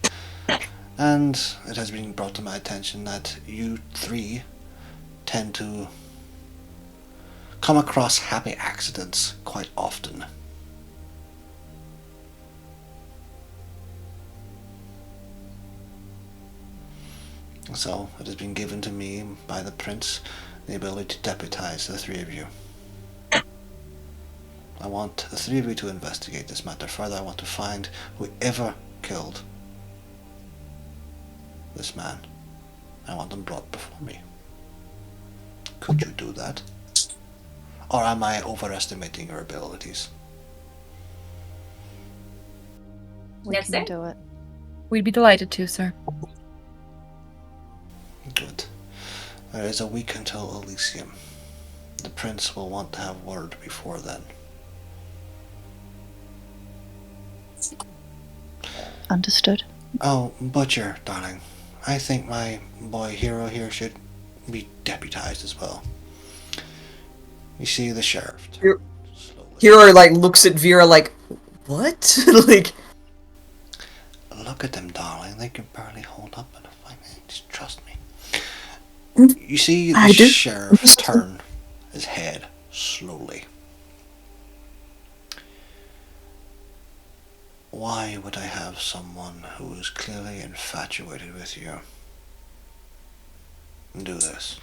And it has been brought to my attention that you three tend to come across happy accidents quite often. So it has been given to me by the prince the ability to deputize the three of you. I want the three of you to investigate this matter further. I want to find whoever killed this man. I want them brought before me. Could you do that? Or am I overestimating your abilities? We Yes, can sir. do it. We'd be delighted to, sir. Good. There is a week until Elysium. The prince will want to have word before then. Understood. Oh, Butcher, darling. I think my boy Hero here should be deputized as well. You see the sheriff. Hero- Slowly. Hero like looks at Vera like, what? Like, Look at them, darling. They can barely hold up in a fight. Just trust me. Mm, You see the I do. sheriff turn his head slowly. Why would I have someone who is clearly infatuated with you do this?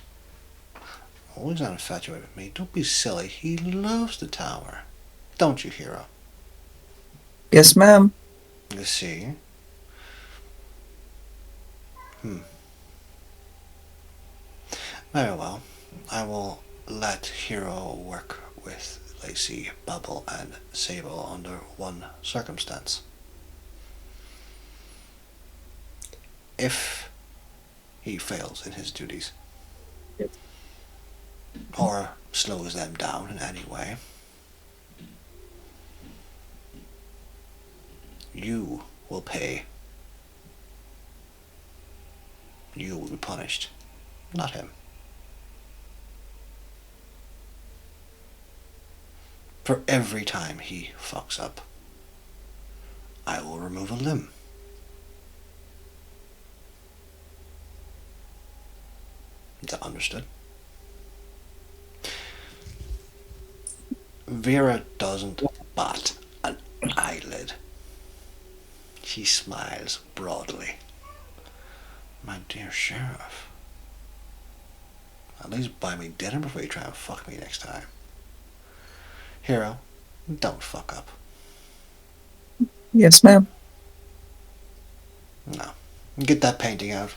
Oh, he's not infatuated with me. Don't be silly. He loves the tower. Don't you, Hero? yes, ma'am. You see? Very well. I will let Hero work with Lacey, Bubble, and Sable under one circumstance. If he fails in his duties, or slows them down in any way, you will pay. You will be punished, not him. For every time he fucks up, I will remove a limb. Is that understood? Vera doesn't bat an eyelid. She smiles broadly. My dear sheriff, at least buy me dinner before you try and fuck me next time. Hero, don't fuck up. Yes, ma'am. No. Get that painting out.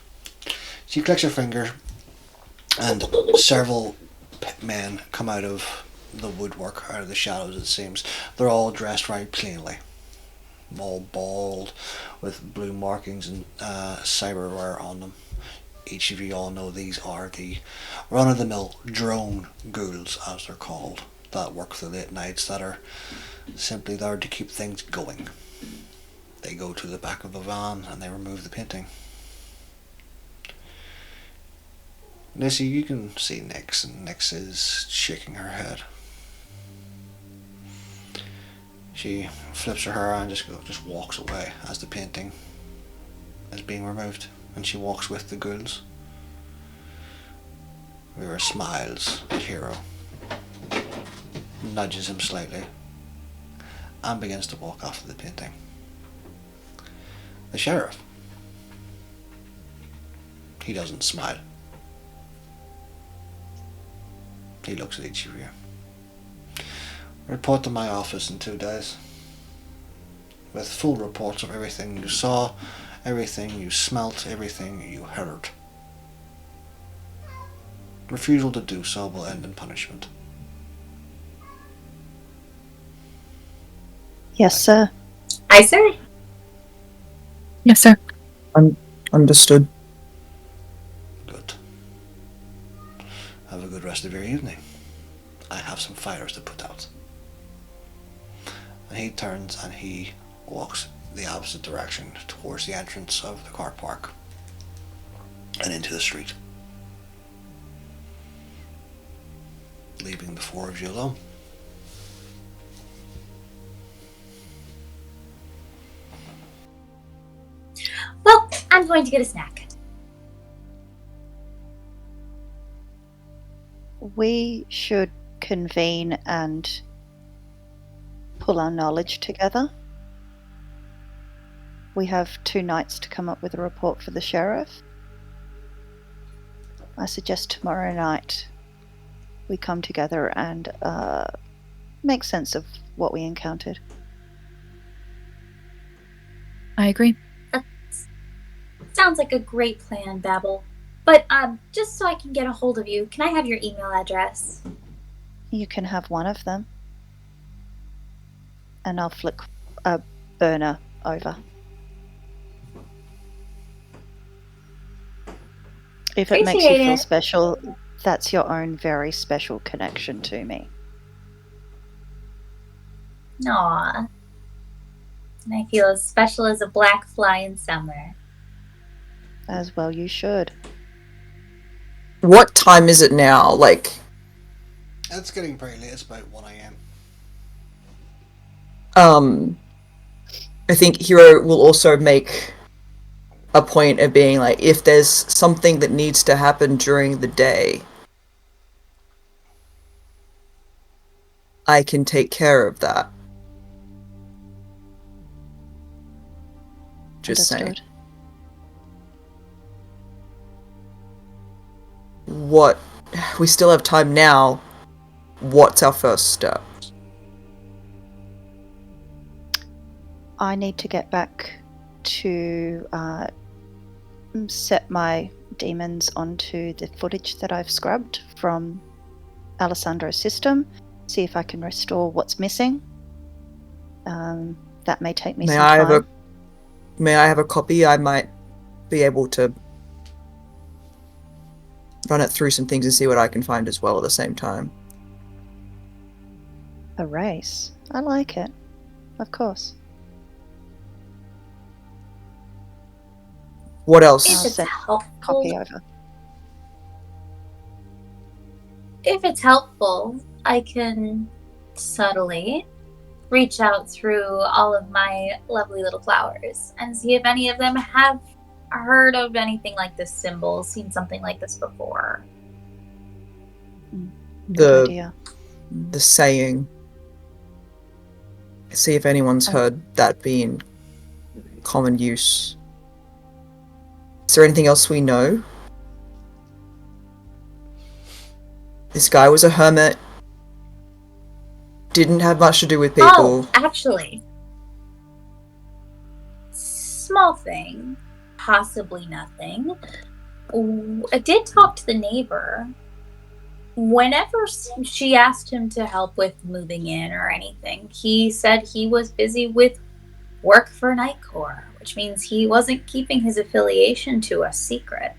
She clicks her finger, and several men come out of the woodwork, out of the shadows, it seems. They're all dressed very plainly. All bald, with blue markings and cyberware on them. Each of you all know these are the run-of-the-mill drone ghouls, as they're called, that work the late nights, that are simply there to keep things going. They go to the back of the van and they remove the painting. Lissy, you can see Nyx, and Nyx is shaking her head. She flips her hair and just walks away as the painting is being removed, and she walks with the ghouls. Mira smiles at Hero, nudges him slightly, and begins to walk off to the painting. The sheriff, he doesn't smile. He looks at each of you. Report to my office in 2 days, with full reports of everything you saw, everything you smelt, everything you heard. Refusal to do so will end in punishment. Yes, sir. Aye, sir. Yes, sir. Understood. Good. Have a good rest of your evening. I have some fires to put out. And he turns and he walks the opposite direction towards the entrance of the car park and into the street, leaving the four of you alone. Well, I'm going to get a snack. We should convene and pull our knowledge together. We have 2 nights to come up with a report for the sheriff. I suggest tomorrow night we come together and make sense of what we encountered. I agree. Sounds like a great plan, Babel. But just so I can get a hold of you, can I have your email address? You can have one of them. And I'll flick a burner over. If it makes you Appreciate feel it. special, that's your own very special connection to me. Aw. And I feel as special as a black fly in summer. As well you should. What time is it now? Like, It's getting pretty late. It's about 1 a.m. I think Hero will also make a point of being like, if there's something that needs to happen during the day, I can take care of that. Just saying. Understood. What? We still have time now. What's our first step? I need to get back to set my demons onto the footage that I've scrubbed from Alessandro's system, see if I can restore what's missing. That may take me some time. May I have a copy? I might be able to run it through some things and see what I can find as well at the same time. A race. I like it. Of course. What else? If it's send helpful, Copy over. if it's helpful, I can subtly reach out through all of my lovely little flowers and see if any of them have heard of anything like this symbol, seen something like this before. Good idea. The saying. See if anyone's heard that being common use. Is there anything else we know? This guy was a hermit. Didn't have much to do with people. Oh, actually. Small thing. Possibly nothing. I did talk to the neighbor. Whenever she asked him to help with moving in or anything, he said he was busy with work for Night Corps, which means he wasn't keeping his affiliation to a secret.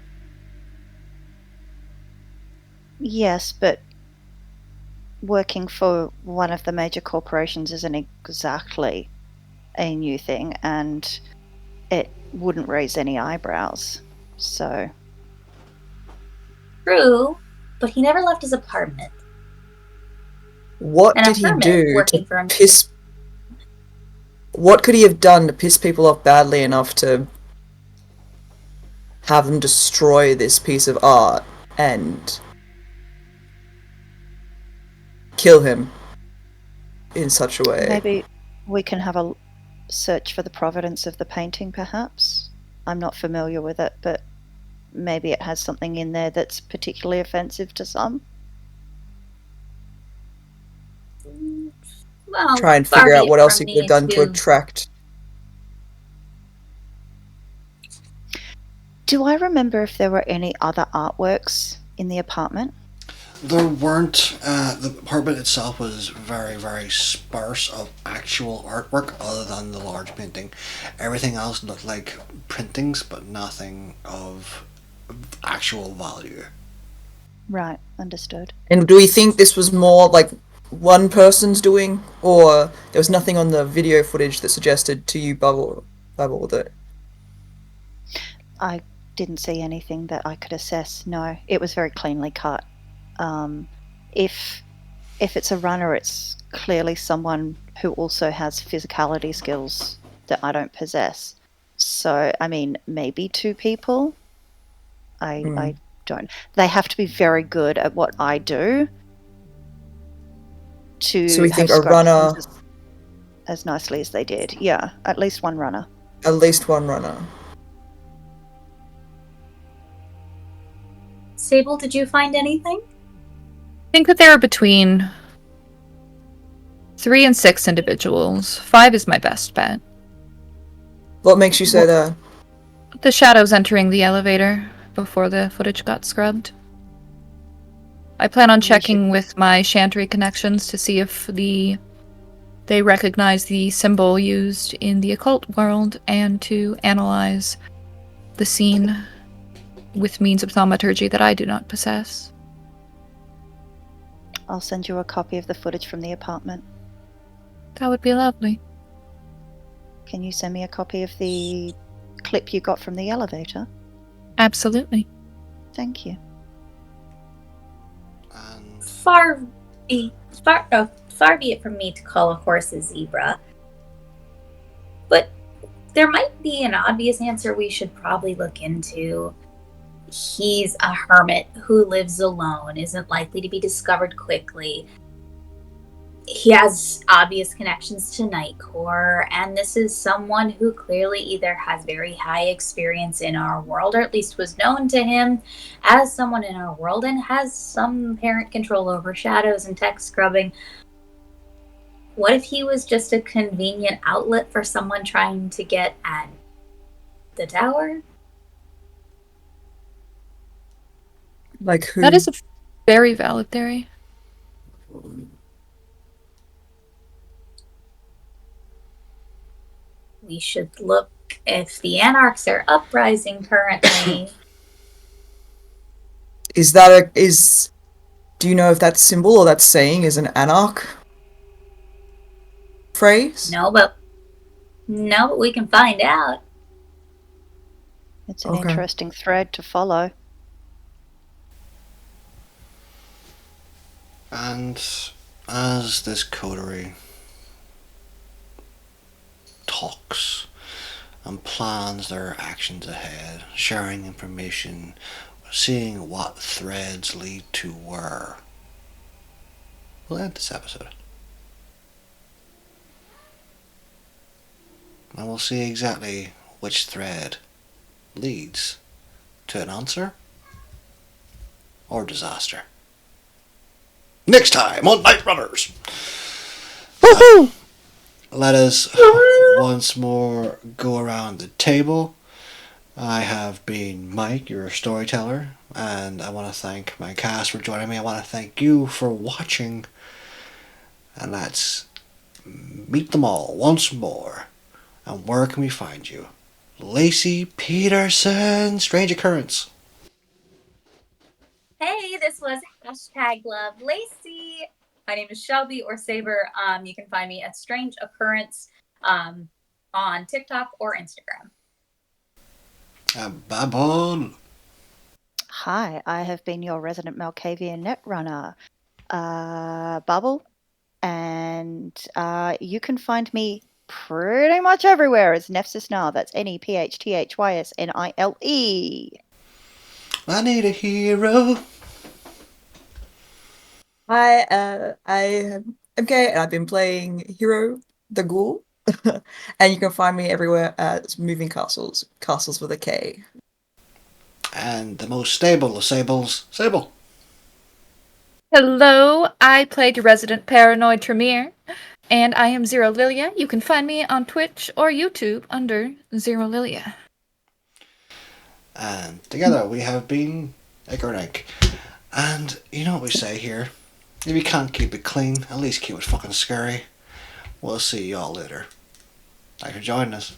Yes, but working for one of the major corporations isn't exactly a new thing, and it wouldn't raise any eyebrows. So, True, but he never left his apartment. What And a did he hermit do working to for him. piss... What could he have done to piss people off badly enough to have them destroy this piece of art and kill him in such a way. Maybe we can have a search for the provenance of the painting, perhaps? I'm not familiar with it, but maybe it has something in there that's particularly offensive to some. Well, Try and far figure be out it what else from he could have me done to to- attract. Do I remember if there were any other artworks in the apartment? There weren't. The apartment itself was very, very sparse of actual artwork other than the large painting. Everything else looked like printings, but nothing of actual value. Right, understood. And do we think this was more like one person's doing, or there was nothing on the video footage that suggested to you, Bubble, that I didn't see anything that I could assess. No, it was very cleanly cut. If it's a runner, it's clearly someone who also has physicality skills that I don't possess. So, I mean, maybe two people. I don't. They have to be very good at what I do to So we think have a scrubbed runner- things as nicely as they did. Yeah, at least one runner. at least one runner. Sable, did you find anything? I think that there are between 3 and 6 individuals. 5 is my best bet. What makes you say that? The shadows entering the elevator before the footage got scrubbed. I plan on checking with my Chantry connections to see if they recognize the symbol used in the occult world and to analyze the scene with means of thaumaturgy that I do not possess. I'll send you a copy of the footage from the apartment. That would be lovely. Can you send me a copy of the clip you got from the elevator? Absolutely. Thank you. And Far be it from me to call a horse a zebra. But there might be an obvious answer we should probably look into. He's a hermit who lives alone, isn't likely to be discovered quickly. He has obvious connections to Nightcore, and this is someone who clearly either has very high experience in our world, or at least was known to him as someone in our world, and has some apparent control over shadows and tech scrubbing. What if he was just a convenient outlet for someone trying to get at the tower? Like who? That is a very valid theory. We should look if the Anarchs are uprising currently. Do you know if that symbol or that saying is an anarch phrase? No, but we can find out. It's an Okay. interesting thread to follow. And as this coterie talks and plans their actions ahead, sharing information, seeing what threads lead to where, we'll end this episode. And we'll see exactly which thread leads to an answer or disaster. Next time on Nightrunners! Woohoo! Let us once more go around the table. I have been Mike, your storyteller, and I want to thank my cast for joining me. I want to thank you for watching. And let's meet them all once more. And where can we find you? Lacey Peterson, Strange Occurrence. Hey, this was #LoveLacey. My name is Shelby or Saber. You can find me at Strange Occurrence on TikTok or Instagram. Babon. Hi, I have been your resident Malkavian netrunner, Bubble, and you can find me pretty much everywhere as Nefsisnile. That's NEPHTHYSNILE. I need a hero. Hi, I am MK, and I've been playing Hero the Ghoul. And you can find me everywhere at Moving Castles, Castles with a K. And the most stable of sables, Sable. Hello, I played your resident paranoid Tremere, and I am Zero Lilia. You can find me on Twitch or YouTube under Zero Lilia. And together we have been Ink. And you know what we say here? If you can't keep it clean, at least keep it fucking scary. We'll see y'all later. Thanks for joining us.